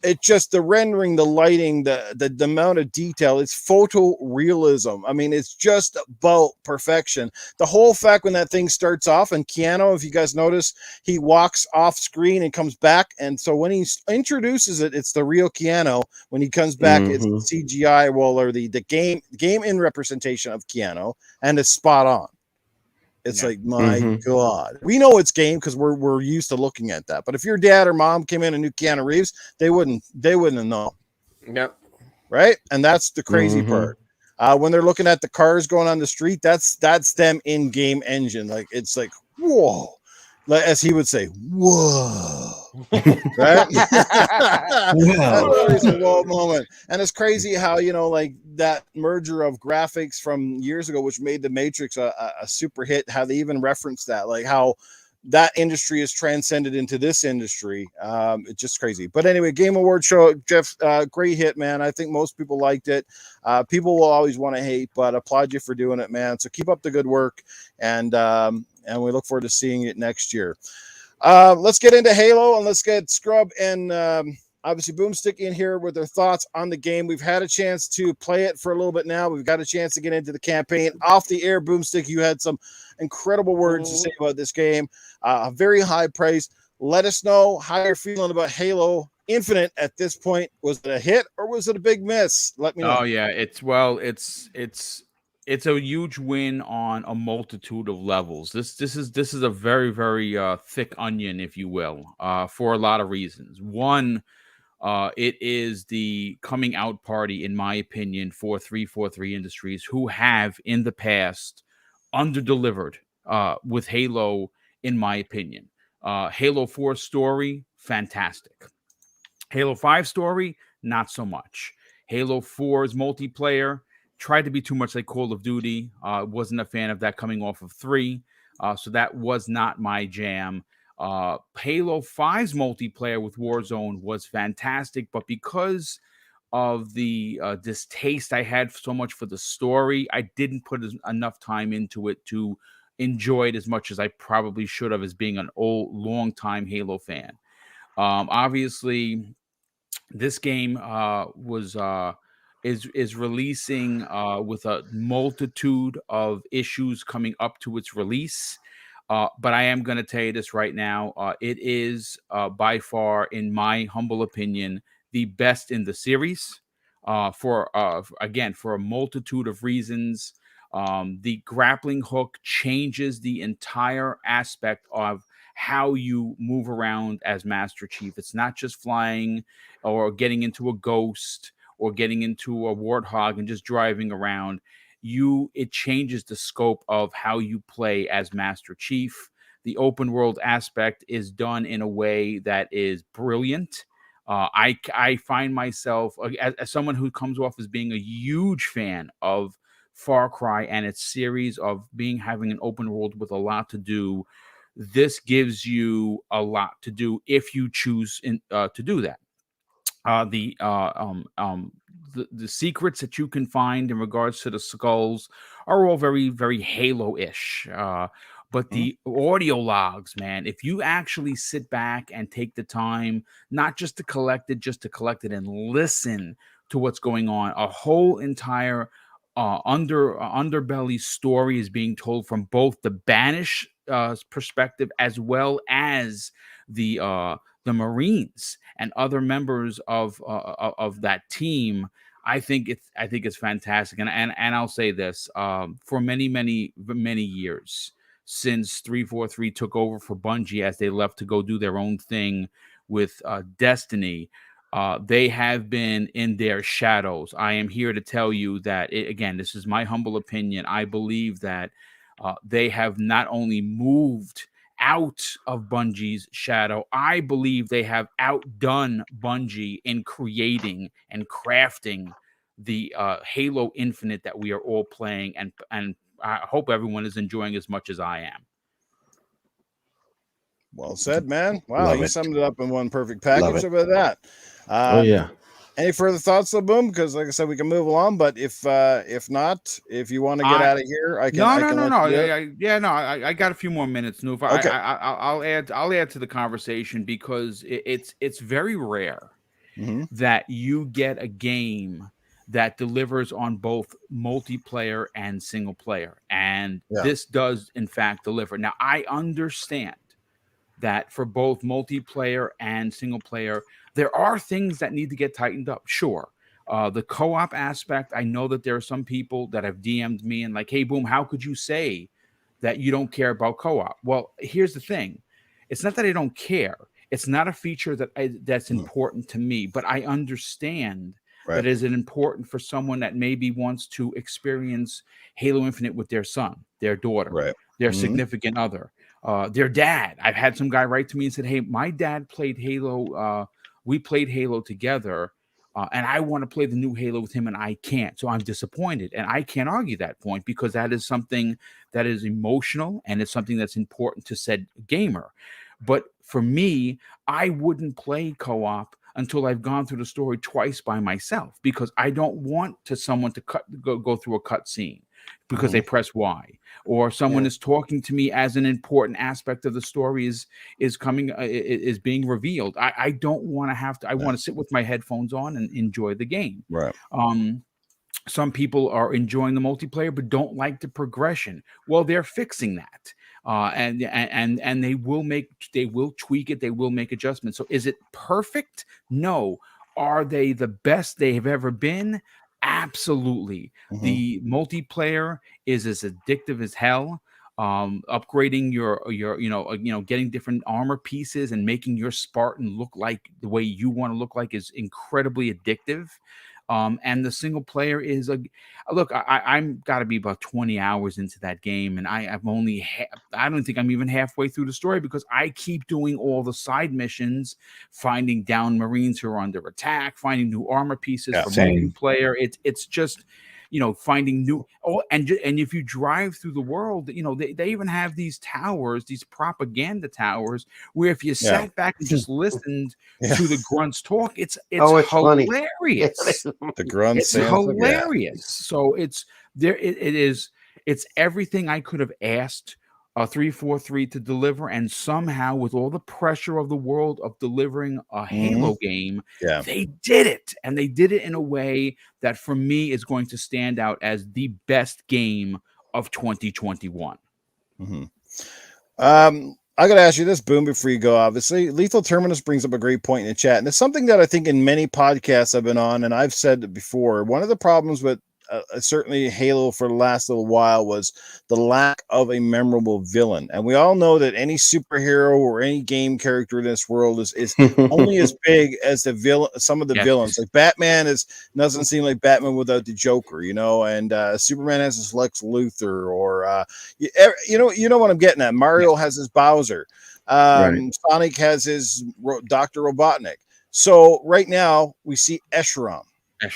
it just the rendering, the lighting, the amount of detail. It's photorealism. I mean, it's just about perfection. The whole fact when that thing starts off, and Keanu, if you guys notice, he walks off screen and comes back, and so when he introduces it, it's the real Keanu. When he comes back, it's CGI, or the game in representation of Keanu, and it's spot on. It's like, my God, we know it's game because we're used to looking at that. But if your dad or mom came in and knew Keanu Reeves, they wouldn't have known. Yep. Right. And that's the crazy part. When they're looking at the cars going on the street, that's them in-game engine. Like, it's like, whoa, like, as he would say, whoa. Right. That's always a whoa moment. And it's crazy how, like that merger of graphics from years ago, which made the Matrix a super hit, how they even referenced that, like how that industry is transcended into this industry. It's just crazy. But anyway, Game Award show, Jeff, great hit, man. I think most people liked it. People will always want to hate, but applaud you for doing it, man. So keep up the good work, and we look forward to seeing it next year. Let's get into Halo, and let's get Scrub and obviously Boomstick in here with their thoughts on the game. We've had a chance to play it for a little bit now. We've got a chance to get into the campaign. Off the air, Boomstick, you had some incredible words to say about this game. A very high praise. Let us know how you're feeling about Halo Infinite at this point. Was it a hit or was it a big miss? Let me know. Oh yeah, it's a huge win on a multitude of levels. This is a very, very thick onion, if you will, for a lot of reasons. One, it is the coming out party, in my opinion, for 343 Industries, who have in the past underdelivered with Halo, in my opinion. Halo 4 story, fantastic. Halo 5 story, not so much. Halo 4's multiplayer tried to be too much like Call of Duty. Wasn't a fan of that coming off of 3. So that was not my jam. Halo 5's multiplayer with Warzone was fantastic, but because of the distaste I had so much for the story, I didn't put enough time into it to enjoy it as much as I probably should have, as being an long-time Halo fan. Obviously, this game is releasing with a multitude of issues coming up to its release. But I am going to tell you this right now. It is by far, in my humble opinion, the best in the series for a multitude of reasons. The grappling hook changes the entire aspect of how you move around as Master Chief. It's not just flying or getting into a ghost or getting into a warthog and just driving around. It changes the scope of how you play as Master Chief. The open world aspect is done in a way that is brilliant. I find myself, as someone who comes off as being a huge fan of Far Cry and its series of having an open world with a lot to do, this gives you a lot to do if you choose to do that. The secrets that you can find in regards to the skulls are all very, very Halo-ish. But the audio logs, man, if you actually sit back and take the time, not just to collect it and listen to what's going on, a whole entire underbelly story is being told from both the Banish perspective as well as the Marines and other members of that team. I think it's fantastic, and I'll say this: for many years since 343 took over for Bungie, as they left to go do their own thing with Destiny, they have been in their shadows. I am here to tell you that, again, this is my humble opinion. I believe that they have not only moved out of Bungie's shadow, I believe they have outdone Bungie in creating and crafting the Halo Infinite that we are all playing, and I hope everyone is enjoying as much as I am. Well said, man. Wow, Love you it. summed it up in one perfect package about that. Oh yeah. Any further thoughts, though, Boom? Because, like I said, we can move along. But if not, if you want to get out of here, I can. No. I got a few more minutes, Newf. Okay. I'll add to the conversation, because it's very rare that you get a game that delivers on both multiplayer and single player, and this does in fact deliver. Now, I understand that for both multiplayer and single player, there are things that need to get tightened up. Sure. The co-op aspect, I know that there are some people that have DM'd me and like, hey, Boom, how could you say that you don't care about co-op. Well, here's the thing. It's not that I don't care. It's not a feature that's important to me, but I understand that is it important for someone that maybe wants to experience Halo Infinite with their son, their daughter, their significant other, their dad. I've had some guy write to me and said, hey, my dad played Halo. We played Halo together. And I want to play the new Halo with him, and I can't. So I'm disappointed. And I can't argue that point because that is something that is emotional, and it's something that's important to said gamer. But for me, I wouldn't play co-op until I've gone through the story twice by myself, because I don't want someone to go through a cut scene because they press Y, or someone is talking to me as an important aspect of the story is being revealed. I don't want to have to. I want to sit with my headphones on and enjoy the game. Right. Some people are enjoying the multiplayer but don't like the progression. Well, they're fixing that. And they will tweak it. They will make adjustments. So is it perfect? No. Are they the best they have ever been? Absolutely. The multiplayer is as addictive as hell. Upgrading your getting different armor pieces and making your Spartan look like the way you want to look like is incredibly addictive. And the single player is I'm got to be about 20 hours into that game, and I don't think I'm even halfway through the story because I keep doing all the side missions, finding down Marines who are under attack, finding new armor pieces for multiplayer. It's just finding new. And if you drive through the world, they even have these towers, these propaganda towers, where if you sat back and just listened to the grunts talk, it's hilarious. The grunts, it's hilarious. So it's there. It is. It's everything I could have asked 343 to deliver, and somehow with all the pressure of the world of delivering a Halo game, they did it, and they did it in a way that for me is going to stand out as the best game of 2021. I got to ask you this, Boom, before you go. Obviously, Lethal Terminus brings up a great point in the chat, and it's something that I think in many podcasts I've been on, and I've said it before. One of the problems with certainly Halo for the last little while was the lack of a memorable villain, and we all know that any superhero or any game character in this world is only as big as the villain. Some of the villains, like Batman, doesn't seem like Batman without the Joker, and Superman has his Lex Luthor, or you know what I'm getting at. Mario has his Bowser, Sonic has his Dr. Robotnik. So right now we see Escharon,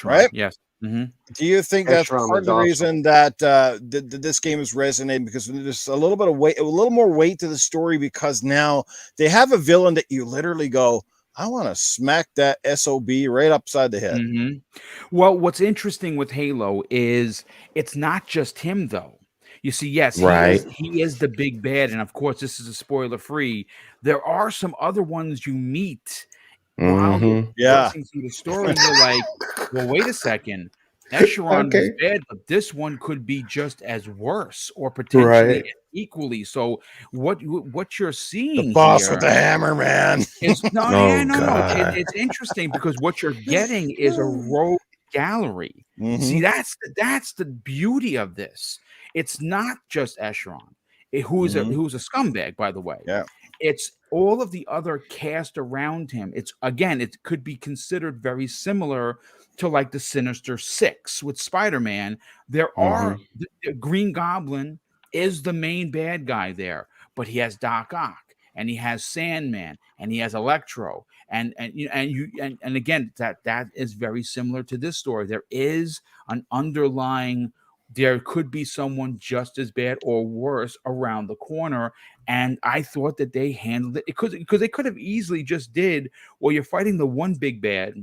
right? Yes. Do you think that's part of the reason that this game is resonating? Because there's a little bit of weight, a little more weight to the story, because now they have a villain that you literally go, I want to smack that SOB right upside the head. Well, what's interesting with Halo is it's not just him, though. You see, yes, he is the big bad, and of course, this is a spoiler-free. There are some other ones you meet while you're progressing through the story, and you're like, well, wait a second. Escharon was bad, but this one could be just as worse or potentially equally. So what you're seeing, the boss with the hammer, man. It's it's interesting because what you're getting is a rogue gallery. See, that's the beauty of this. It's not just Escharon, who's a scumbag, by the way. It's all of the other cast around him. It could be considered very similar to like the Sinister Six with Spider-Man. There are the Green Goblin is the main bad guy there, but he has Doc Ock, and he has Sandman, and he has Electro, and again that is very similar to this story. There is an underlying. There could be someone just as bad or worse around the corner. And I thought that they handled it because they could have easily just did, well, you're fighting the one big bad.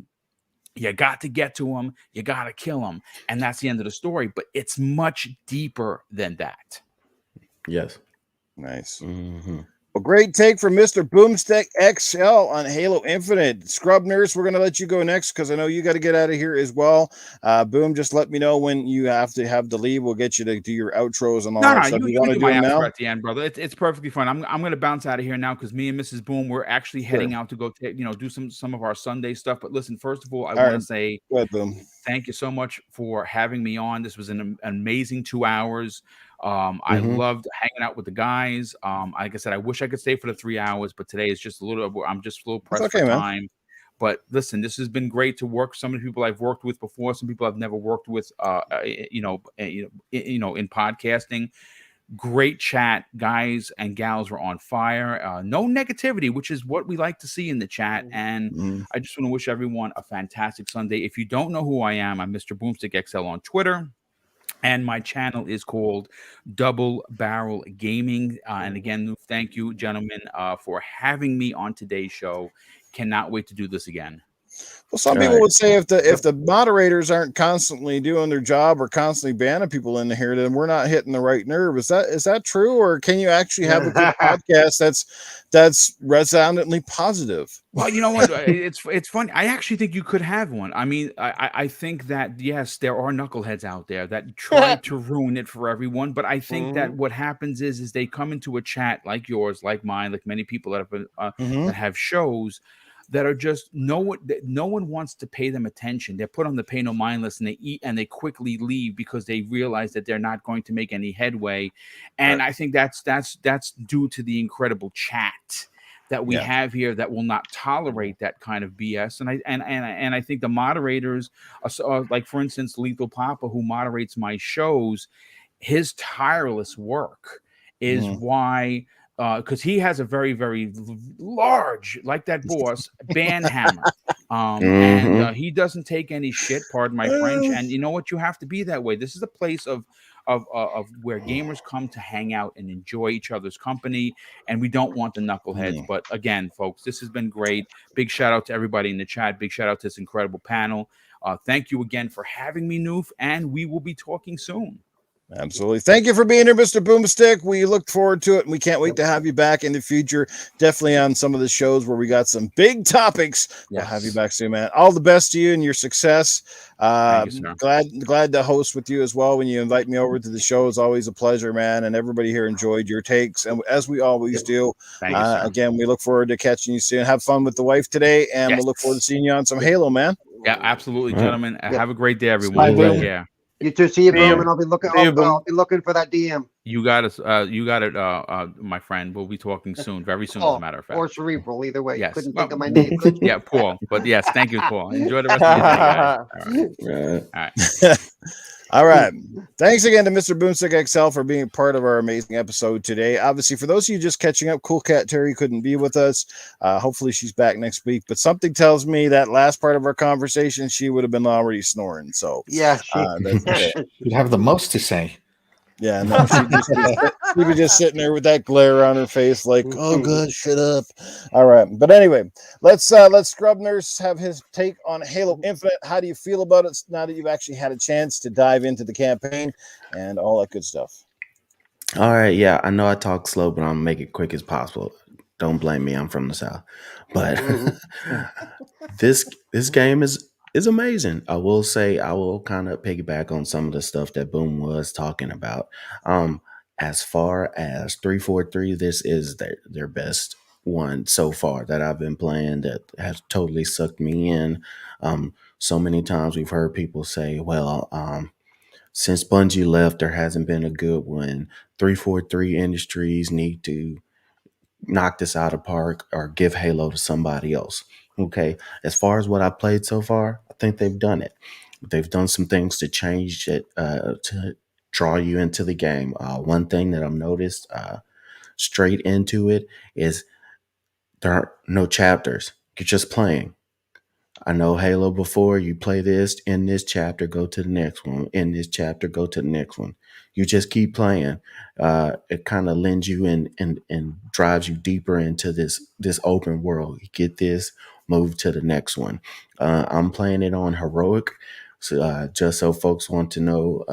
You got to get to him. You got to kill him. And that's the end of the story. But it's much deeper than that. Yes. Nice. Well, great take from Mr. Boomstick XL on Halo Infinite. Scrub Nurse, we're going to let you go next because I know you got to get out of here as well. Boom, just let me know when you have to leave. We'll get you to do your outros and all that stuff. You want to do my outro at the end, brother. It's perfectly fine. I'm going to bounce out of here now because me and Mrs. Boom, we're actually heading out to go do some of our Sunday stuff. But listen, first of all, I want to say go ahead, Boom. Thank you so much for having me on. This was an amazing 2 hours. I loved hanging out with the guys. Like I said, I wish I could stay for the 3 hours, but today is just I'm just a little pressed for time. But listen, this has been great to work. Some of the people I've worked with before, some people I've never worked with, in podcasting. Great chat. Guys and gals were on fire. No negativity, which is what we like to see in the chat. And I just want to wish everyone a fantastic Sunday. If you don't know who I am, I'm Mr. Boomstick XL on Twitter. And my channel is called Double Barrel Gaming. And again, thank you, gentlemen, for having me on today's show. Cannot wait to do this again. Well, some people would say if the moderators aren't constantly doing their job or constantly banning people in here, then we're not hitting the right nerve. Is that true, or can you actually have a good podcast that's resoundingly positive? Well, you know what? It's funny. I actually think you could have one. I mean, I think that yes, there are knuckleheads out there that try to ruin it for everyone. But I think that what happens is they come into a chat like yours, like mine, like many people that have that have shows that are just no one wants to pay them attention. They're put on the pay no mind list, and they eat and they quickly leave because they realize that they're not going to make any headway. And I think that's due to the incredible chat that we have here that will not tolerate that kind of BS. And I think the moderators, like for instance, Lethal Papa, who moderates my shows, his tireless work is why. Because he has a very, very large, like that boss, ban hammer. And he doesn't take any shit, pardon my French. And you know what? You have to be that way. This is a place of where gamers come to hang out and enjoy each other's company. And we don't want the knuckleheads. But again, folks, this has been great. Big shout out to everybody in the chat. Big shout out to this incredible panel. Thank you again for having me, Newf. And we will be talking soon. Absolutely. Thank you for being here, Mr. Boomstick. We look forward to it, and we can't wait to have you back in the future. Definitely on some of the shows where we got some big topics. We'll have you back soon, man. All the best to you and your success. Thank you, sir. Glad to host with you as well. When you invite me over to the show, it's always a pleasure, man. And everybody here enjoyed your takes, and as we always do. Thank you, sir. Again, we look forward to catching you soon. Have fun with the wife today, and we'll look forward to seeing you on some Halo, man. Yeah, absolutely, gentlemen. Have a great day, everyone. Yeah. You too. See you, Boom, and I'll be looking. I'll be looking for that DM. You got it, my friend. We'll be talking soon, very soon, as a matter of fact. Or Cerebral, either way. Yes. Couldn't think of my name. Yeah, Paul. But yes, thank you, Paul. Enjoy the rest of your day, guys. All right. All right. Thanks again to Mr. Boomstick XL for being part of our amazing episode today. Obviously, for those of you just catching up, CoolCat Terri couldn't be with us. Hopefully she's back next week. But something tells me that last part of our conversation, she would have been already snoring. So yeah, you'd have the most to say. Yeah, no, she'd be just sitting there with that glare on her face, like, "Oh God, shut up!" All right, but anyway, let's Scrub Nurse have his take on Halo Infinite. How do you feel about it now that you've actually had a chance to dive into the campaign and all that good stuff? All right, yeah, I know I talk slow, but I'm gonna make it quick as possible. Don't blame me; I'm from the South. But this game is amazing. I will say I will kind of piggyback on some of the stuff that Boom was talking about. As far as 343, this is their best one so far that I've been playing that has totally sucked me in. So many times we've heard people say, well, since Bungie left, there hasn't been a good one. 343 Industries need to knock this out of park or give Halo to somebody else. Okay, as far as what I played so far, I think they've done it. They've done some things to change it, to draw you into the game. One thing that I've noticed straight into it is there are no chapters. You're just playing. I know Halo before, you play this, in this chapter, go to the next one. In this chapter, go to the next one. You just keep playing. It kind of lends you in and drives you deeper into this open world. You get this, move to the next one. I'm playing it on heroic, so just so folks want to know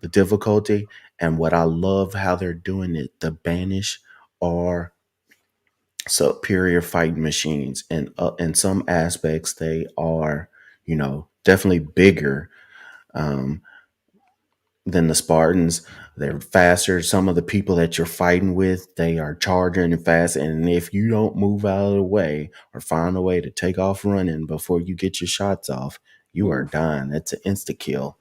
the difficulty. And what I love how they're doing it, the Banish are superior fighting machines, and in some aspects they are, definitely bigger than the Spartans. They're faster. Some of the people that you're fighting with, they are charging and fast, and if you don't move out of the way or find a way to take off running before you get your shots off, you are dying. That's an insta kill.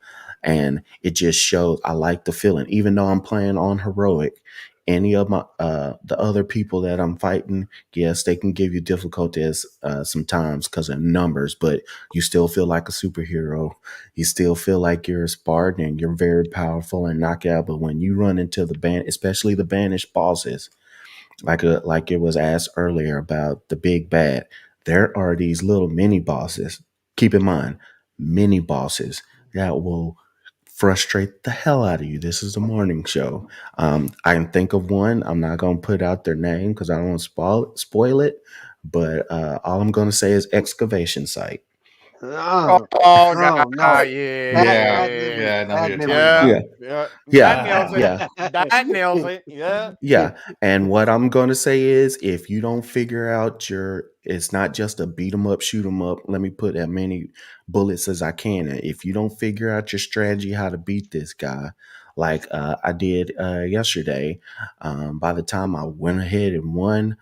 and it just shows I like the feeling. Even though I'm playing on heroic, any of my the other people that I'm fighting, yes, they can give you difficulties sometimes because of numbers, but you still feel like a superhero. You still feel like you're a Spartan and you're very powerful and knock out. But when you run into especially the banished bosses, like it was asked earlier about the big bad, there are these little mini bosses. Keep in mind, mini bosses that will frustrate the hell out of you. This is the morning show. I can think of one. I'm not going to put out their name because I don't want to spoil it. But all I'm going to say is excavation site. Oh, Oh, no. Yeah, Bad memory. yeah, I know who Bad you're memory. talking yeah, about. yeah, Yeah, that nails it. yeah, That nails it. Yeah. yeah. And what I'm going to say is, if you don't figure out it's not just a beat 'em up, shoot 'em up. Let me put as many bullets as I can. And if you don't figure out your strategy, how to beat this guy, like I did yesterday, by the time I went ahead and won,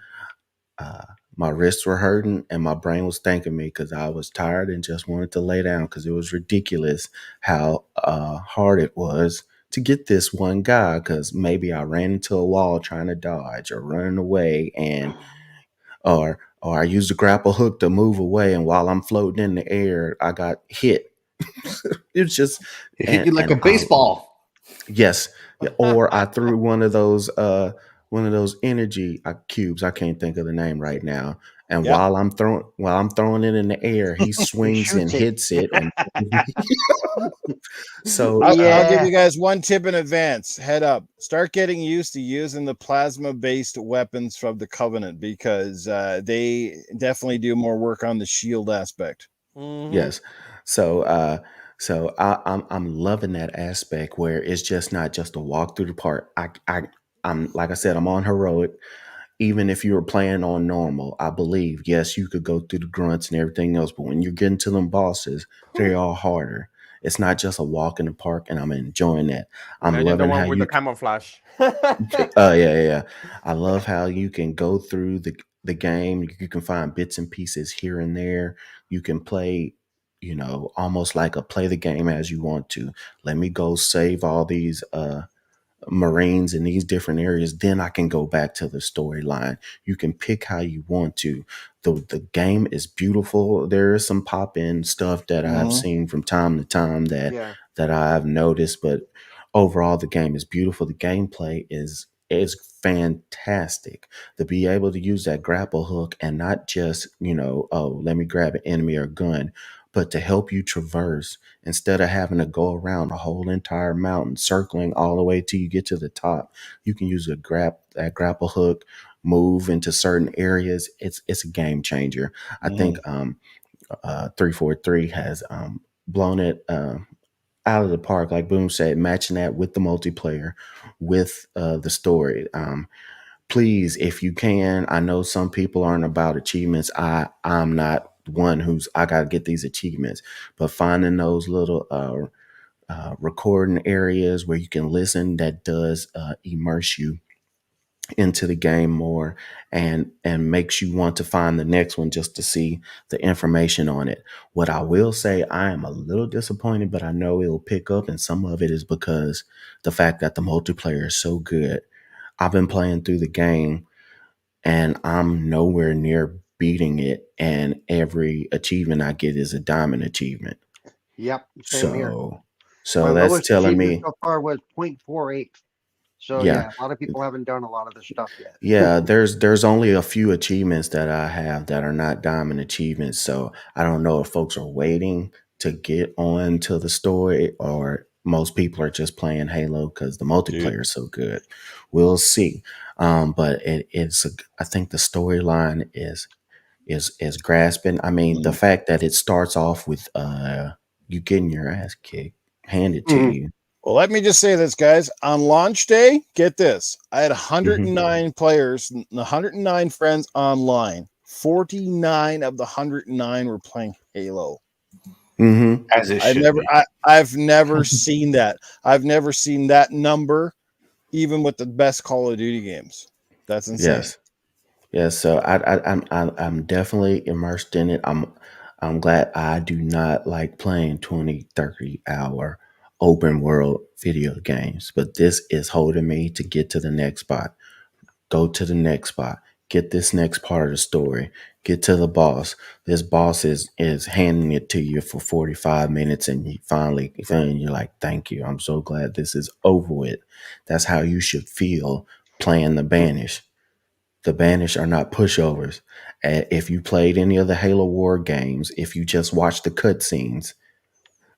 uh, my wrists were hurting and my brain was thanking me because I was tired and just wanted to lay down because it was ridiculous how hard it was to get this one guy, because maybe I ran into a wall trying to dodge or running away, and or I used a grapple hook to move away, and while I'm floating in the air I got hit. It was just It hit you like a and baseball. yes. Yeah, or I threw one of those energy cubes. I can't think of the name right now. And Yep. while I'm throwing it in the air, he swings and shoots it. hits it. And so I'll give Yeah. you guys one tip in advance. Head up. Start getting used to using the plasma-based weapons from the Covenant, because they definitely do more work on the shield aspect. yes. So I'm loving that aspect where it's just not just a walk through the park. I'm like I said, I'm on heroic. Even if you were playing on normal, I believe, yes, you could go through the grunts and everything else, but when you're getting to them bosses, they're all harder. It's not just a walk in the park, and I'm enjoying that. I'm Imagine the loving one how with the you camouflage. yeah. I love how you can go through the game. You can find bits and pieces here and there. You can play, almost like a play the game as you want to. Let me go save all these Marines in these different areas, then I can go back to the storyline. You can pick how you want to. The game is beautiful. There is some pop-in stuff that I've seen from time to time Yeah. that I've noticed, but overall the game is beautiful. The gameplay is fantastic. To be able to use that grapple hook and not just, oh, let me grab an enemy or gun, but to help you traverse instead of having to go around a whole entire mountain, circling all the way till you get to the top. You can use that grapple hook, move into certain areas. It's a game changer. I think 343 has blown it out of the park, like Boom said, matching that with the multiplayer, with the story. Please, if you can, I know some people aren't about achievements. I'm not one who's I got to get these achievements, but finding those little recording areas where you can listen, that does immerse you into the game more, and makes you want to find the next one just to see the information on it. What I will say, I am a little disappointed, but I know it'll pick up, and some of it is because the fact that the multiplayer is so good. I've been playing through the game and I'm nowhere near beating it, and every achievement I get is a diamond achievement. Yep. Same here. So My that's lowest telling achievement me, so far was 0.48. So yeah. yeah, a lot of people haven't done a lot of this stuff yet. Yeah, there's only a few achievements that I have that are not diamond achievements. So I don't know if folks are waiting to get on to the story, or most people are just playing Halo because the multiplayer is so good. We'll see. But I think the storyline is grasping. I mean, the fact that it starts off with you getting your ass kicked, handed to you. Well, let me just say this, guys. On launch day, get this. I had Mm-hmm. 109 players, 109 friends online. 49 of the 109 were playing Halo. Mm-hmm. As it should be. I've never seen that. I've never seen that number, even with the best Call of Duty games. That's insane. Yes. So I'm definitely immersed in it. I'm glad I do not like playing 20, 30 hour open world video games, but this is holding me to get to the next spot. Go to the next spot. Get this next part of the story. Get to the boss. This boss is handing it to you for 45 minutes, and you finally you're like, thank you. I'm so glad this is over with. That's how you should feel playing the Banish. The Banish are not pushovers. If you played any of the Halo War games, if you just watched the cutscenes,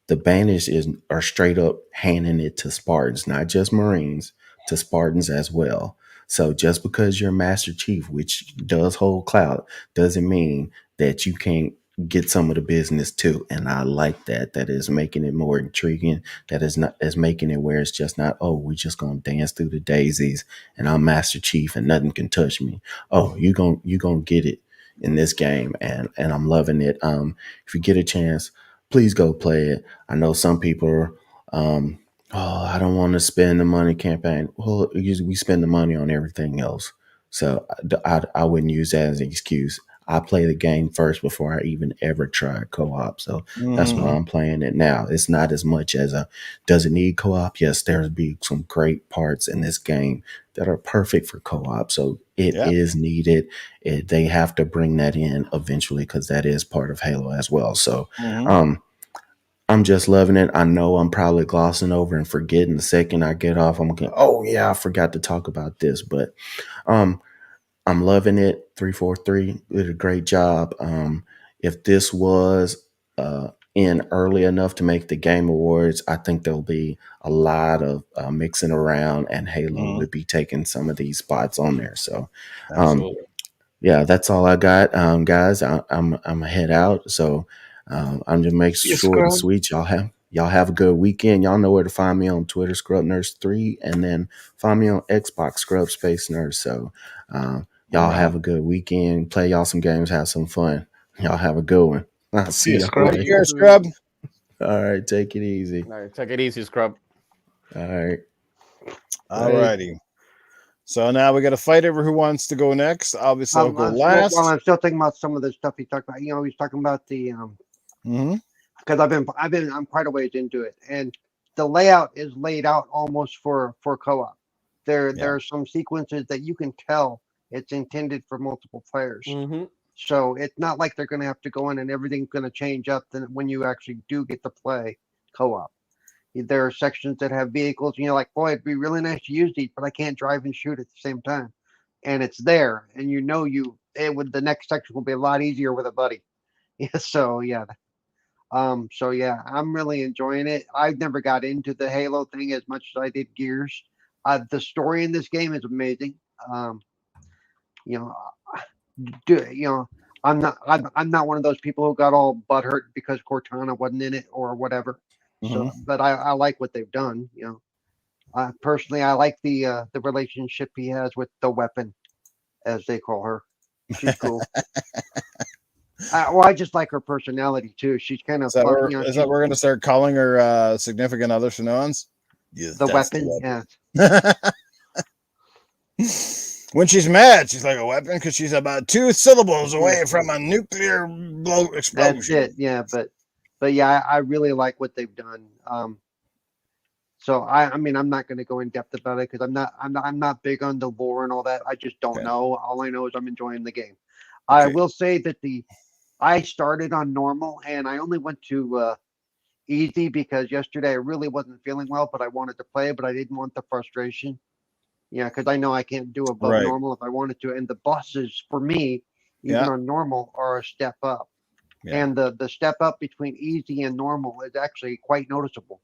the Banish are straight up handing it to Spartans, not just Marines, to Spartans as well. So just because you're Master Chief, which does hold clout, doesn't mean that you can't get some of the business too. And I like that. That is making it more intriguing. That is making it where it's just not, oh, we're just gonna dance through the daisies and I'm Master Chief and nothing can touch me. Oh, you gonna get it in this game, and I'm loving it. If you get a chance, please go play it. I know some people are, oh, I don't want to spend the money campaign. Well, we spend the money on everything else. So I wouldn't use that as an excuse. I play the game first before I even ever try co-op. So that's why I'm playing it now. It's not as much as does it need co-op? Yes, there's be some great parts in this game that are perfect for co-op. So it is needed. They have to bring that in eventually because that is part of Halo as well. So I'm just loving it. I know I'm probably glossing over and forgetting the second I get off. I'm going, oh yeah, I forgot to talk about this, but I'm loving it. 343 did a great job. If this was in early enough to make the Game Awards, I think there'll be a lot of mixing around, and Halo would be taking some of these spots on there. So, yeah, that's all I got, guys. I'm gonna head out. So, I'm just make short and sweet. Y'all have a good weekend. Y'all know where to find me on Twitter, Scrub Nurse 3, and then find me on Xbox, Scrub Space Nurse. So, y'all have a good weekend. Play y'all some games. Have some fun. Y'all have a good one. I'll see y'all later. Here, Scrub. All right, take it easy. All right, take it easy, Scrub. All right. All righty. So now we got to fight over who wants to go next. Obviously, I'll go last. Well, I'm still thinking about some of the stuff he talked about. He's talking about the because I'm quite a ways into it, and the layout is laid out almost for co-op. There are some sequences that you can tell it's intended for multiple players. So it's not like they're going to have to go in and everything's going to change up then when you actually do get to play co-op. There are sections that have vehicles, and you're like, boy, it'd be really nice to use these, but I can't drive and shoot at the same time. And it's there, and the next section will be a lot easier with a buddy. So I'm really enjoying it. I've never got into the Halo thing as much as I did Gears. The story in this game is amazing. I'm not one of those people who got all butthurt because Cortana wasn't in it or whatever. So, but I like what they've done. Personally, I like the relationship he has with the weapon, as they call her. She's cool. I just like her personality too. She's kind of. Is that we're going to start calling her significant other from now on? Yes, the weapon. Yeah. When she's mad, she's like a weapon because she's about 2 syllables away from a nuclear explosion. That's it. Yeah, but yeah, I really like what they've done. So I mean, I'm not going to go in depth about it because I'm not big on the lore and all that. I just don't know. All I know is I'm enjoying the game. Okay. I will say that I started on normal and I only went to easy because yesterday I really wasn't feeling well, but I wanted to play, but I didn't want the frustration. Yeah, because I know I can't do above normal if I wanted to, and the bosses for me, even on normal, are a step up. Yeah. And the step up between easy and normal is actually quite noticeable.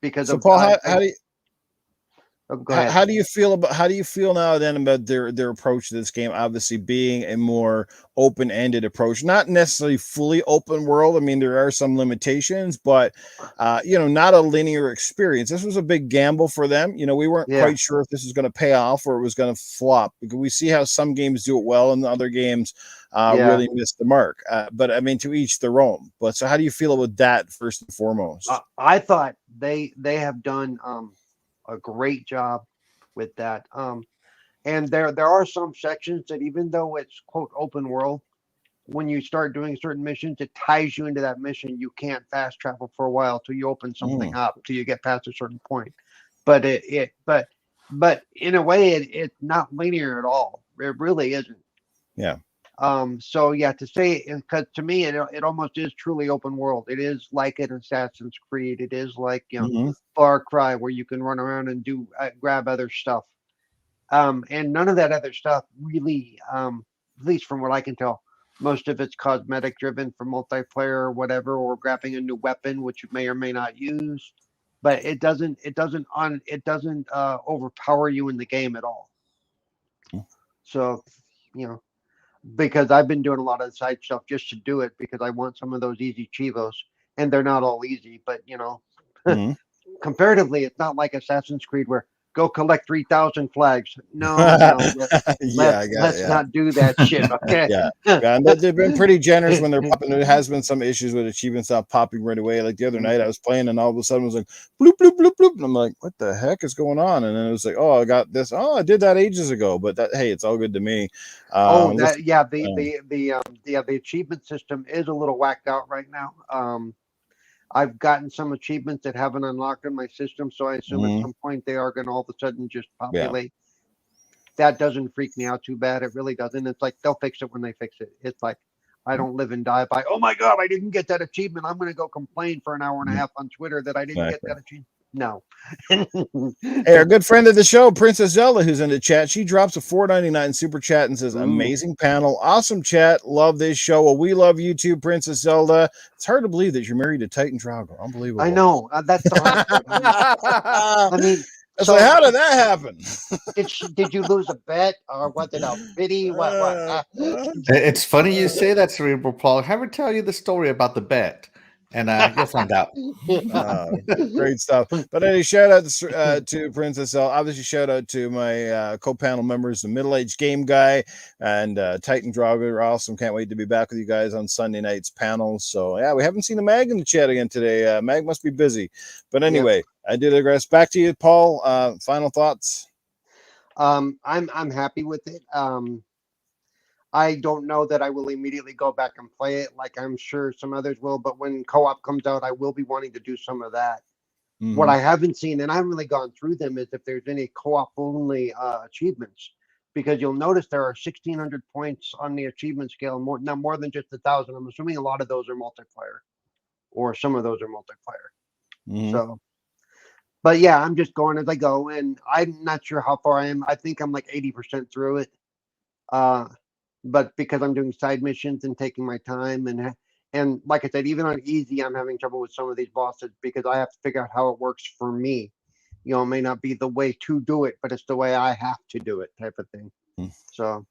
Because so Paul, how do you feel now then about their approach to this game? Obviously, being a more open-ended approach, not necessarily fully open world. I mean, there are some limitations, but not a linear experience. This was a big gamble for them. We weren't quite sure if this was going to pay off or it was going to flop because we see how some games do it well and the other games really miss the mark. But I mean, to each their own. But so, how do you feel about that first and foremost? I thought they have done a great job with that. And there are some sections that even though it's quote open world, when you start doing certain missions, it ties you into that mission. You can't fast travel for a while till you open something up, till you get past a certain point. But but in a way, it's not linear at all. It really isn't. Yeah. So yeah, to say, because to me, it almost is truly open world. It is like an Assassin's Creed. It is like, you know, Far Cry, where you can run around and do grab other stuff. And none of that other stuff really, at least from what I can tell, most of it's cosmetic driven for multiplayer or whatever, or grabbing a new weapon, which you may or may not use. But it doesn't overpower you in the game at all. So, you know, because I've been doing a lot of side stuff just to do it because I want some of those easy chivos, and they're not all easy, but you know, comparatively, it's not like Assassin's Creed where go collect 3,000 flags. No, let's not do that shit. Okay. And they've been pretty generous when they're popping. There has been some issues with achievements not popping right away. Like the other night, I was playing, and all of a sudden it was like bloop bloop bloop bloop, and I'm like, what the heck is going on? And then it was like, oh, I got this. Oh, I did that ages ago. But that, hey, it's all good to me. The achievement system is a little whacked out right now. I've gotten some achievements that haven't unlocked in my system, so I assume at some point they are going to all of a sudden just populate. That doesn't freak me out too bad. It really doesn't. It's like they'll fix it when they fix it. It's like I don't live and die by, oh my God, I didn't get that achievement. I'm going to go complain for an hour and a half on Twitter that I didn't get that achievement. No. Hey, our good friend of the show, Princess Zelda, who's in the chat, she drops a $4.99 super chat and says, amazing panel, awesome chat, love this show. Well, we love you too, Princess Zelda. It's hard to believe that you're married to Titan Drago. Unbelievable. I know. That's the hard part. I mean, so how did that happen? Did you lose a bet, or was it a pity? What? It's funny you say that, Cerebral Paul. Have her tell you the story about the bet. And you'll find out. Great stuff. But anyway, shout out to Princess L. Obviously, shout out to my co-panel members, the middle-aged game guy and Titan Drago. Are awesome. Can't wait to be back with you guys on Sunday night's panel. So yeah, we haven't seen the Mag in the chat again today. Mag must be busy. But anyway, I do digress. Back to you, Paul. Final thoughts. I'm happy with it. I don't know that I will immediately go back and play it like I'm sure some others will, but when co-op comes out, I will be wanting to do some of that. What I haven't seen, and I haven't really gone through them, is if there's any co-op only achievements, because you'll notice there are 1,600 points on the achievement scale, more than just 1,000. I'm assuming a lot of those are multiplayer, or some of those are multiplayer. So, but yeah, I'm just going as I go, and I'm not sure how far I am. I think I'm like 80% through it. But because I'm doing side missions and taking my time, and like I said, even on easy, I'm having trouble with some of these bosses because I have to figure out how it works for me. You know, it may not be the way to do it, but it's the way I have to do it, type of thing. So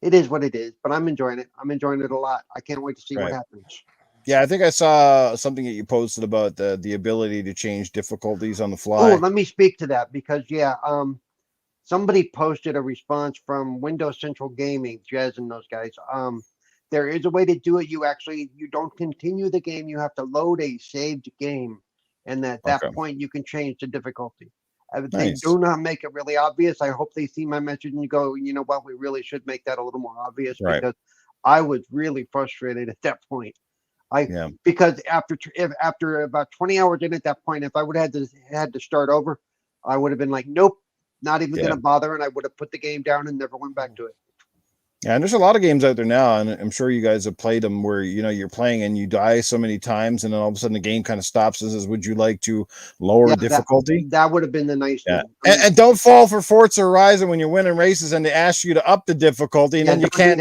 it is what it is, but I'm enjoying it. I'm enjoying it a lot. I can't wait to see what happens. Yeah, I think I saw something that you posted about the ability to change difficulties on the fly. Oh, let me speak to that because somebody posted a response from Windows Central Gaming, Jazz and those guys. There is a way to do it. You don't continue the game. You have to load a saved game. And at that point, you can change the difficulty. They do not make it really obvious. I hope they see my message and go, you know what, we really should make that a little more obvious because I was really frustrated at that point. Because after about 20 hours in at that point, if I would have had to start over, I would have been like, nope. Not even going to bother, and I would have put the game down and never went back to it. Yeah, and there's a lot of games out there now, and I'm sure you guys have played them where you're playing and you die so many times, and then all of a sudden the game kind of stops and says, "Would you like to lower difficulty?" That would have been the nice thing. And don't fall for Forza Horizon when you're winning races and they ask you to up the difficulty, and then you can't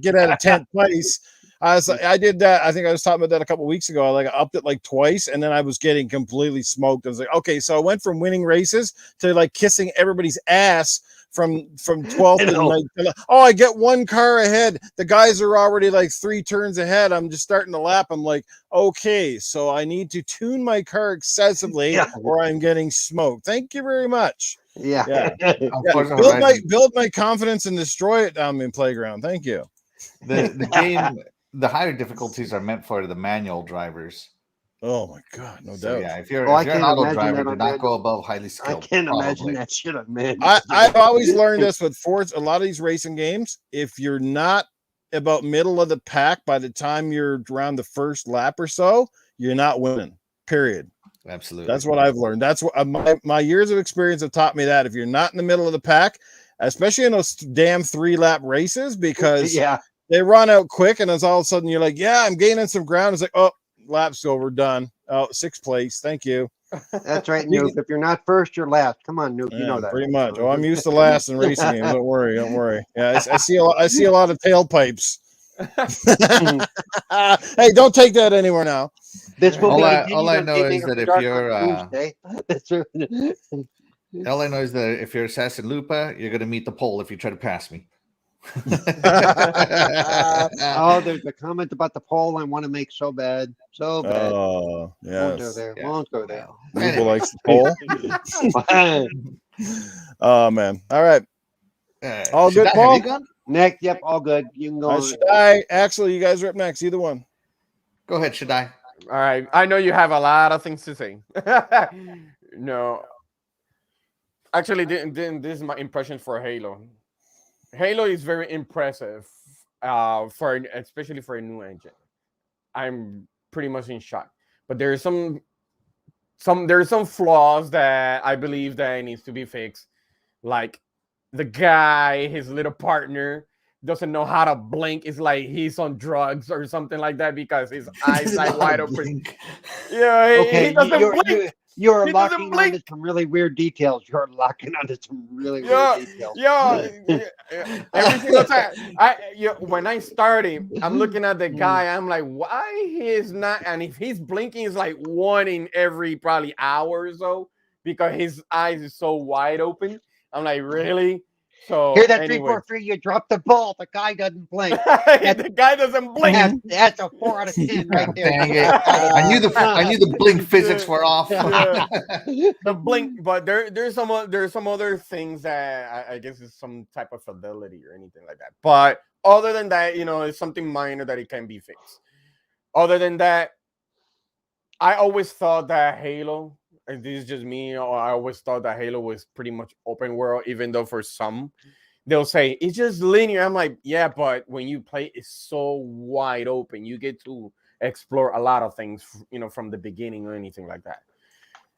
get out of 10th place. I did that. I think I was talking about that a couple of weeks ago. I upped it like twice, and then I was getting completely smoked. I was like, okay, so I went from winning races to like kissing everybody's ass from 12th to like, oh, I get one car ahead. The guys are already like 3 turns ahead. I'm just starting to lap. I'm like, okay, so I need to tune my car excessively or I'm getting smoked. Thank you very much. Build my confidence and destroy it down in Playground. Thank you. The game. The higher difficulties are meant for the manual drivers. Oh my God, no doubt. Yeah, if you're an auto driver, do not go above highly skilled. I can't imagine that shit on manual. I've always learned this with Forza. A lot of these racing games, if you're not about middle of the pack, by the time you're around the first lap or so, you're not winning. Period. Absolutely. That's what I've learned. That's what my years of experience have taught me, that if you're not in the middle of the pack, especially in those damn 3-lap races, because they run out quick, and it's all of a sudden you're like, yeah, I'm gaining some ground. It's like, oh, lap's over, done. Oh, 6th place. Thank you. That's right, Newf. If you're not first, you're last. Come on, Newf. You know that. Pretty much. Oh, I'm used to last in racing games. Don't worry. Yeah, I see a lot of tailpipes. Hey, don't take that anywhere now. This will all I know is that if you're all I know is that if you're Assassin Lupa, you're gonna meet the pole if you try to pass me. Oh, there's a comment about the poll I want to make so bad. Oh, yes. Won't go there. Lupa likes the poll. Oh man. All right. All good, Paul? Next, yep, all good. You can go. Shaddai, Axel, you guys are up next. Either one. Go ahead, Shaddai. All right. I know you have a lot of things to say. No. Actually, this is my impression for Halo. Halo is very impressive, especially for a new engine. I'm pretty much in shock. But there's some flaws that I believe that needs to be fixed. Like the guy, his little partner, doesn't know how to blink. It's like he's on drugs or something like that because his eyes like wide open. Yeah, he doesn't blink. You're locking onto some really weird details. Every single time. When I started, I'm looking at the guy. I'm like, why he is not? And if he's blinking, it's like one in every probably hour or so because his eyes is so wide open. I'm like, really? So hear that 343? You dropped the ball. The guy doesn't blink. The guy doesn't blink. That's a 4 out of 10 right there. Dang it! I knew the blink physics were off. The blink, but there's some other things that I guess is some type of fidelity or anything like that. But other than that, it's something minor that it can be fixed. Other than that, I always thought that Halo. And this is just me. I always thought that Halo was pretty much open world, even though for some they'll say it's just linear. I'm like, yeah, but when you play, it's so wide open. You get to explore a lot of things, from the beginning or anything like that.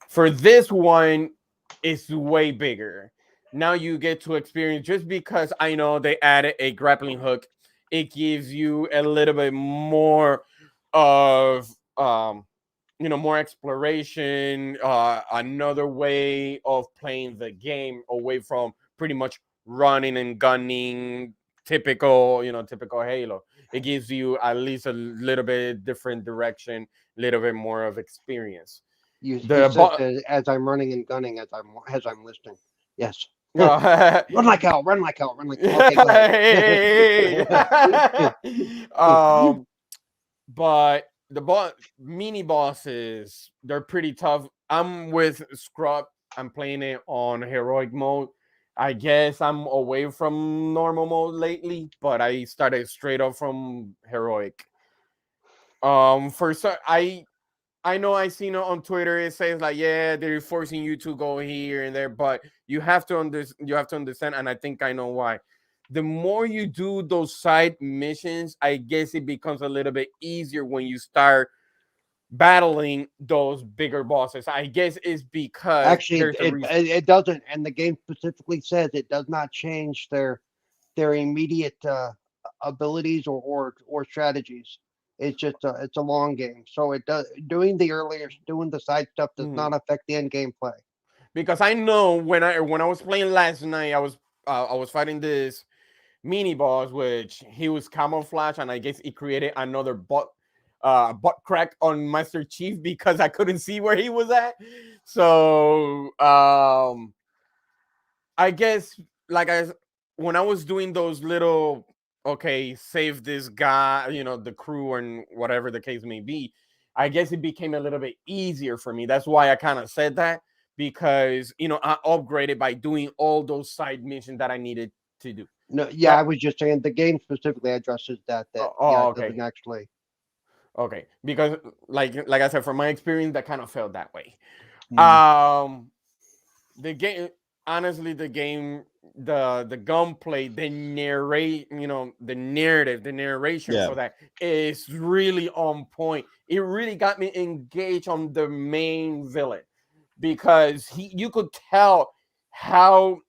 For this one, it's way bigger. Now you get to experience, just because I know they added a grappling hook, it gives you a little bit more of more exploration, another way of playing the game away from pretty much running and gunning, typical Halo. It gives you at least a little bit different direction, a little bit more of experience. As I'm running and gunning, as I'm listening. Yes. Run like hell. Okay, go ahead. But the mini bosses, they're pretty tough. I'm with Scrub. I'm playing it on heroic mode. I guess I'm away from normal mode lately, but I started straight up from heroic. I know I seen it on Twitter. It says like, yeah, they're forcing you to go here and there, but you have to understand, and I think I know why. The more you do those side missions, I guess it becomes a little bit easier when you start battling those bigger bosses. I guess it's because actually it doesn't, and the game specifically says it does not change their immediate abilities or strategies. It's just it's a long game, so it does doing the side stuff does not affect the end game play. Because I know when I was playing last night, I was fighting this mini boss, which he was camouflage, and I guess he created another butt crack on Master Chief because I couldn't see where he was at. So I guess when I was doing those little save this guy, the crew and whatever the case may be, I guess it became a little bit easier for me. That's why I kind of said that, because I upgraded by doing all those side missions that I needed to do. No, yeah, I was just saying the game specifically addresses that. Okay. Actually. Okay, because like I said, from my experience, that kind of felt that way. The game, honestly, the game, the gunplay, the narration for that is really on point. It really got me engaged on the main villain, because you could tell how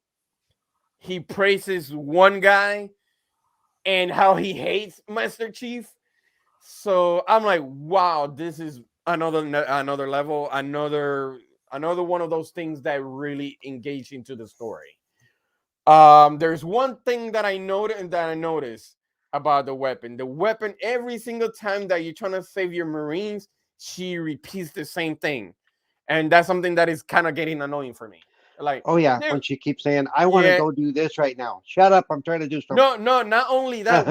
he praises one guy and how he hates Master Chief. So I'm like, wow, this is another level, another one of those things that really engage into the story. There's one thing that I noticed about the weapon. The weapon, every single time that you're trying to save your Marines, she repeats the same thing, and that's something that is kind of getting annoying for me. Like, Oh yeah, when she keeps saying, "I want to go do this right now." Shut up! I'm trying to do something. No. Not only that,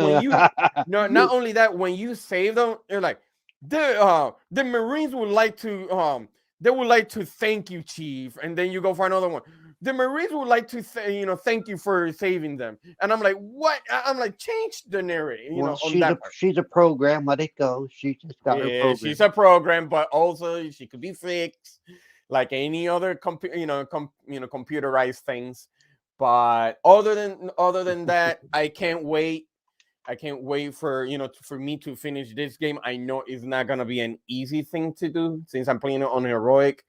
when you save them, you're like, the Marines would like to they would like to thank you, Chief, and then you go for another one. The Marines would like to thank you for saving them, and I'm like, what? I'm like, change the narrative, well, on that part. she's a program. Let it go. She just got her program. She's a program, but also she could be fixed like any other computerized things. But other than that, I can't wait. I can't wait for for me to finish this game. I know it's not gonna be an easy thing to do since I'm playing it on heroic,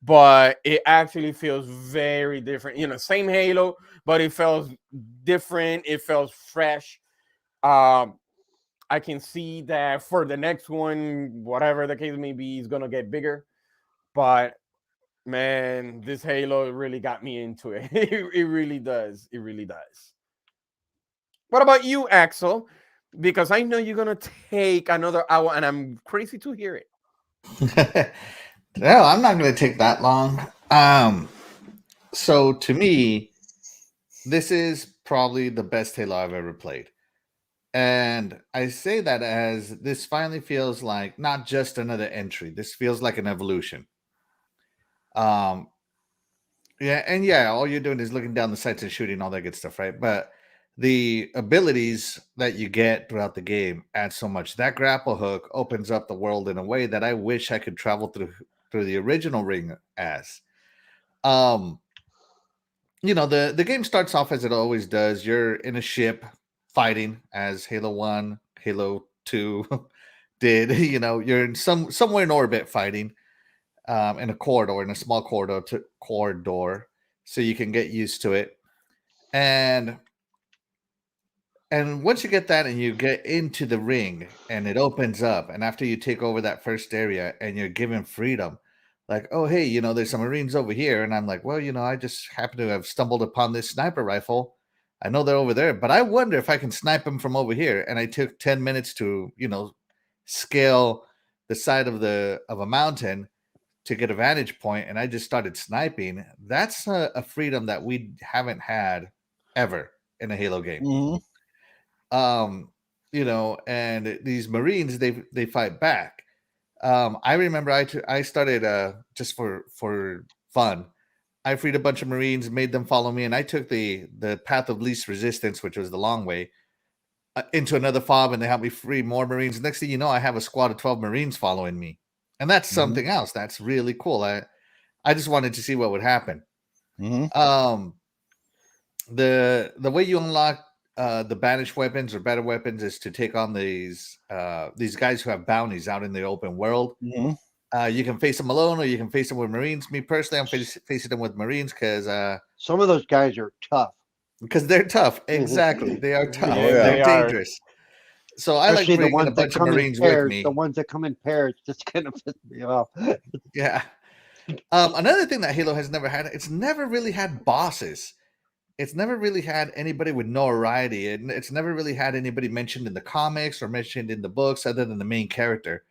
but it actually feels very different. Same Halo, but it feels different. It feels fresh. I can see that for the next one, whatever the case may be, is gonna get bigger. But man, this Halo really got me into it. It really does. It really does. What about you, Axel? Because I know you're gonna take another hour, and I'm crazy to hear it. No, I'm not going to take that long. So to me, this is probably the best Halo I've ever played. And I say that as this finally feels like not just another entry. This feels like an evolution. Um, all you're doing is looking down the sights and shooting all that good stuff, right? But the abilities that you get throughout the game add so much. That grapple hook opens up the world in a way that I wish I could travel through the original ring as. The game starts off as it always does. You're in a ship fighting as Halo 1, Halo 2 did. You're in somewhere in orbit fighting in a corridor, in a small corridor, so you can get used to it. And once you get that and you get into the ring and it opens up, and after you take over that first area and you're given freedom, like, oh, hey, there's some Marines over here. And I'm like, well, I just happen to have stumbled upon this sniper rifle. I know they're over there, but I wonder if I can snipe them from over here. And I took 10 minutes to, scale the side of a mountain to get a vantage point, and I just started sniping. That's a freedom that we haven't had ever in a Halo game. Mm-hmm. And these Marines, they fight back. I remember I started just for fun. I freed a bunch of Marines, made them follow me, and I took the path of least resistance, which was the long way, into another fob, and they helped me free more Marines. Next thing you know, I have a squad of 12 Marines following me, and that's something else. That's really cool. I just wanted to see what would happen. Mm-hmm. The way you unlock the banished weapons or better weapons is to take on these guys who have bounties out in the open world. Mm-hmm. You can face them alone, or you can face them with Marines. Me personally, I'm facing them with Marines because some of those guys are tough. Because they're tough. Exactly, they are tough. Yeah, they're dangerous. So I like bringing a bunch of Marines with me. The ones that come in pairs just kind of piss me off. Yeah. Another thing that Halo has never had, it's never really had bosses. It's never really had anybody with notoriety, and it's never really had anybody mentioned in the comics or mentioned in the books other than the main character.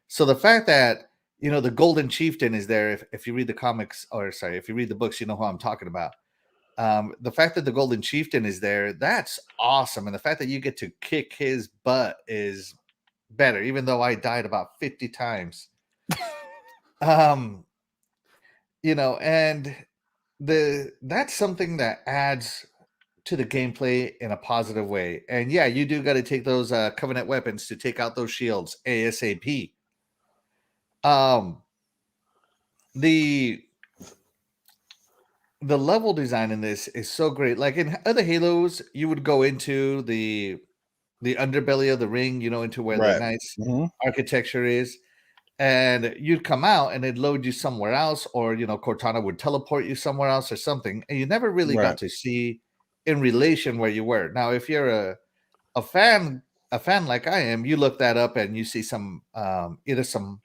So the fact that, the Golden Chieftain is there, if you read the comics, if you read the books, you know who I'm talking about. The fact that the Golden Chieftain is there, that's awesome. And the fact that you get to kick his butt is better, even though I died about 50 times. And that's something that adds to the gameplay in a positive way. And yeah, you do got to take those Covenant weapons to take out those shields ASAP. The the level design in this is so great. Like in other Halos, you would go into the underbelly of the ring, into where the nice architecture is, and you'd come out and it'd load you somewhere else, or Cortana would teleport you somewhere else or something, and you never really got to see in relation where you were. Now, if you're a fan like I am, you look that up and you see some either some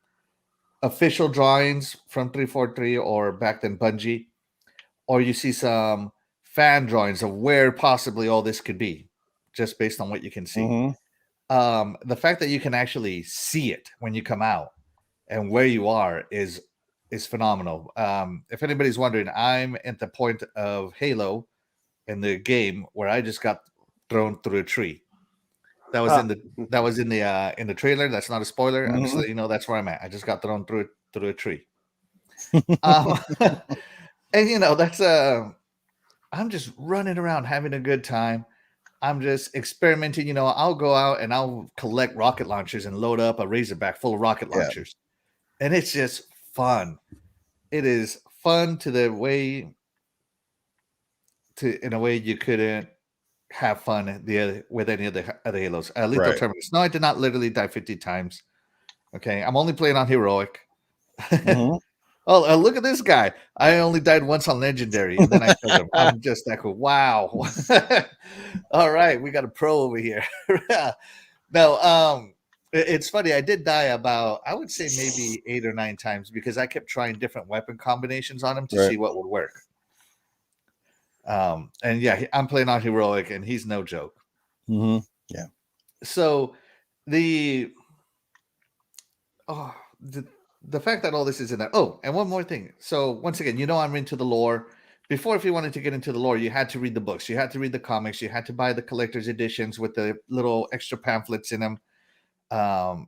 official drawings from 343 or back then Bungie, or you see some fan drawings of where possibly all this could be, just based on what you can see. The fact that you can actually see it when you come out and where you are is phenomenal. If anybody's wondering, I'm at the point of Halo in the game where I just got thrown through a tree. That was in the trailer. That's not a spoiler. I'm just letting you know that's where I'm at. I just got thrown through a tree. And that's I'm just running around having a good time. I'm just experimenting. I'll go out and I'll collect rocket launchers and load up a Razorback full of rocket launchers. And it's just fun. It is fun in a way you couldn't have fun with any of the other Halos. Lethal Terminus. No, I did not literally die 50 times. Okay, I'm only playing on heroic. Oh, look at this guy. I only died once on legendary, and then I killed him. I'm just that cool. Wow. All right, we got a pro over here. No, it's funny. I did die about, I would say maybe 8 or 9 times because I kept trying different weapon combinations on him to see what would work. And yeah, I'm playing on heroic, and he's no joke. Yeah. So the fact that all this is in there. Oh, and one more thing. So once again, I'm into the lore. Before, if you wanted to get into the lore, you had to read the books. You had to read the comics. You had to buy the collector's editions with the little extra pamphlets in them,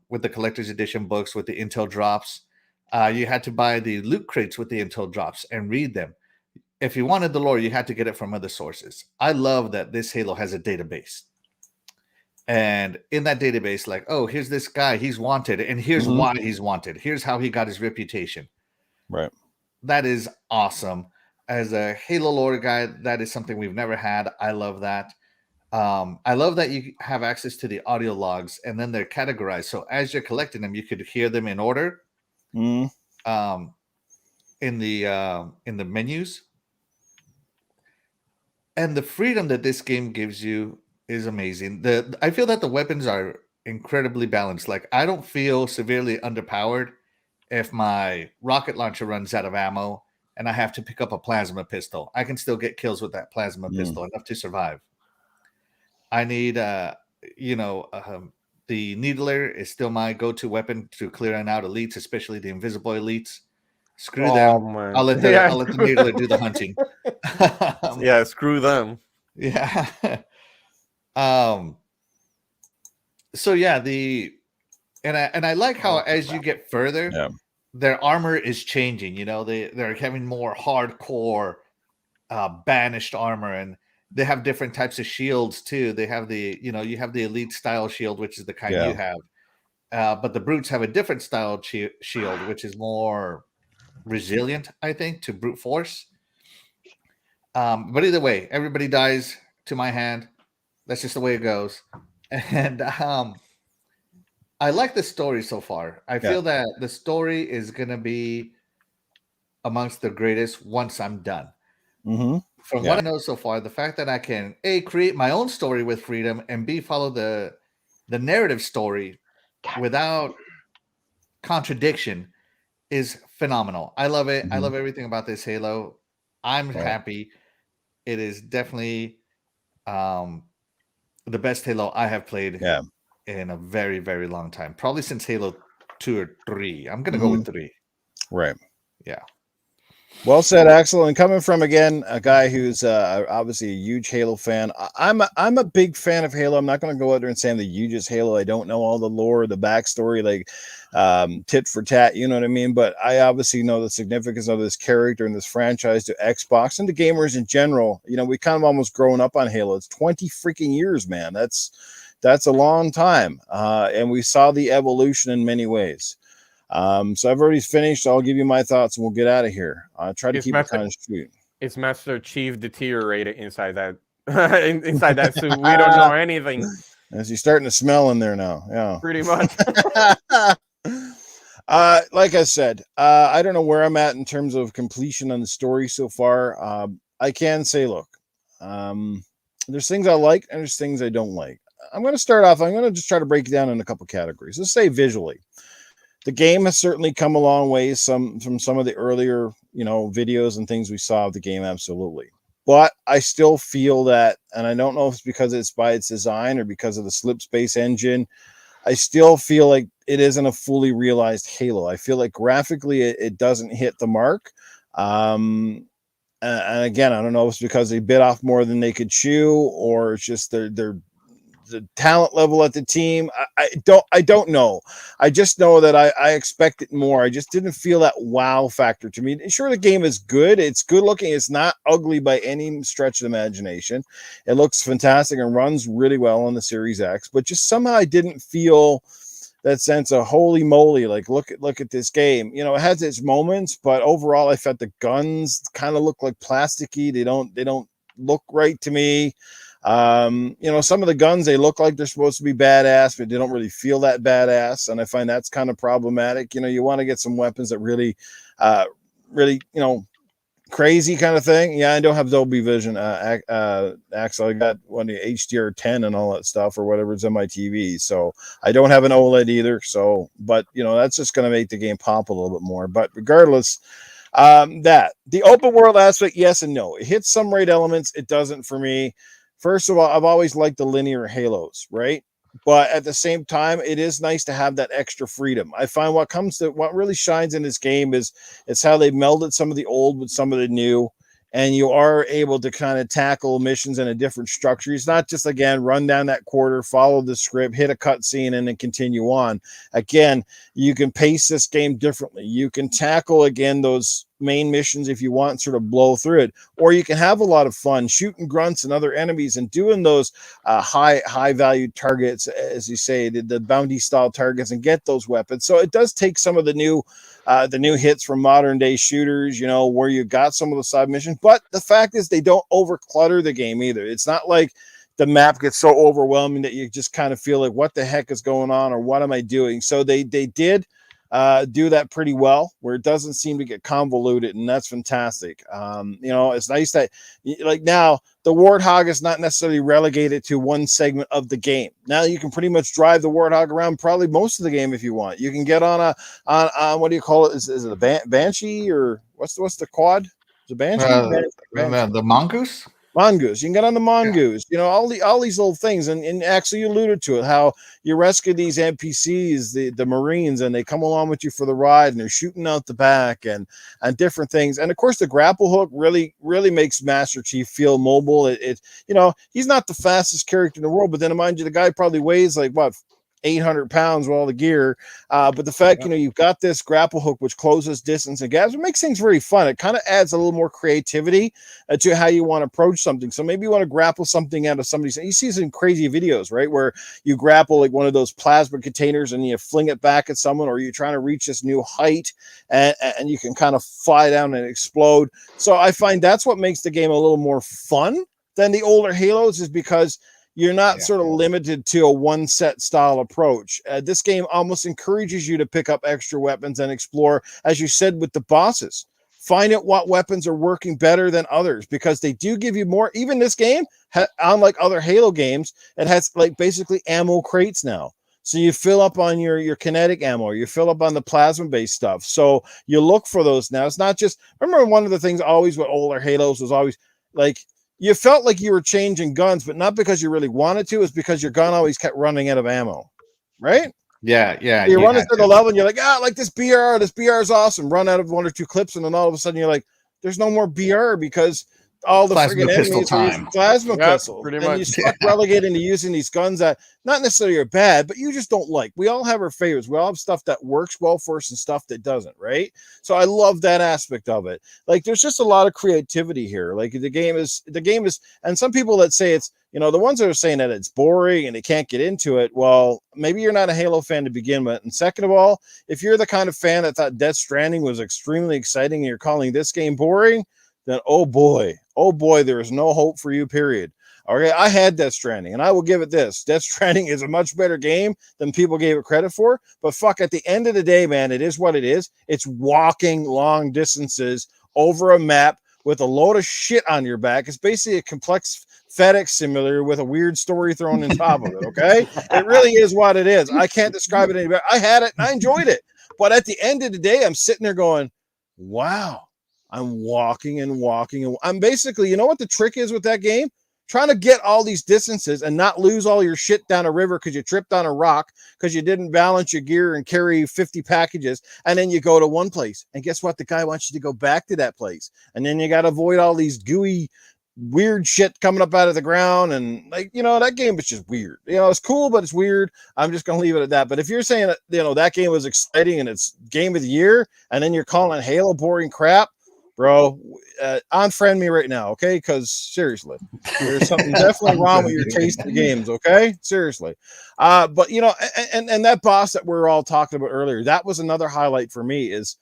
with the collector's edition books with the intel drops. You had to buy the loot crates with the intel drops and read them. If you wanted the lore, you had to get it from other sources. I love that this Halo has a database. And in that database, like, oh, here's this guy, he's wanted, and here's why he's wanted. Here's how he got his reputation. Right. That is awesome. As a Halo lore guy, that is something we've never had. I love that. I love that you have access to the audio logs, and then they're categorized. So as you're collecting them, you could hear them in order. In the menus. And the freedom that this game gives you is amazing. I feel that the weapons are incredibly balanced. Like, I don't feel severely underpowered if my rocket launcher runs out of ammo and I have to pick up a plasma pistol. I can still get kills with that plasma pistol, enough to survive. I need, the Needler is still my go-to weapon to clearing out elites, especially the invisible elites. Screw them. Man. I'll let the Needler do the hunting. Yeah, screw them. Yeah. So yeah, I like how as you get further, their armor is changing. They're having more hardcore banished armor, and they have different types of shields too. They have you have the elite style shield, which is the kind you have, but the brutes have a different style shield, which is more resilient, I think, to brute force. But either way, everybody dies to my hand. That's just the way it goes. And I like the story so far. I feel that the story is going to be amongst the greatest once I'm done. From what I know so far, the fact that I can A, create my own story with freedom, and B, follow the narrative story without contradiction is phenomenal. I love it. I love everything about this Halo. I'm happy. It is definitely the best Halo I have played in a very, very long time. Probably since Halo 2 or 3. I'm going to go with 3. Right. Yeah. Well said, Axel. And coming from, again, a guy who's obviously a huge Halo fan, I'm a big fan of Halo. I'm not going to go out there and say I'm the hugest Halo. I don't know all the lore, the backstory, like tit for tat, you know what I mean? But I obviously know the significance of this character and this franchise to Xbox and to gamers in general. We kind of almost grown up on Halo. It's 20 freaking years, man. That's a long time. And we saw the evolution in many ways. So I've already finished. I'll give you my thoughts and we'll get out of here. Try to keep it kind of sweet. Is Master Chief deteriorated inside that inside that suit? We don't know anything. As you're starting to smell in there now. Yeah. Pretty much. Like I said, I don't know where I'm at in terms of completion on the story so far. I can say, look, there's things I like and there's things I don't like. I'm going to start off. I'm going to just try to break it down in a couple categories. Let's say visually. The game has certainly come a long way from some of the earlier, videos and things we saw of the game. Absolutely. But I still feel that, and I don't know if it's because it's by its design or because of the slip space engine, I still feel like it isn't a fully realized Halo. I feel like graphically it doesn't hit the mark. And again, I don't know if it's because they bit off more than they could chew, or it's just they're the talent level at the team. I don't know. I just know that I expected more. I just didn't feel that wow factor to me. Sure, the game is good. It's good looking. It's not ugly by any stretch of the imagination. It looks fantastic and runs really well on the Series X, but just somehow I didn't feel that sense of holy moly, like look at this game. It has its moments, but overall I felt the guns kind of look like plasticky. They don't look right to me. Some of the guns, they look like they're supposed to be badass, but they don't really feel that badass. And I find that's kind of problematic. You want to get some weapons that really, crazy kind of thing. Yeah, I don't have Dolby Vision, Axel. I got one of the HDR 10 and all that stuff or whatever's on my TV. So I don't have an OLED either. So, but that's just going to make the game pop a little bit more. But regardless, that the open world aspect, yes and no. It hits some raid elements. It doesn't for me. First of all, I've always liked the linear Halos, right? But at the same time, it is nice to have that extra freedom. I find what really shines in this game is it's how they melded some of the old with some of the new, and you are able to kind of tackle missions in a different structure. It's not just, again, run down that quarter, follow the script, hit a cutscene, and then continue on. Again, you can pace this game differently. You can tackle, again, those main missions if you want, sort of blow through it, or you can have a lot of fun shooting grunts and other enemies and doing those high value targets, as you say, the bounty style targets, and get those weapons. So it does take some of the new hits from modern day shooters, where you got some of the side missions, but the fact is they don't over clutter the game either. It's not like the map gets so overwhelming that you just kind of feel like, what the heck is going on, or what am I doing? So they did do that pretty well, where it doesn't seem to get convoluted, and that's fantastic. It's nice that, like, now the Warthog is not necessarily relegated to one segment of the game. Now you can pretty much drive the Warthog around probably most of the game if you want. You can get on what do you call it? Is it a Banshee, or what's the quad? Is it Banshee? The Mongoose. Mongoose. You can get on the Mongoose, all these little things. And actually, you alluded to it, how you rescue these NPCs, the Marines, and they come along with you for the ride, and they're shooting out the back and different things. And of course, the grapple hook really, really makes Master Chief feel mobile. He's not the fastest character in the world, but then mind you, the guy probably weighs like what, 800 pounds with all the gear, but the fact you've got this grapple hook which closes distance and gaps, it makes things very fun. It kind of adds a little more creativity to how you want to approach something. So maybe you want to grapple something out of somebody's. You see some crazy videos, right, where you grapple like one of those plasma containers and you fling it back at someone, or you're trying to reach this new height and you can kind of fly down and explode. So I find that's what makes the game a little more fun than the older Halos, is because you're not sort of limited to a one set style approach. This game almost encourages you to pick up extra weapons and explore, as you said, with the bosses. Find out what weapons are working better than others, because they do give you more. Even this game, unlike other Halo games, it has like basically ammo crates now. So you fill up on your kinetic ammo, or you fill up on the plasma-based stuff. So you look for those now. It's not just, remember one of the things always with older Halos was always like, you felt like you were changing guns, but not because you really wanted to. It's because your gun always kept running out of ammo, right? Yeah. You're running through the level, and you're like, like this BR is awesome. Run out of one or two clips, and then all of a sudden you're like, there's no more BR because all the friggin' enemies are using plasma pistols. Pretty and much. you stuck relegated to using these guns that not necessarily are bad, but you just don't like. We all have our favorites. We all have stuff that works well for us and stuff that doesn't, right? So I love that aspect of it. Like, there's just a lot of creativity here. Like, the game is, and some people that say it's, the ones that are saying that it's boring and they can't get into it, well, maybe you're not a Halo fan to begin with. And second of all, if you're the kind of fan that thought Death Stranding was extremely exciting and you're calling this game boring, then oh boy, there is no hope for you, period. Okay, I had Death Stranding, and I will give it this. Death Stranding is a much better game than people gave it credit for, but fuck, at the end of the day, man, it is what it is. It's walking long distances over a map with a load of shit on your back. It's basically a complex FedEx simulator with a weird story thrown on top of it, okay? It really is what it is. I can't describe it any better. I had it, and I enjoyed it. But at the end of the day, I'm sitting there going, wow, I'm walking and walking. And I'm basically, you know what the trick is with that game? Trying to get all these distances and not lose all your shit down a river because you tripped on a rock because you didn't balance your gear and carry 50 packages. And then you go to one place. And guess what? The guy wants you to go back to that place. And then you got to avoid all these gooey, weird shit coming up out of the ground. And like, you know, that game was just weird. You know, it's cool, but it's weird. I'm just going to leave it at that. But if you're saying that, you know, that game was exciting and it's game of the year, and then you're calling Halo boring crap, bro, unfriend me right now, okay? Because seriously, there's something definitely wrong with your taste in games, okay? Seriously. But you know, and that boss that we were all talking about earlier, that was another highlight for me. Is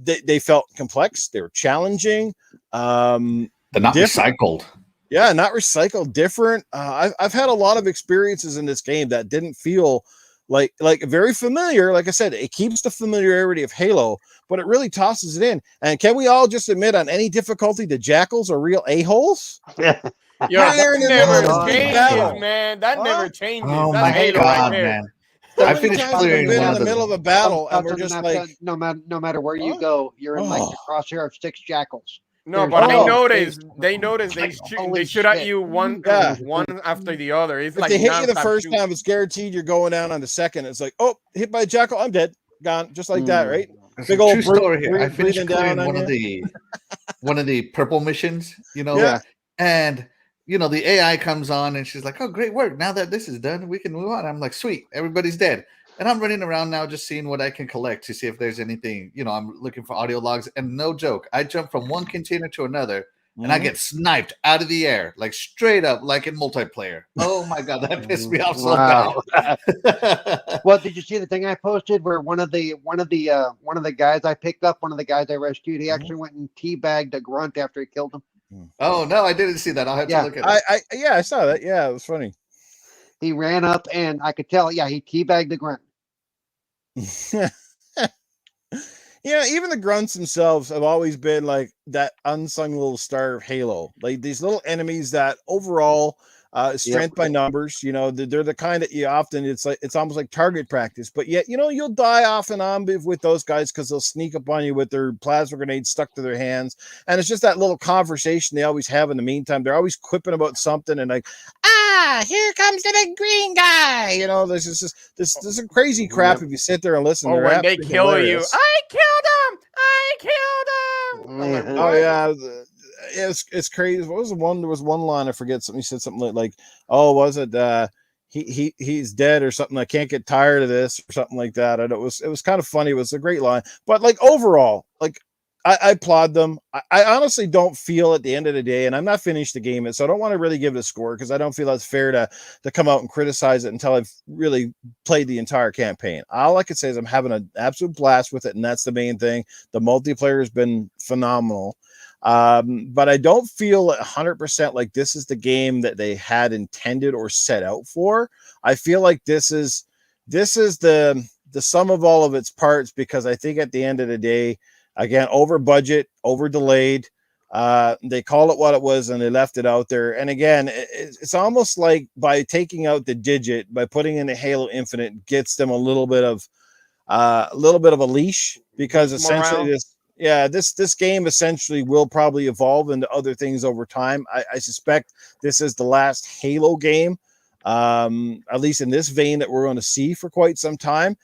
they felt complex, they were challenging, they're not different. recycled. Yeah, not recycled, different. I've had a lot of experiences in this game that didn't feel like very familiar. Like I said, it keeps the familiarity of Halo, but it really tosses it in. And can we all just admit, on any difficulty, the jackals are real a-holes? Yeah, that never changes, man. That never changes. Oh That's my Halo God, right there. man. So I many finished times we've clearing been one in of the middle of a battle, and we're just like, no matter where you go, you're in like the crosshair of 6 jackals. No, but they notice they shoot at you one after the other. It's if like they hit you the first shooting. time, it's guaranteed you're going down on the second. It's like, oh, hit by a jackal, I'm dead, gone, just like that, right? Big old true story here. I finished clearing one of the purple missions, you know, and you know the AI comes on and she's like, "Oh, great work! Now that this is done, we can move on." I'm like, "Sweet, everybody's dead." And I'm running around now just seeing what I can collect to see if there's anything, you know, I'm looking for audio logs. And no joke, I jump from one container to another and I get sniped out of the air, like straight up, like in multiplayer. Oh my God, that pissed me off so bad. Well, did you see the thing I posted where one of the guys I picked up, one of the guys I rescued, he actually went and teabagged a grunt after he killed him? Oh no, I didn't see that. I'll have to look at it. I saw that. Yeah, it was funny. He ran up and I could tell, he teabagged the grunt. Yeah, even the grunts themselves have always been like that unsung little star of Halo. Like these little enemies that overall strength by numbers, you know, they're the kind that you often, it's almost like target practice, but yet, you know, you'll die off and on with those guys because they'll sneak up on you with their plasma grenades stuck to their hands. And it's just that little conversation they always have in the meantime. They're always quipping about something and like, here comes the big green guy. You know, there's just this crazy crap if you sit there and listen. Or when they kill hilarious. You, I killed him. Like, oh yeah. It's crazy. What was the one? There was one line I forget. Something he said something like, "Oh, was it he's dead or something? I can't get tired of this or something like that." And it was kind of funny. It was a great line, but like overall, like I applaud them. I honestly don't feel at the end of the day, and I'm not finished the game, so I don't want to really give it a score because I don't feel that's fair to come out and criticize it until I've really played the entire campaign. All I can say is I'm having an absolute blast with it, and that's the main thing. The multiplayer has been phenomenal. But I don't feel 100% like this is the game that they had intended or set out for. I feel like this is the sum of all of its parts, because I think at the end of the day, again, over budget, over delayed, they call it what it was and they left it out there. And again, it's almost like by taking out the digit, by putting in the Halo Infinite, gets them a little bit of a leash, because essentially this game essentially will probably evolve into other things over time. I suspect this is the last Halo game, at least in this vein, that we're going to see for quite some time.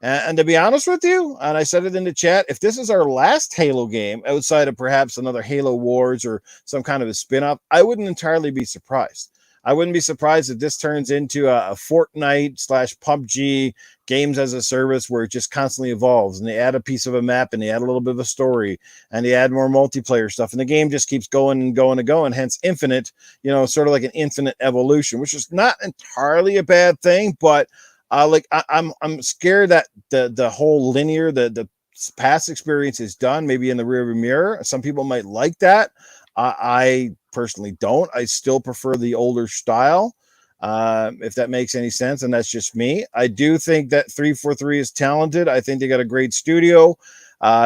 And to be honest with you, and I said it in the chat, if this is our last Halo game outside of perhaps another Halo Wars or some kind of a spin-off, I wouldn't entirely be surprised. I wouldn't be surprised if this turns into a Fortnite / PUBG games as a service where it just constantly evolves, and they add a piece of a map and they add a little bit of a story and they add more multiplayer stuff, and the game just keeps going and going and going. Hence Infinite, you know, sort of like an infinite evolution, which is not entirely a bad thing, but I'm scared that the whole linear, the past experience is done, maybe in the rearview mirror. Some people might like that. I personally don't. I still prefer the older style, if that makes any sense, and that's just me. I do think that 343 is talented. I think they got a great studio.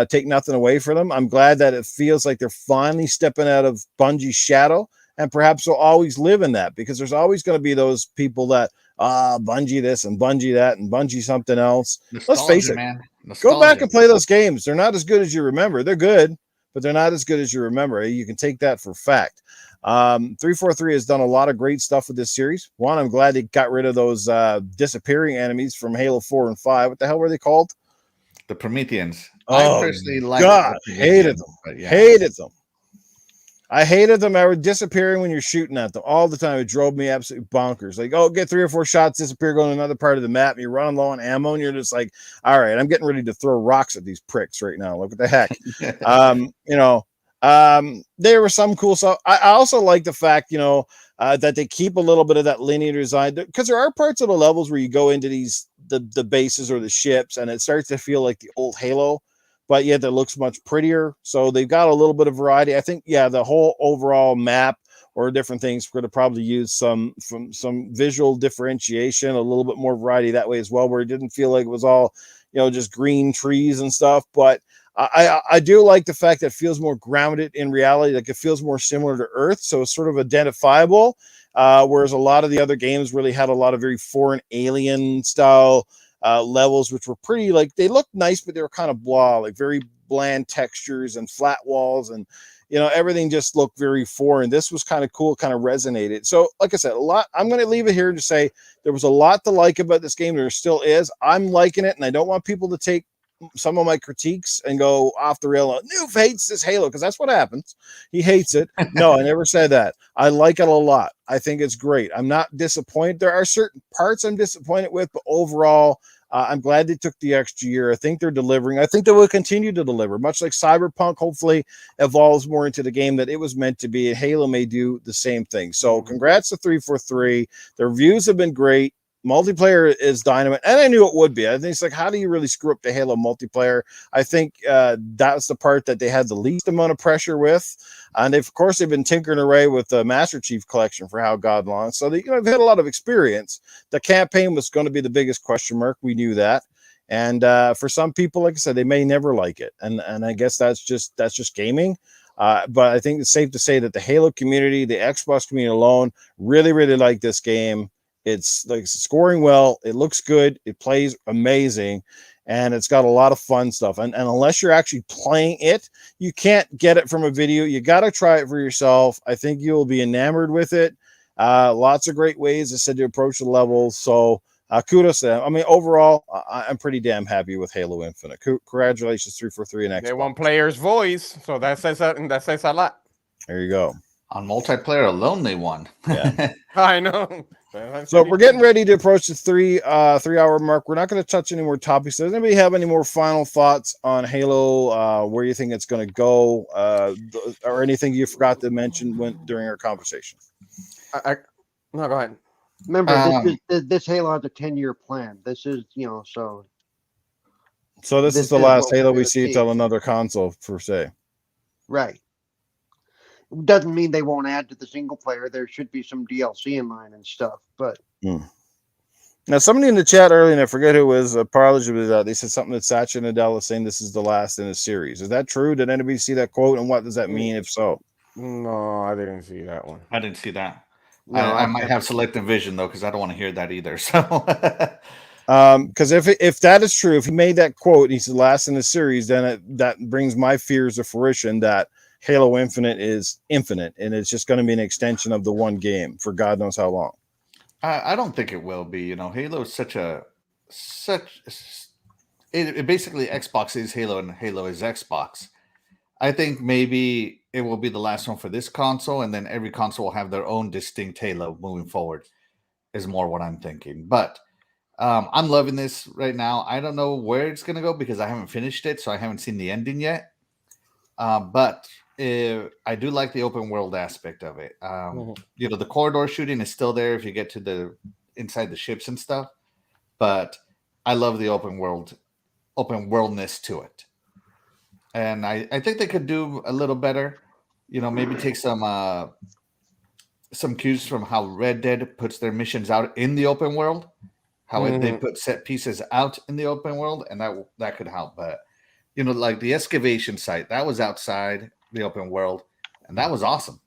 Take nothing away from them. I'm glad that it feels like they're finally stepping out of Bungie's shadow, and perhaps they'll always live in that, because there's always going to be those people that Bungie this and Bungie that and Bungie something else. Nostalgia, Let's face it, man. go back and play those games. They're not as good as you remember. They're good, but they're not as good as you remember. You can take that for fact. 343 has done a lot of great stuff with this series. One, I'm glad they got rid of those disappearing enemies from Halo 4 and 5. What the hell were they called? The Prometheans. Oh, I personally like God, hated them. Yeah. Hated them. I hated them. They were disappearing when you're shooting at them all the time. It drove me absolutely bonkers. Like, oh, get 3 or 4 shots, disappear, go to another part of the map, and you're running low on ammo, and you're just like, all right, I'm getting ready to throw rocks at these pricks right now. Look what the heck. There was some cool stuff. I also like the fact, that they keep a little bit of that linear design, because there are parts of the levels where you go into the bases or the ships, and it starts to feel like the old Halo, but yet it looks much prettier. So they've got a little bit of variety. I think, the whole overall map or different things, we're going to probably use some visual differentiation, a little bit more variety that way as well, where it didn't feel like it was all, just green trees and stuff. But I do like the fact that it feels more grounded in reality. Like, it feels more similar to Earth, so it's sort of identifiable. Whereas a lot of the other games really had a lot of very foreign alien style levels, which were pretty, like, they looked nice, but they were kind of blah, like very bland textures and flat walls, and everything just looked very foreign. This was kind of cool, kind of resonated. So, like I said, a lot. I'm going to leave it here to say there was a lot to like about this game. There still is. I'm liking it, and I don't want people to take some of my critiques and go off the rail. Newf hates this Halo, because that's what happens. He hates it. No, I never said that. I like it a lot. I think it's great. I'm not disappointed. There are certain parts I'm disappointed with, but overall, I'm glad they took the extra year. I think they're delivering. I think they will continue to deliver, much like Cyberpunk hopefully evolves more into the game that it was meant to be, and Halo may do the same thing. So congrats to 343. Their reviews have been great. Multiplayer is dynamite, and I knew it would be. I think it's like, how do you really screw up the Halo multiplayer? I think that's the part that they had the least amount of pressure with, and of course they've been tinkering away with the Master Chief Collection for how God long. So they've had a lot of experience. The campaign was going to be the biggest question mark. We knew that, and for some people, like I said, they may never like it, and I guess that's just gaming. But I think it's safe to say that the Halo community, the Xbox community alone, really, really like this game. It's like scoring well. It looks good. It plays amazing. And it's got a lot of fun stuff. And unless you're actually playing it, you can't get it from a video. You got to try it for yourself. I think you will be enamored with it. Lots of great ways, I said, to approach the levels. So kudos to them. I mean, overall, I'm pretty damn happy with Halo Infinite. Congratulations, 343 and Xbox. They want players' voice, so that says a lot. There you go. On multiplayer alone, they won. Yeah. I know. So we're getting ready to approach the 3 hour mark. We're not going to touch any more topics. Does anybody have any more final thoughts on Halo? Where you think it's going to go, or anything you forgot to mention during our conversation? No, go ahead. Remember, this Halo has a 10-year plan. This is, so. So this is the last Halo we see until another console, per se. Right. Doesn't mean they won't add to the single player. There should be some DLC in line and stuff, but now somebody in the chat earlier, and I forget who it was, apology with that. They said something that Satya Nadella saying this is the last in a series. Is that true? Did anybody see that quote, and what does that mean if so? No, I didn't see that one. I didn't see that. No, I might have selective vision though, because I don't want to hear that either. So because if that is true, if he made that quote, he's the last in the series, then that brings my fears to fruition that Halo Infinite is infinite, and it's just going to be an extension of the one game for God knows how long. I don't think it will be. Halo is it basically Xbox is Halo and Halo is Xbox. I think maybe it will be the last one for this console, and then every console will have their own distinct Halo moving forward, is more what I'm thinking. But I'm loving this right now. I don't know where it's going to go because I haven't finished it, so I haven't seen the ending yet. But I do like the open world aspect of it. The corridor shooting is still there if you get to inside the ships and stuff, but I love the open worldness to it, and I think they could do a little better. maybe take some cues from how Red Dead puts their missions out in the open world, how they put set pieces out in the open world, and that could help. But like the excavation site that was outside the open world, and that was awesome.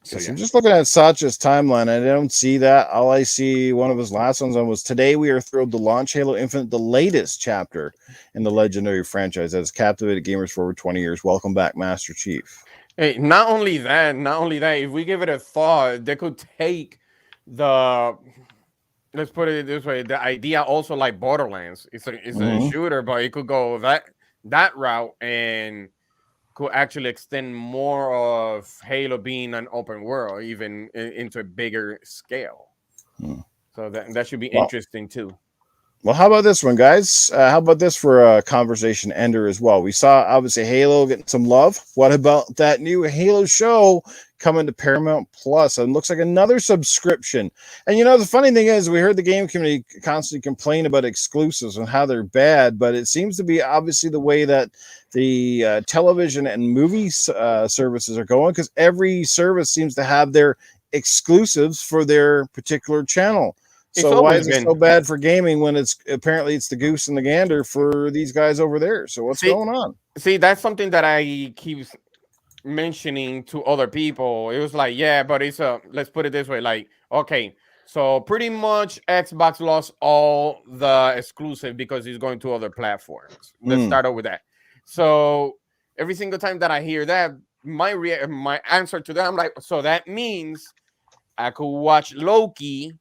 So I'm just looking at Satya's timeline. I don't see that. All I see, one of his last ones on was today. We are thrilled to launch Halo Infinite, the latest chapter in the legendary franchise that has captivated gamers for over 20 years. Welcome back, Master Chief. Hey, not only that, if we give it a thought, they could take let's put it this way, the idea also like Borderlands. It's a shooter, but it could go that route and could actually extend more of Halo being an open world, even into a bigger scale. So that should be interesting too. Well, how about this one, guys? How about this for a conversation ender as well? We saw, obviously, Halo getting some love. What about that new Halo show coming to Paramount Plus? And looks like another subscription. And, the funny thing is, we heard the game community constantly complain about exclusives and how they're bad, but it seems to be obviously the way that the television and movie services are going, because every service seems to have their exclusives for their particular channel. So why is it so bad for gaming when it's the goose and the gander for these guys over there? So what's going on? See, that's something that I keep mentioning to other people. It was like, yeah, but it's let's put it this way, like, okay, so pretty much Xbox lost all the exclusive because it's going to other platforms. Let's start out with that. So every single time that I hear that, my answer to that, I'm like, so that means I could watch Loki.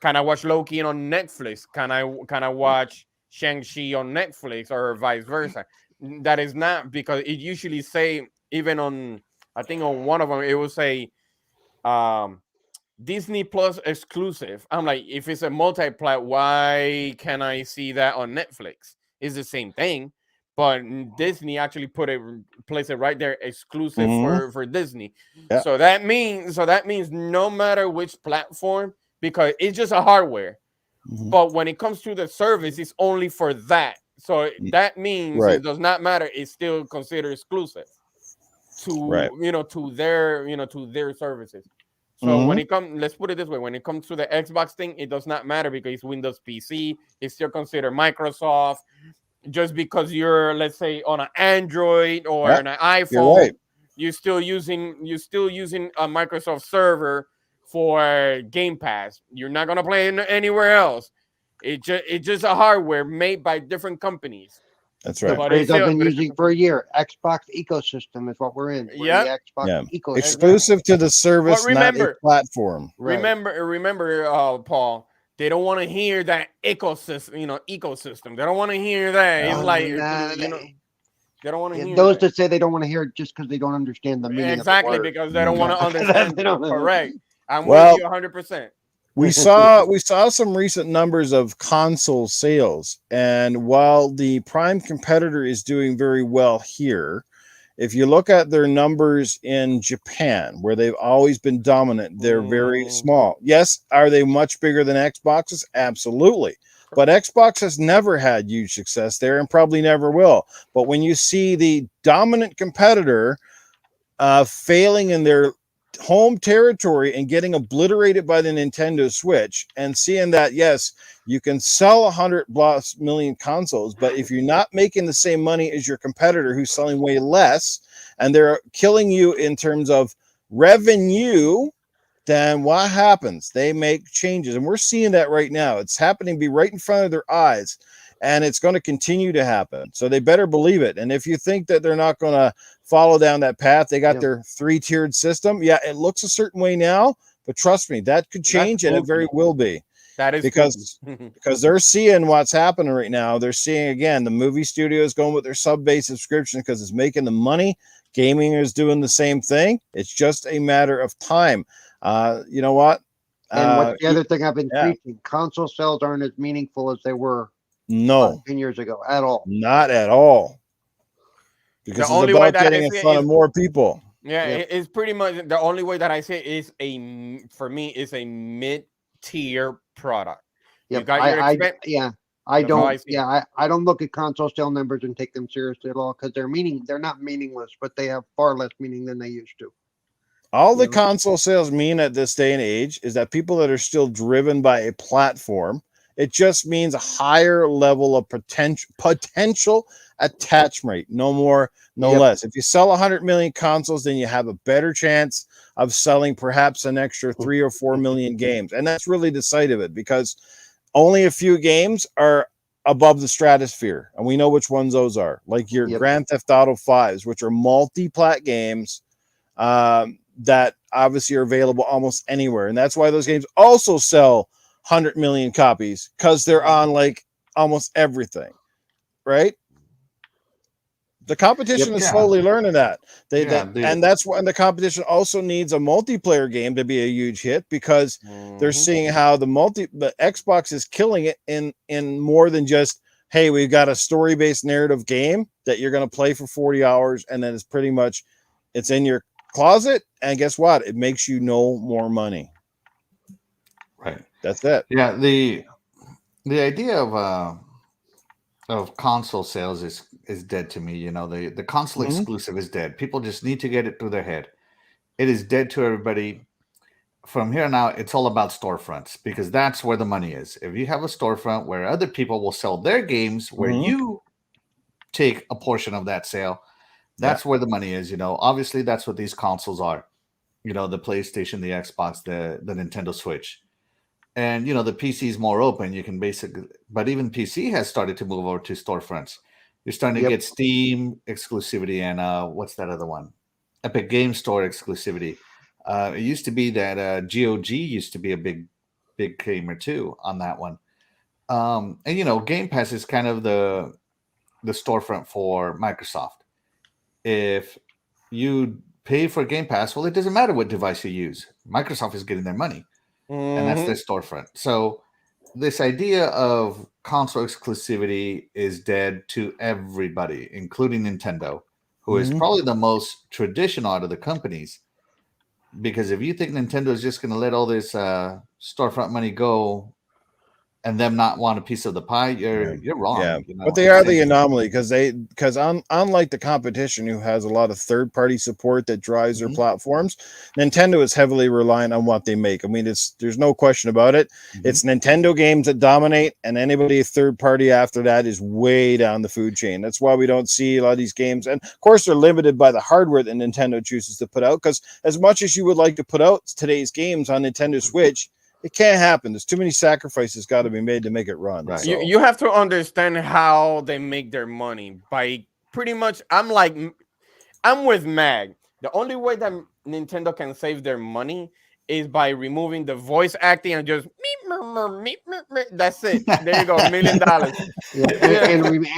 Can I watch Loki on Netflix? Can I watch Shang-Chi on Netflix or vice versa? That is not, because it usually say, even on, I think on one of them, it will say Disney Plus exclusive. I'm like, if it's a multi-plat, why can I see that on Netflix? It's the same thing, but Disney actually place it right there, exclusive for Disney. Yeah. So that means no matter which platform, because it's just a hardware, but when it comes to the service, it's only for that. So that means it does not matter. It's still considered exclusive to to their services. So when it comes, let's put it this way: when it comes to the Xbox thing, it does not matter because it's Windows PC. It's still considered Microsoft. Just because you're, let's say, on an Android or an iPhone, you're still using a Microsoft server for Game Pass. You're not gonna play it anywhere else. It's just a hardware made by different companies. That's right. The phrase I've been using for a year: Xbox ecosystem is what we're in. Yeah, ecosystem. Exclusive to the service, not a platform. Remember, Paul. They don't want to hear that ecosystem. They don't want to hear that. It's like they don't want to hear those that say they don't want to hear it just because they don't understand the meaning. Exactly, of the word. Because they don't want to understand. Correct. I'm with you 100%. We saw some recent numbers of console sales, and while the prime competitor is doing very well here, if you look at their numbers in Japan, where they've always been dominant, they're very small. Yes, are they much bigger than Xboxes? Absolutely. But Xbox has never had huge success there and probably never will. But when you see the dominant competitor failing in their home territory and getting obliterated by the Nintendo Switch, and seeing that, yes, you can sell 100+ million consoles, but if you're not making the same money as your competitor who's selling way less, and they're killing you in terms of revenue, then what happens? They make changes, and we're seeing that right now. It's happening, be right in front of their eyes, and it's going to continue to happen. So they better believe it. And if you think that they're not going to follow down that path, they got their 3-tiered system. Yeah, it looks a certain way now, but trust me, that could change, and it very will be. That is because they're seeing what's happening right now. They're seeing, again, the movie studios going with their sub-based subscription because it's making the money. Gaming is doing the same thing. It's just a matter of time. You know what? And what's the other thing I've been preaching? Console sales aren't as meaningful as they were 10 years ago at all. Not at all. Because the only it's way about that getting in front of more people. Yeah, it's pretty much the only way that I say is for me is a mid-tier product. Yep. I I That's how don't. see it. I don't look at console sale numbers and take them seriously at all because they're not meaningless, but they have far less meaning than they used to. All the console sales mean at this day and age is that people that are still driven by a platform, it just means a higher level of potential attach rate. No more, no less. If you sell 100 million consoles, then you have a better chance of selling perhaps an extra 3 or 4 million games. And that's really the side of it, because only a few games are above the stratosphere. And we know which ones those are, like your Grand Theft Auto 5s, which are multi-plat games that obviously are available almost anywhere. And that's why those games also sell 100 million copies, because they're on like almost everything, right? The competition is slowly learning that. And that's why the competition also needs a multiplayer game to be a huge hit, because they're seeing how the Xbox is killing it in more than just, hey, we've got a story-based narrative game that you're going to play for 40 hours, and then it's pretty much it's in your closet, and guess what? It makes you no more money. Right. That's it. Yeah, the idea of console sales is dead to me. You know, the console exclusive is dead. People just need to get it through their head. It is dead to everybody. From here on out, it's all about storefronts, because that's where the money is. If you have a storefront where other people will sell their games, where you take a portion of that sale, that's where the money is. You know, obviously that's what these consoles are. You know, the PlayStation, the Xbox, the Nintendo Switch. And, you know, the PC is more open. You can basically, but even PC has started to move over to storefronts. You're starting to get Steam exclusivity and what's that other one? Epic Game Store exclusivity. It used to be that GOG used to be a big gamer too on that one. And, you know, Game Pass is kind of the storefront for Microsoft. If you pay for Game Pass, well, it doesn't matter what device you use. Microsoft is getting their money. And that's their storefront. So this idea of console exclusivity is dead to everybody, including Nintendo, who is probably the most traditional out of the companies. Because if you think Nintendo is just going to let all this storefront money go and them not want a piece of the pie, you're wrong. Yeah, you know? But they are the anomaly, because unlike the competition, who has a lot of third-party support that drives their platforms, Nintendo is heavily reliant on what they make. I mean, there's no question about it. It's Nintendo games that dominate, and anybody third-party after that is way down the food chain. That's why we don't see a lot of these games, and of course they're limited by the hardware that Nintendo chooses to put out. Because as much as you would like to put out today's games on Nintendo Switch, it can't happen. There's too many sacrifices got to be made to make it run. Right. So. You have to understand how they make their money by pretty much. I'm with Mag. The only way that Nintendo can save their money is by removing the voice acting and just that's it. There you go, $1 million.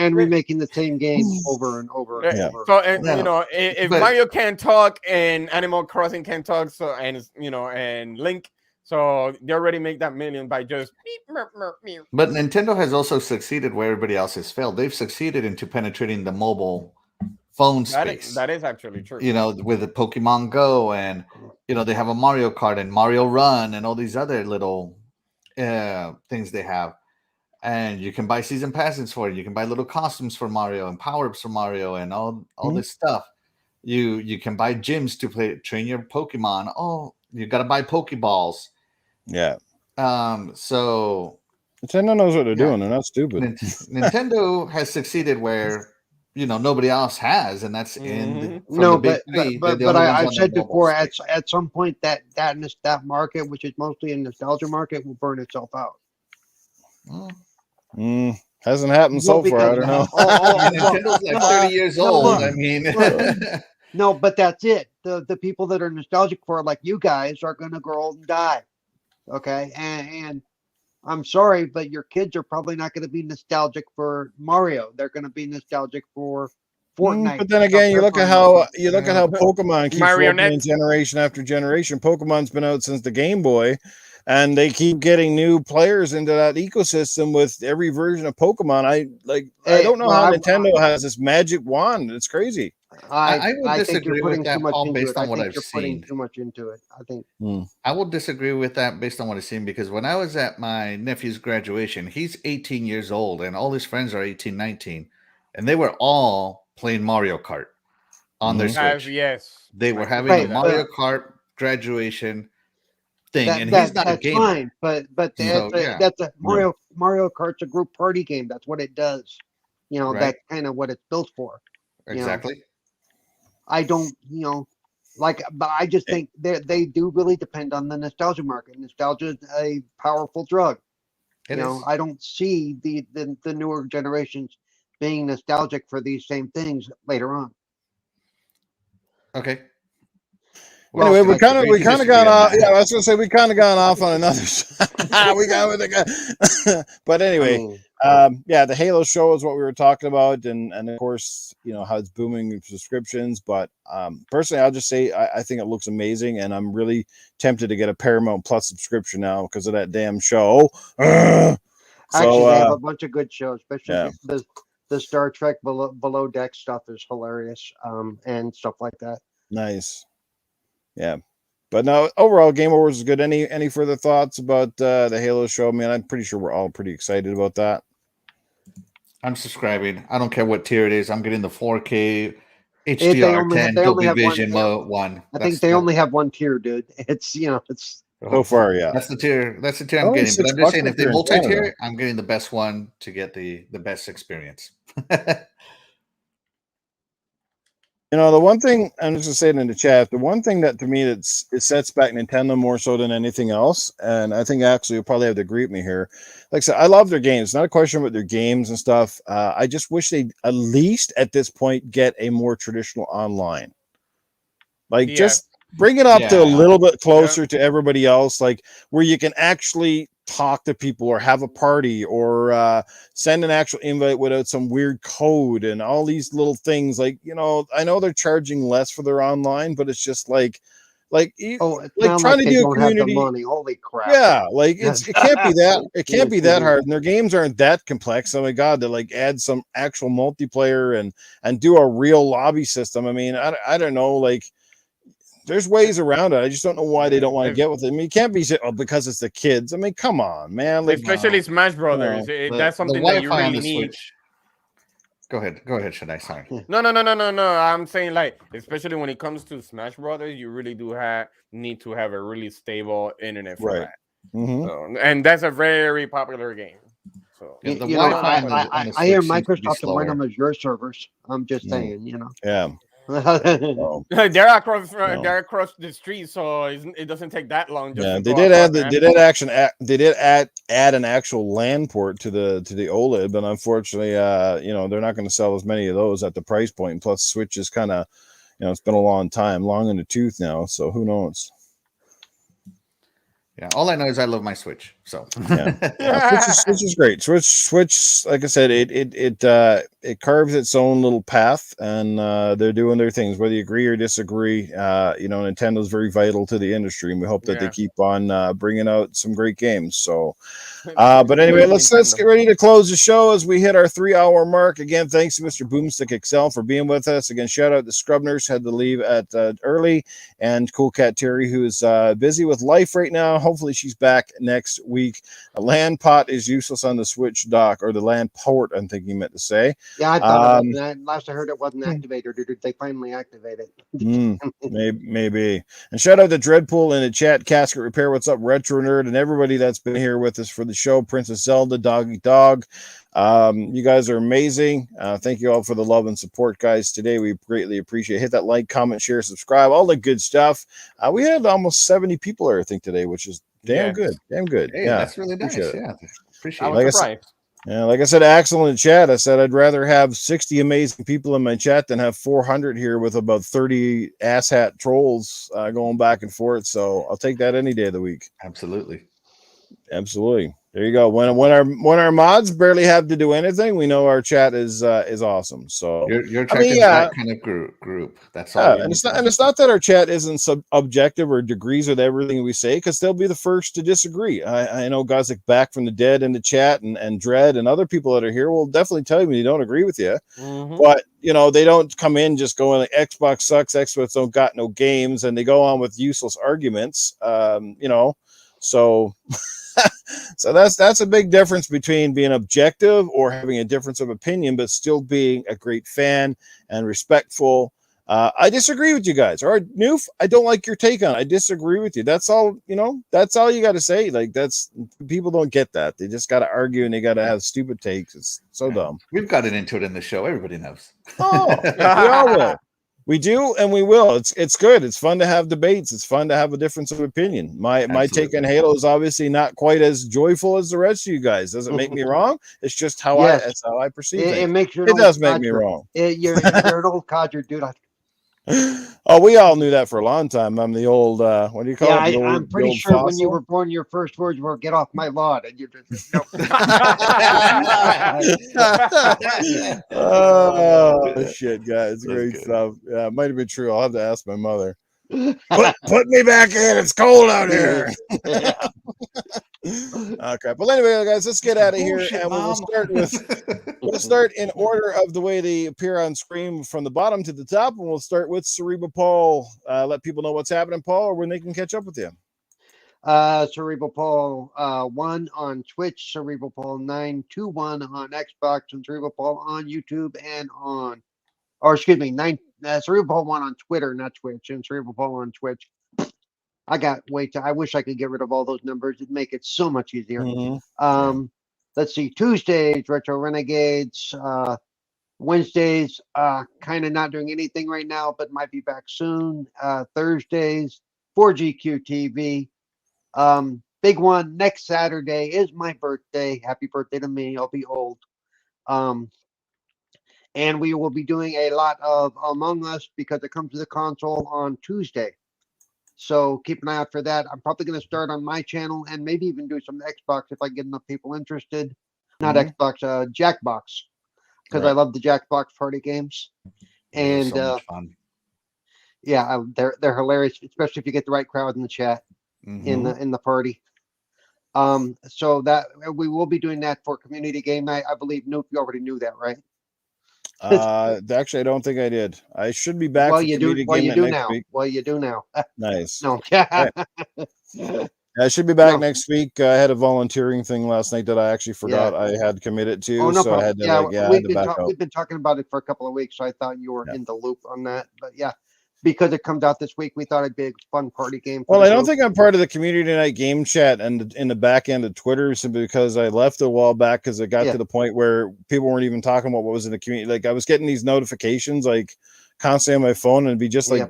And remaking the same game over and over and over. So you know, if Mario can't talk and Animal Crossing can't talk, so and Link. So they already make that million by just. But Nintendo has also succeeded where everybody else has failed. They've succeeded into penetrating the mobile phone space. That is actually true. You know, with the Pokemon Go, and you know they have a Mario Kart and Mario Run and all these other little things they have. And you can buy season passes for it. You can buy little costumes for Mario and power-ups for Mario and all this stuff. You can buy gyms to train your Pokemon. Oh, you got to buy Pokeballs. Yeah. So Nintendo knows what they're doing. They're not stupid. Nintendo has succeeded where nobody else has, and that's in but I've said before, at some point that market, which is mostly a nostalgia market, will burn itself out. Hasn't happened so far. I don't know. Nintendo's like 30 years old. I mean, no, but that's it. The people that are nostalgic for it, like you guys, are going to grow old and die. Okay, and I'm sorry, but your kids are probably not going to be nostalgic for Mario. They're going to be nostalgic for Fortnite. But then again, you look at how Pokemon keeps rolling generation after generation. Pokemon's been out since the Game Boy, and they keep getting new players into that ecosystem with every version of Pokemon. I don't know how Nintendo has this magic wand. It's crazy. I would I think you're disagree with putting too that, much Paul, into based it. I on what think I've you're putting seen. too much into it. I think I will disagree with that based on what I've seen, because when I was at my nephew's graduation, he's 18 years old and all his friends are 18, 19, and they were all playing Mario Kart on their Switch. Yes. They were I can having see a Right, that. Mario Kart graduation thing, and he's not a that's gamer. fine, but So, yeah. that's a Mario Kart's a group party game. That's what it does. You know, Right. that's kind of what it's built for. You know, Exactly. I don't, but I just think they do really depend on the nostalgia market. Nostalgia is a powerful drug. It is. I don't see the newer generations being nostalgic for these same things later on. Okay. Anyway, we like, kind of disagree gone on off. that. Yeah, I was gonna say we kind of gone off on another. We got with the guy. But anyway, yeah, the Halo show is what we were talking about, and of course, how it's booming in subscriptions. But personally, I'll just say I think it looks amazing, and I'm really tempted to get a Paramount Plus subscription now because of that damn show. Actually, they have a bunch of good shows, especially yeah. the Star Trek below deck stuff is hilarious, and stuff like that. Nice. Yeah. But no, overall, Game Awards is good. Any further thoughts about the Halo show? Man, I'm pretty sure we're all pretty excited about that. I'm subscribing. I don't care what tier it is. I'm getting the 4K HDR10 Dolby Vision one. I think they only have one tier, dude. It's it's so far, yeah. That's the tier I'm getting. But I'm just saying, if they multi-tier, I'm getting the best one to get the best experience. The one thing I'm just saying in the chat, the one thing that to me it sets back Nintendo more so than anything else, and I think actually you'll probably have to agree with me here. Like I said, I love their games. Not a question about their games and stuff. I just wish they at least at this point get a more traditional online. Like just bring it up to a little bit closer to everybody else, like where you can actually talk to people or have a party or send an actual invite without some weird code and all these little things. Like, I know they're charging less for their online, but it's just like trying to do a community. Have the money. Holy crap! Yeah, like it can't be that. It can't be that hard. And their games aren't that complex. Oh my god, to like add some actual multiplayer and do a real lobby system. I mean, I don't know, like. There's ways around it. I just don't know why they don't want to get with it. I mean, it can't be because it's the kids. I mean, come on, man. Like, especially Smash Brothers. That's something that you really need. Switch. Go ahead, Shaddai. Sorry. No. I'm saying, like, especially when it comes to Smash Brothers, you really do need to have a really stable internet for that. Mm-hmm. So, and that's a very popular game. So I hear Microsoft might on Azure servers. I'm just saying, Yeah. They're across the street, so it doesn't take that long. They did add an actual LAN port to the OLED, but unfortunately, they're not going to sell as many of those at the price point. And plus, Switch is kind of, it's been a long in the tooth now, so who knows. Yeah, all I know is I love my Switch. So Switch is great. Switch, like I said, it carves its own little path, and they're doing their things. Whether you agree or disagree, Nintendo's very vital to the industry, and we hope that they keep on bringing out some great games. So, but anyway, let's get ready to close the show as we hit our 3-hour mark. Again, thanks to Mr. Boomstick XL for being with us. Again, shout out to Scrubners, had to leave at early, and CoolCat Terri, who is busy with life right now. Hopefully she's back next week. A LAN pot is useless on the Switch dock, or the LAN port, I think he meant to say. Yeah, I thought it was, last I heard it wasn't activated. Did they finally activate it? Maybe. And shout out to Dreadpool in the chat, Casket Repair, what's up, Retro Nerd, and everybody that's been here with us for the show, Princess Zelda, Doggy Dog. You guys are amazing. Thank you all for the love and support, guys. Today we greatly appreciate it. Hit that like, comment, share, subscribe, all the good stuff. We had almost 70 people there, I think, today, which is damn good. Hey, that's really nice. Yeah, appreciate it. Like I said, Axel in the chat, I said I'd rather have 60 amazing people in my chat than have 400 here with about 30 asshat trolls going back and forth. So I'll take that any day of the week. Absolutely. Absolutely. There you go. When our mods barely have to do anything, we know our chat is awesome. So you're checking that kind of group. That's all. And it's not that our chat isn't objective or agrees with everything we say, because they'll be the first to disagree. I know guys like Back from the Dead in the chat and Dread and other people that are here will definitely tell you when they don't agree with you. But they don't come in just going like Xbox sucks, Xbox don't got no games, and they go on with useless arguments. So so that's a big difference between being objective or having a difference of opinion, but still being a great fan and respectful. I disagree with you guys. All right, Newf, I don't like your take on it. I disagree with you. That's all, that's all you got to say. Like, people don't get that. They just got to argue and they got to have stupid takes. It's so dumb. We've gotten into it in the show. Everybody knows. Oh, we all will. We do, and we will. It's good. It's fun to have debates. It's fun to have a difference of opinion. My take on Halo is obviously not quite as joyful as the rest of you guys. Doesn't make me wrong. It's just how that's how I perceive it. It does make me wrong. You're an old codger, dude. Oh, we all knew that for a long time. I'm the old, what do you call it? I'm pretty sure fossil? When you were born, your first words were "get off my lawn," and you just no. Oh shit, guys, great stuff. Yeah, it might have been true. I'll have to ask my mother. Put me back in. It's cold out here. Okay, but anyway, guys, let's get out of here, and we'll start in order of the way they appear on screen from the bottom to the top, and we'll start with Cerebral Paul. Let people know what's happening, Paul, or when they can catch up with you. Cerebral Paul 1 on Twitch, Cerebral Paul 921 on Xbox, and Cerebral Paul on YouTube Cerebral Paul 1 on Twitter, not Twitch, and Cerebral Paul on Twitch. I wish I could get rid of all those numbers. It'd make it so much easier. Let's see, Tuesdays, Retro Renegades, Wednesdays, kind of not doing anything right now, but might be back soon. Thursdays, 4GQ TV. Big one next Saturday is my birthday. Happy birthday to me. I'll be old. And we will be doing a lot of Among Us because it comes to the console on Tuesday. So keep an eye out for that. I'm probably going to start on my channel and maybe even do some Xbox if I get enough people interested. Not Xbox, Jackbox, because I love the Jackbox party games. And so much fun. Yeah, they're hilarious, especially if you get the right crowd in the chat in the party. So that we will be doing that for community game night. I believe Newf, you already knew that, right? Actually, I don't think I did. I should be back. Well, you do now. Week. Well, you do now. Nice. No. I should be back next week. I had a volunteering thing last night that I actually forgot I had committed to. Oh, no so problem. I had to back up. We've been talking about it for a couple of weeks, so I thought you were in the loop on that. But yeah, because it comes out this week, we thought it'd be a fun party game. Well, I don't think I'm part of the community night game chat and in the back end of Twitter simply because I left a while back because it got to the point where people weren't even talking about what was in the community. Like I was getting these notifications like constantly on my phone and it'd be just like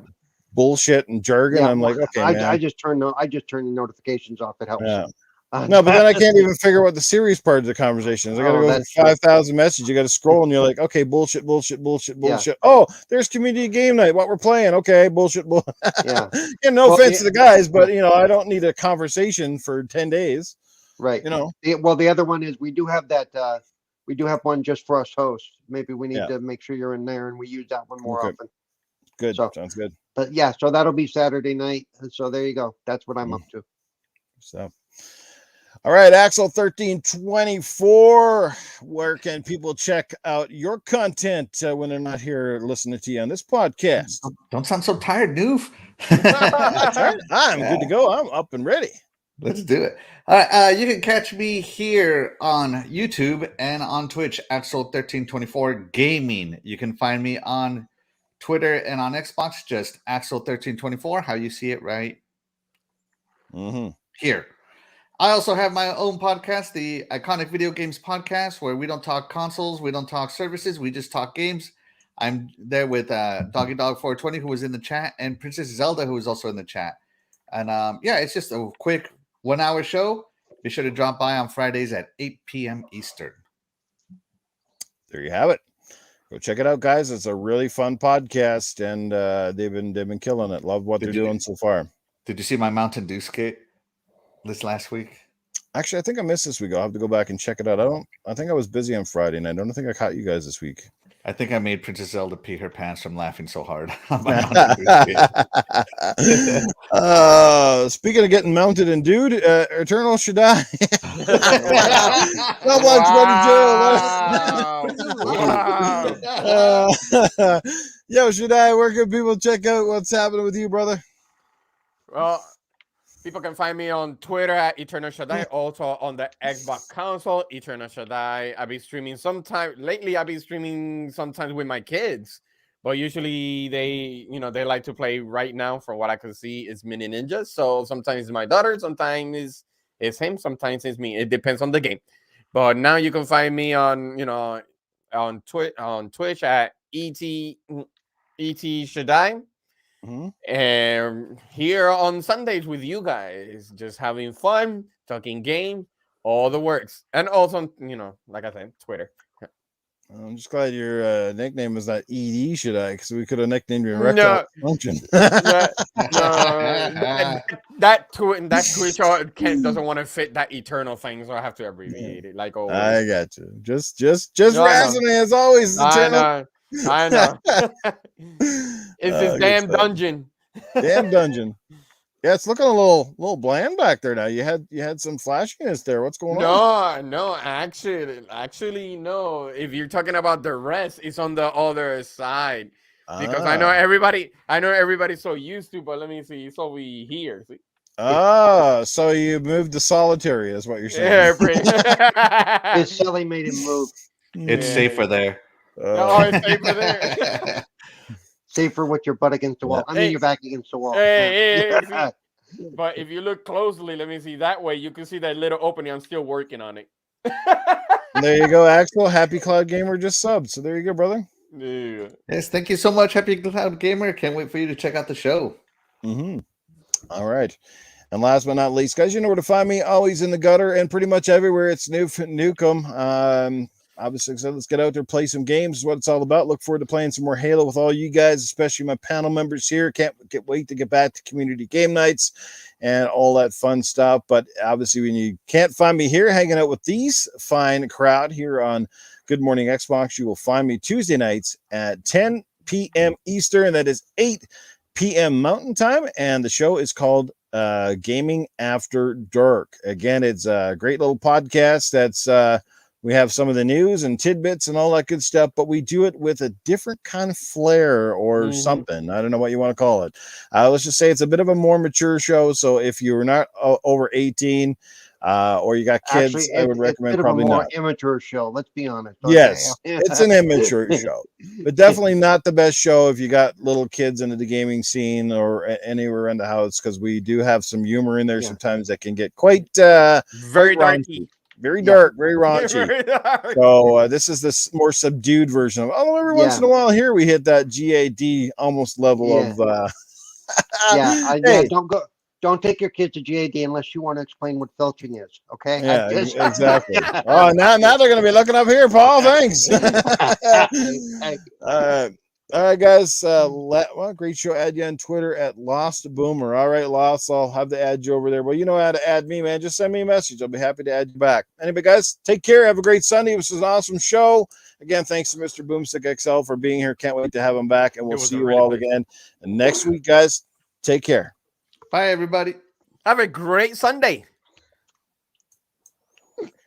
bullshit and jargon. I'm like, okay, man. I just turned the notifications off. It helps. Yeah. No, but then I can't even figure out what the serious part of the conversation is. I got to go through 5,000 messages. You got to scroll and you're like, okay, bullshit. Oh, there's community game night. What we're playing. Okay, bullshit. Yeah. No offense to the guys, but I don't need a conversation for 10 days. Right. The other one is we do have that. We do have one just for us hosts. Maybe we need to make sure you're in there and we use that one more often. Good. Sounds good. But yeah, so that'll be Saturday night. So there you go. That's what I'm up to. So. All right, Axel 1324. Where can people check out your content when they're not here listening to you on this podcast? Don't sound so tired, Newf. I'm good to go. I'm up and ready. Let's do it. All right, you can catch me here on YouTube and on Twitch, Axel 1324 Gaming. You can find me on Twitter and on Xbox, just Axel 1324. How you see it right here. I also have my own podcast, the Iconic Video Games Podcast, where we don't talk consoles, we don't talk services, we just talk games. I'm there with Doggy Dog 420, who was in the chat, and Princess Zelda, who is also in the chat. And it's just a quick 1 hour show. Be sure to drop by on Fridays at 8 p.m. Eastern. There you have it. Go check it out, guys. It's a really fun podcast, and they've been killing it. Love what they're doing so far. Did you see my Mountain Dew skit this last week? Actually, I think I missed this week. I'll have to go back and check it out. I think I was busy on Friday, and I don't think I caught you guys this week. I think I made Princess Zelda pee her pants from laughing so hard. Speaking of getting mounted and dude, Eternal Shaddai. God bless Wow. Yo, Shaddai, where can people check out what's happening with you, brother? Well, people can find me on Twitter at Eternal Shaddai, also on the Xbox console, Eternal Shaddai. I've been streaming lately. I've been streaming sometimes with my kids, but usually they like to play right now. From what I can see, it's Mini Ninjas. So sometimes it's my daughter, sometimes it's him, sometimes it's me. It depends on the game. But now you can find me on Twitch at ET Shaddai. Mm-hmm. And here on Sundays with you guys, just having fun, talking game, all the works. And also, like I said, Twitter. I'm just glad your nickname was not ED Shaddai, because we could have nicknamed you Erectile No. Function. That Twitch doesn't want to fit that eternal thing, so I have to abbreviate it. Like always. I got you. Just razzing me as always. I know. It's this damn dungeon. Damn dungeon. Yeah, it's looking a little bland back there now. You had some flashiness there. What's going on? No, actually, no. If you're talking about the rest, it's on the other side. Because I know everybody's so used to, but let me see. It's over here. See? So you moved to solitary, is what you're saying. Yeah, His silly made him move. It's safer there. It's safer there. Safer with your butt against the wall. I mean, your back against the wall. Hey, but if you look closely, let me see. That way, you can see that little opening. I'm still working on it. There you go, Axel. Happy Cloud Gamer just subbed. So there you go, brother. Yeah. Yes, thank you so much, Happy Cloud Gamer. Can't wait for you to check out the show. Mm-hmm. All right. And last but not least, guys, you know where to find me. Always in the gutter and pretty much everywhere. It's Newf Nukem. Obviously, so let's get out there, play some games. Is what it's all about. Look forward to playing some more Halo with all you guys, especially my panel members here. Can't wait to get back to community game nights and all that fun stuff. But obviously, when you can't find me here hanging out with these fine crowd here on Good Morning Xbox, you will find me Tuesday nights at 10 p.m. Eastern. That is 8 p.m. Mountain Time. And the show is called Gaming After Dark. Again, it's a great little podcast that's we have some of the news and tidbits and all that good stuff, but we do it with a different kind of flair or something. I don't know what you want to call it. Let's just say it's a bit of a more mature show. So if you're not over 18 or you got kids, actually, I would recommend probably not. It's a more immature show. Let's be honest. Okay? Yes, it's an immature show, but definitely not the best show if you got little kids into the gaming scene or anywhere in the house, because we do have some humor in there sometimes that can get quite very darky. Very dark, very raunchy. So this is this more subdued version of. Although every once in a while here we hit that GAD almost level of. Don't take your kids to GAD unless you want to explain what filching is. Okay. Yeah, exactly. Oh, now they're going to be looking up here, Paul. Thanks. All right, guys. Great show. Add you on Twitter at Lost Boomer. All right, Lost. I'll have to add you over there. Well, you know how to add me, man. Just send me a message. I'll be happy to add you back. Anyway, guys, take care. Have a great Sunday. This was an awesome show. Again, thanks to Mr. Boomstick XL for being here. Can't wait to have him back, and we'll see you all again. And next week, guys, take care. Bye, everybody. Have a great Sunday.